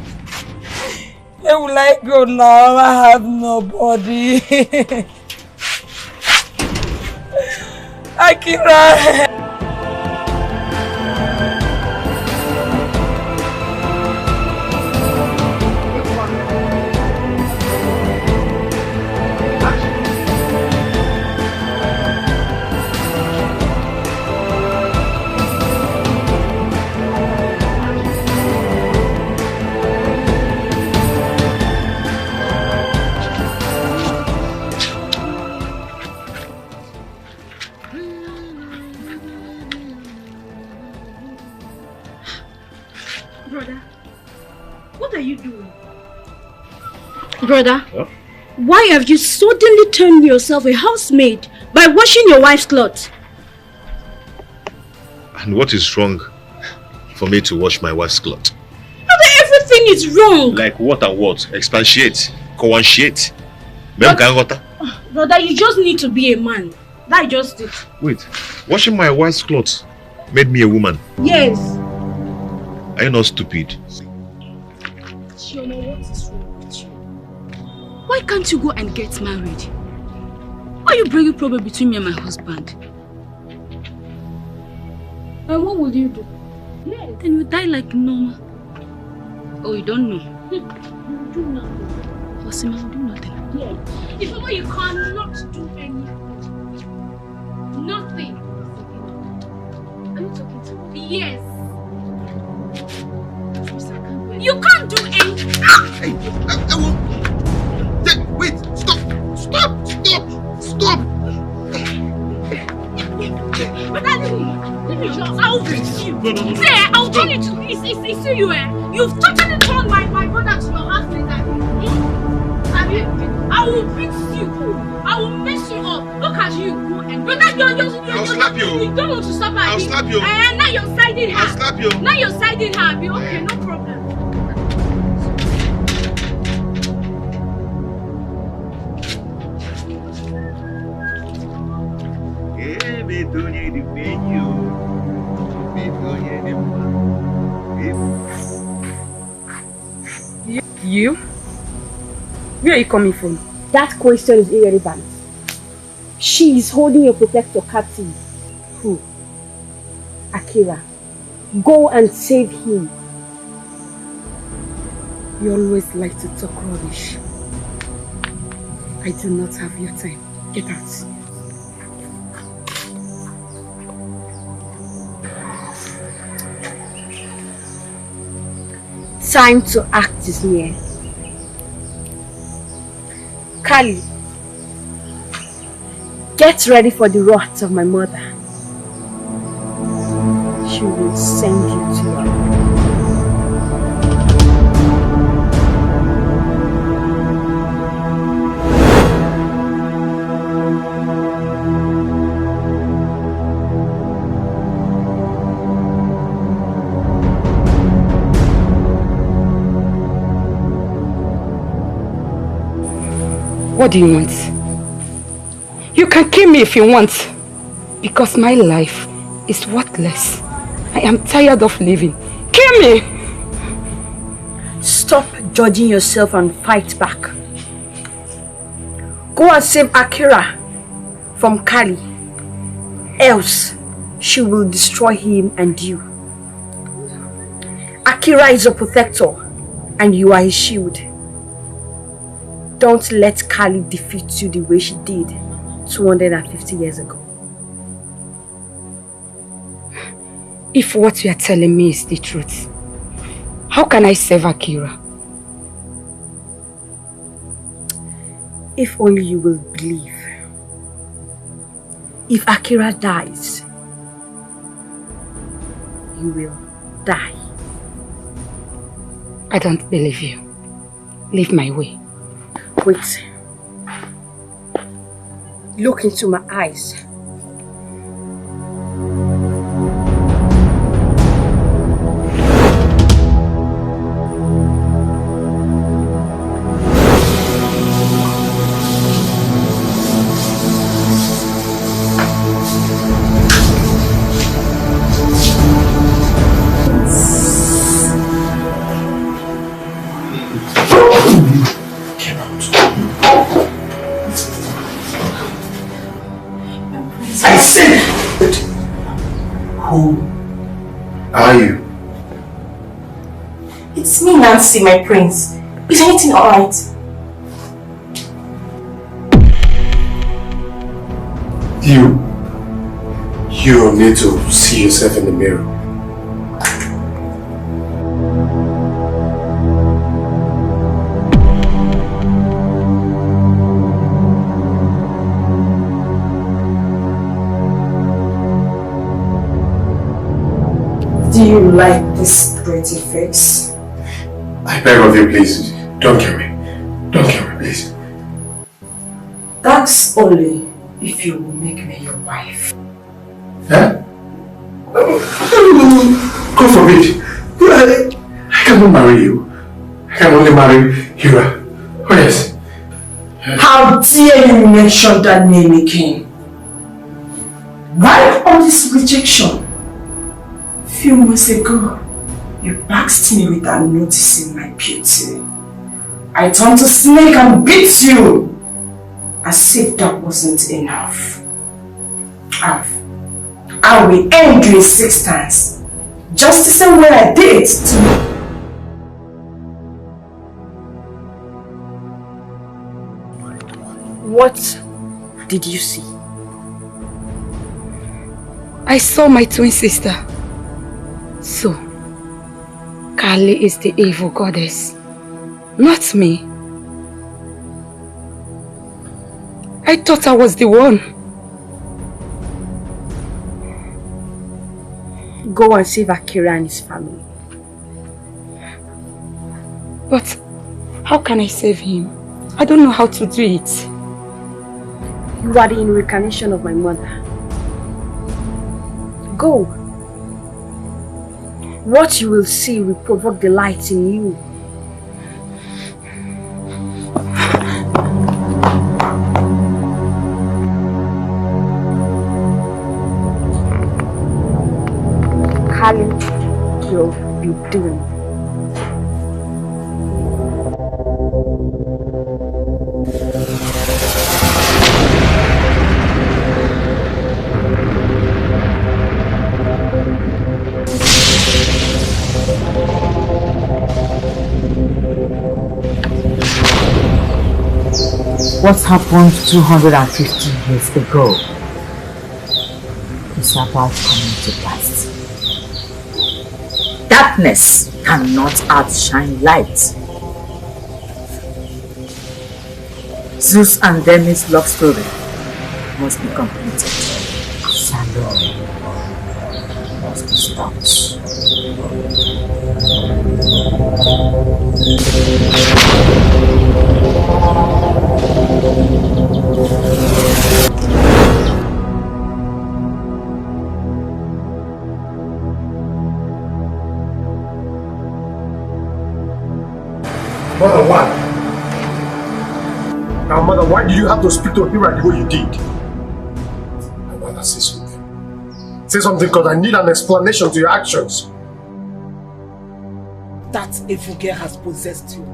Where will I go now? I have nobody. Akira! Brother, why have you suddenly turned yourself a housemaid by washing your wife's clothes? And what is wrong for me to wash my wife's clothes? Brother, everything is wrong. Like what and what? Expatiate, coantiate. Brother, you just need to be a man. That's just it. Wait, washing my wife's clothes made me a woman? Yes. Are you not stupid? Chioma, what is wrong with you? Why can't you go and get married? Why are you bringing problem between me and my husband? And what will you do? Yes. Then you die like Nouah. Oh, you don't know? You do nothing. Osima will do nothing. Yes. If ever you cannot do anything. Nothing. Are you talking to me? Yes. You can't do anything. Wait, stop! Stop! Stop! But let me just, I'll fix you. No. I'll turn it to, it's you, You've totally turned my brother to your husband, have you? I will fix you. I will mess you up. Look at you. And brother, I'll slap you. You don't want to stop her. I'll slap you. And now you're siding her. I'll slap you. Now you're siding her. Be okay, no problem. You? Where are you coming from? That question is irrelevant. She is holding your protector captive. Who? Akira. Go and save him. You always like to talk rubbish. I do not have your time. Get out. Time to act is near. Kali, get ready for the wrath of my mother. She will send you to your home. What do you want? You can kill me if you want, because my life is worthless. I am tired of living. Kill me! Stop judging yourself and fight back. Go and save Akira from Kali. Else, she will destroy him and you. Akira is your protector and you are his shield. Don't let Kali defeat you the way she did 250 years ago. If what you are telling me is the truth, how can I save Akira? If only you will believe. If Akira dies, you will die. I don't believe you. Leave my way. Wait. Look into my eyes. I said, who are you? It's me, Nancy, my prince. Is anything alright? You need to see yourself in the mirror. Do you like this pretty face? I beg of you, please, don't kill me. Don't kill me, please. That's only if you will make me your wife. Huh? God forbid. I cannot marry you. I can only marry Hira. Oh yes. How dare you mention that name again? Why all this rejection? A few months ago, you baxed me without noticing my beauty. I turned to snake and beat you. As if that wasn't enough. I will end you in 6 times. Just the same way I did to you. What did you see? I saw my twin sister. So, Kali is the evil goddess, not me. I thought I was the one. Go and save Akira and his family. But how can I save him? I don't know how to do it. You are the incarnation of my mother. Go. What you will see will provoke the light in you. Kali will be doing. What happened 250 years ago is about coming to pass. Darkness cannot outshine light. Zeus and Demi's love story must be completed. Shalom must be stopped. Mother, why? Now, Mother, why did you have to speak to Hira the way you did? My mother, say something. Say something, because I need an explanation to your actions. That evil girl has possessed you.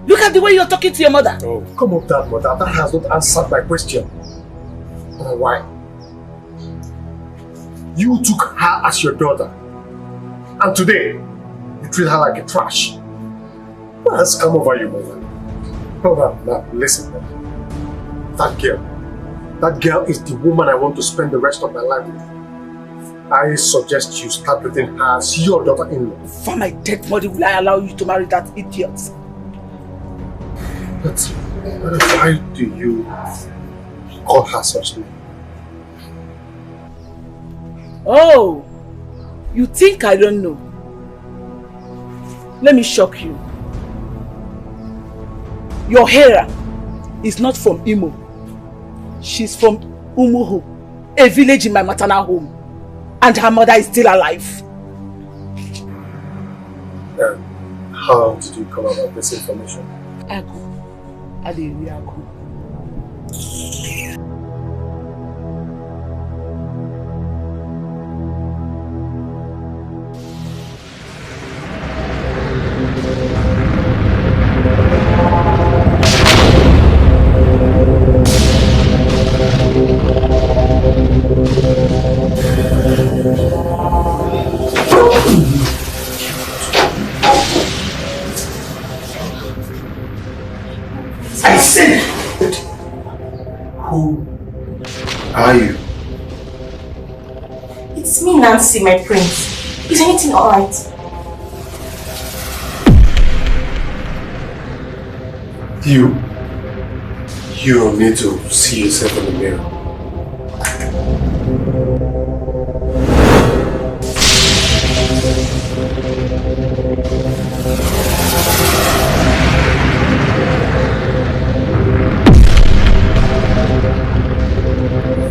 Look at the way you're talking to your mother. Oh, come up that, Mother. That has not answered my question. Mother, why? You took her as your daughter. And today, you treat her like a trash. What has come over you, Mother? Mother, now, listen, Mother. That girl is the woman I want to spend the rest of my life with. I suggest you start treating her as your daughter-in-law. For my dead body, will I allow you to marry that idiot? But why do you call her such name? Oh, you think I don't know? Let me shock you. Your Hera is not from Imo. She's from Umuhu, a village in my maternal home. And her mother is still alive. How did you come about this information? Agu. Adiri Agu. Who are you? It's me, Nancy, my prince. Is anything alright? You need to see yourself in the mirror.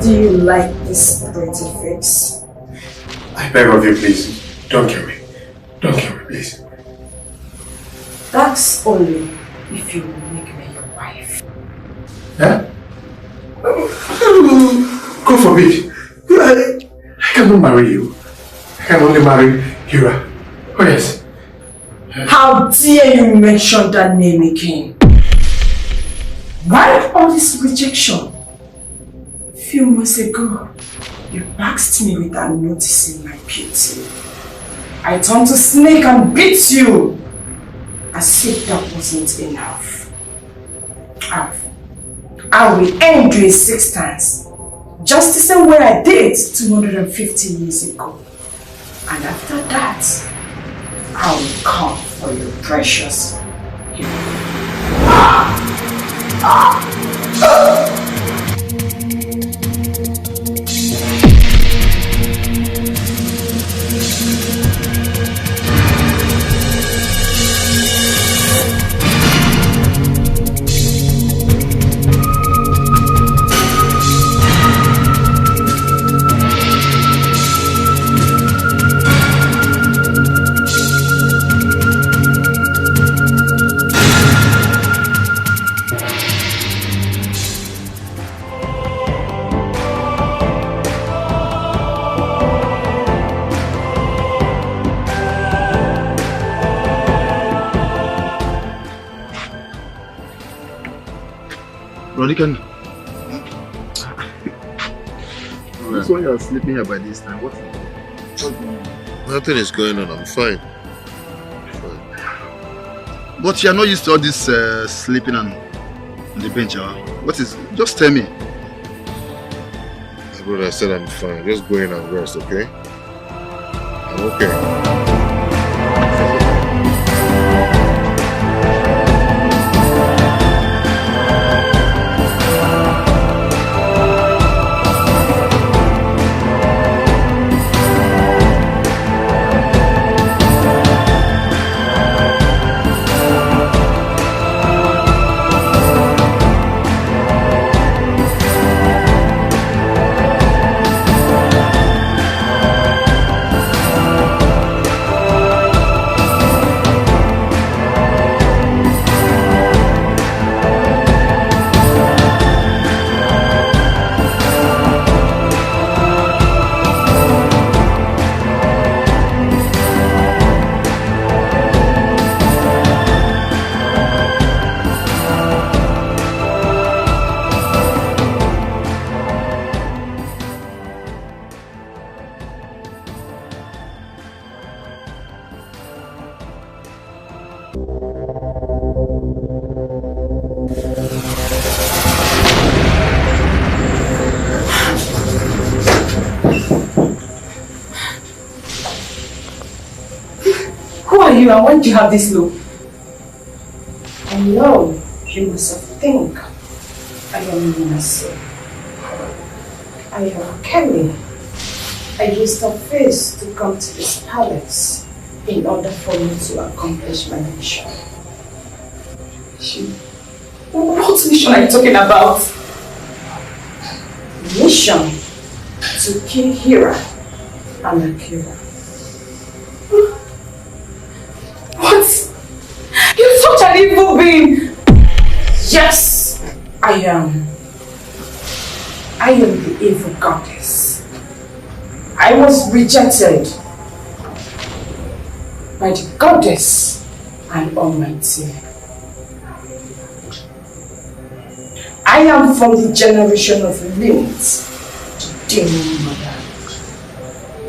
Do you like this pretty face? I beg of you, please. Don't kill me. Don't kill me, please. That's only if you will make me your wife. Huh? God forbid. I cannot marry you. I can only marry Hira. Oh yes. How dare you mention that name again? Why all this rejection? A few months ago, you baxed me without noticing my beauty. I turned to snake and beat you. As if that wasn't enough. I will end you in 6 times. Just the same way I did 250 years ago. And after that, I will come for your precious Rodican. That's why you're sleeping here by this time. What? Nothing is going on. I'm fine. But you're not used to all this sleeping on the bench, huh? What is? Just tell me. My brother, I said I'm fine. Just go in and rest, okay? I'm okay. And when do you have this look? I know you must think I am innocent. I am Kelly. I used her face to come to this palace in order for me to accomplish my mission. What mission are you talking about? Mission to kill Hira and Akira. What? You're such an evil being! Yes, I am. I am the evil goddess. I was rejected by the goddess and Almighty. I am from the generation of Lilith, the demon mother.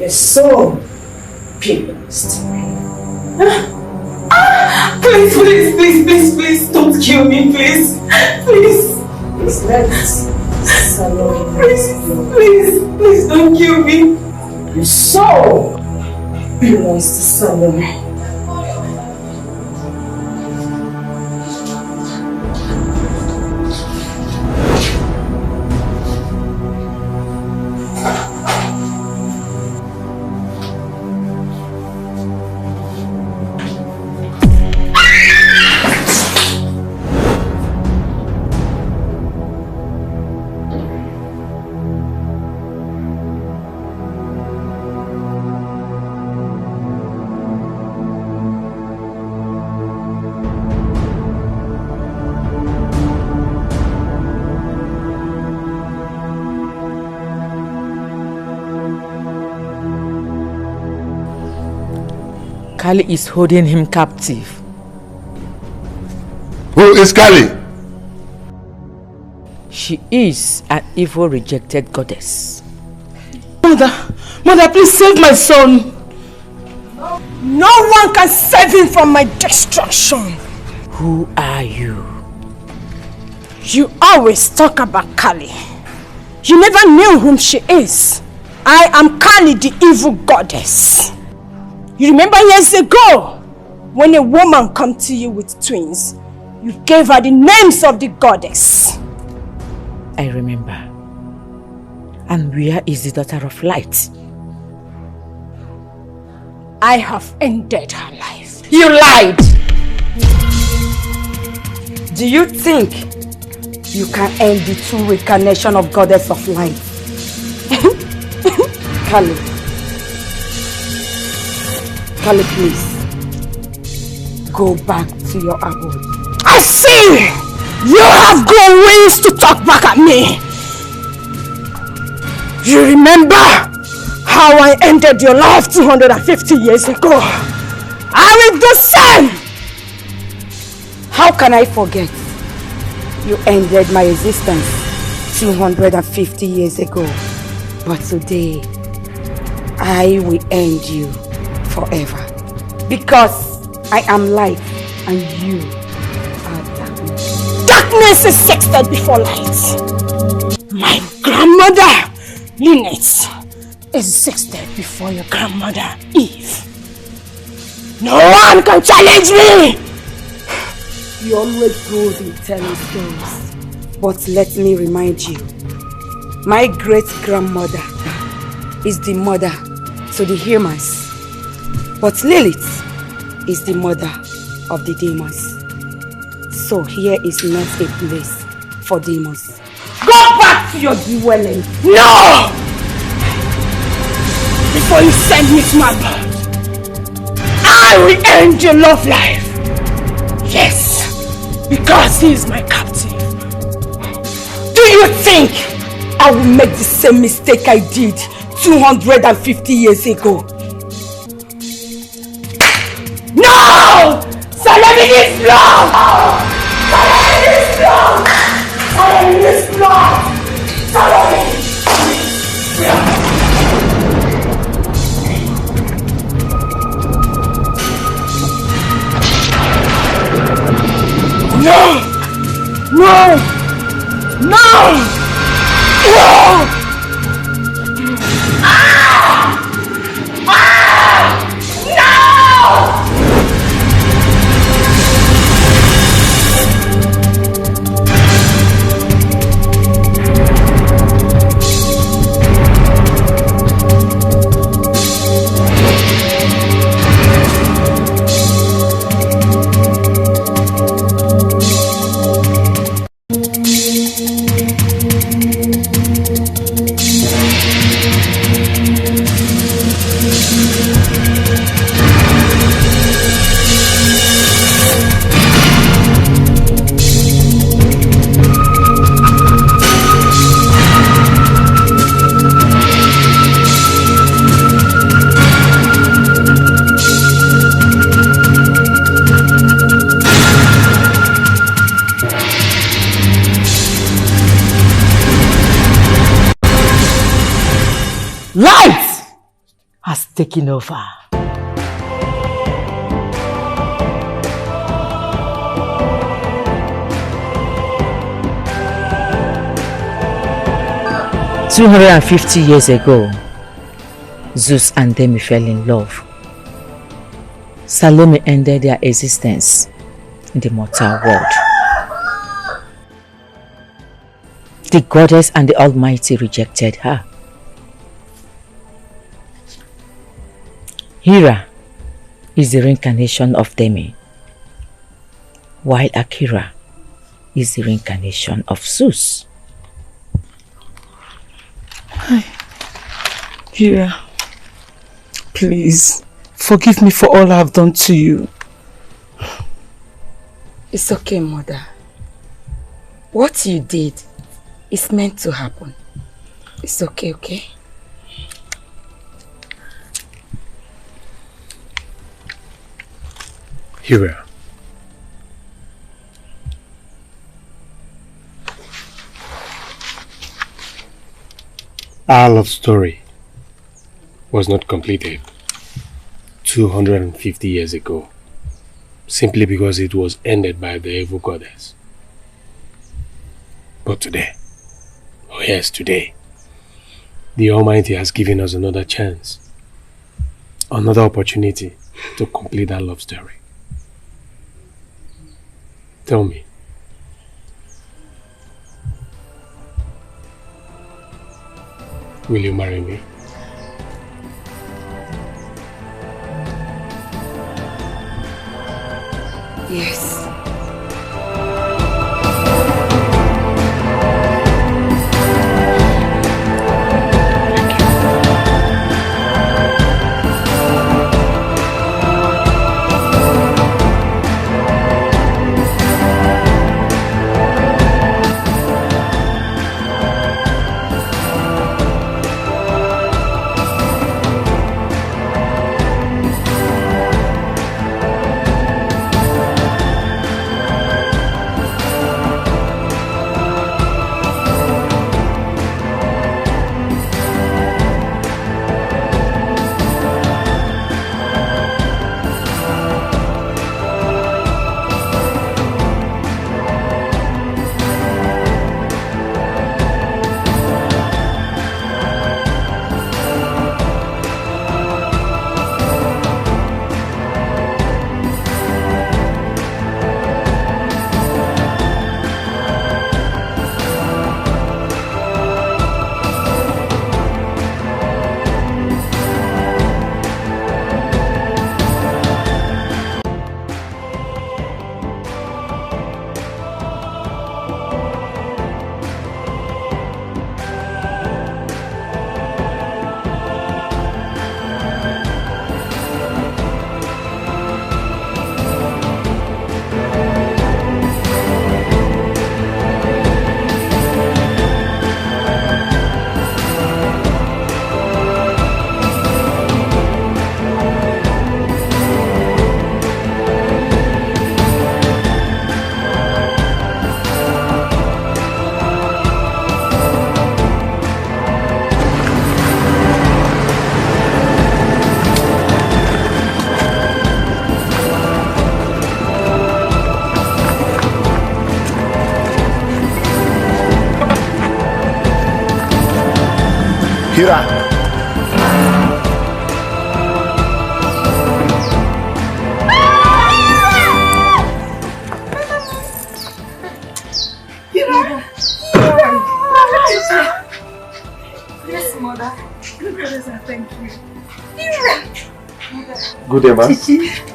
Your soul belongs to me. Please, please, please, please, please, don't kill me, please. Please. Please, let's Salome. Please don't kill me. Your soul belongs to Salome. Kali is holding him captive. Who is Kali? She is an evil rejected goddess. Mother, please save my son. No one can save him from my destruction. Who are you? You always talk about Kali. You never knew whom she is. I am Kali, the evil goddess. You remember years ago, when a woman came to you with twins, you gave her the names of the goddess. I remember. And where is the daughter of light? I have ended her life. You lied! Do you think you can end the true reincarnation of goddess of light? Kali, please. Go back to your abode. I see! You have grown wings to talk back at me. You remember how I ended your life 250 years ago? I will do the same! How can I forget? You ended my existence 250 years ago. But today, I will end you forever. Because I am light and you are darkness. Darkness existed before light. My grandmother, Lynette, existed before your grandmother, Eve. No one can challenge me! You always good in telling stories. But let me remind you, my great-grandmother is the mother to the humans. But Lilith is the mother of the demons. So here is not a place for demons. Go back to your dwelling. No! Before you send me to my bird, I will end your love life. Yes, because he is my captive. Do you think I will make the same mistake I did 250 years ago? No! Salome is blood! Salome is blood! Salome is blood! Salome! No! No! No! No! Ah! Ah! No! Light has taken over. 250 years ago, Zeus and Demi fell in love. Salome ended their existence in the mortal world. The goddess and the Almighty rejected her. Hera is the reincarnation of Demi, while Akira is the reincarnation of Zeus. Hera, please, forgive me for all I've done to you. It's okay, Mother. What you did is meant to happen. It's okay, okay? Hera. Our love story was not completed 250 years ago, simply because it was ended by the evil goddess. But today, oh yes, today, the Almighty has given us another chance, another opportunity to complete that love story. Tell me, will you marry me? Yes. Hera. Yes, Mother. Good goodness, and thank you. Good day, man.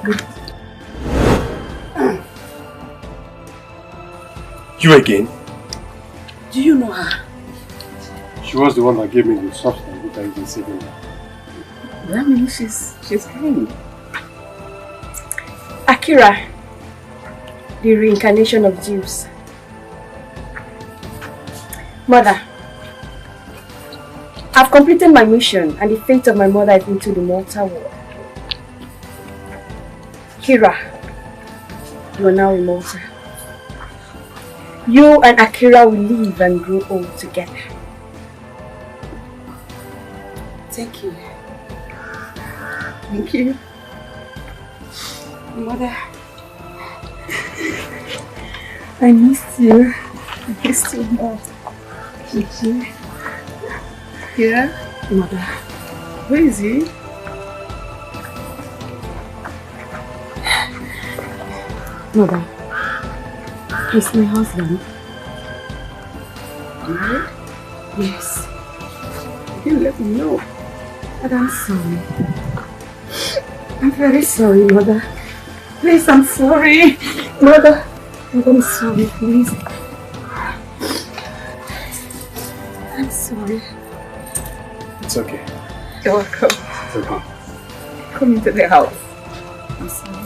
Good. You again? Do you know her? She was the one that gave me the substance which I was saving. That means she's kind. Akira, the reincarnation of Zeus. Mother, I've completed my mission and the fate of my mother is into the mortal world. Kira, you are now immortal. You and Akira will live and grow old together. Thank you. Thank you. Mother. I missed you. I missed you more. Thank you. Yeah? Mother. Where is he? Mother. He's my husband. Married? Yes. You didn't let me know. But I'm sorry. I'm very sorry, Mother. Please, I'm sorry. Mother, I'm sorry, please. I'm sorry. It's okay. You're welcome. It's okay. Come into the house. I'm sorry.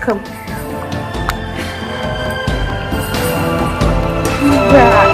Come. Yeah.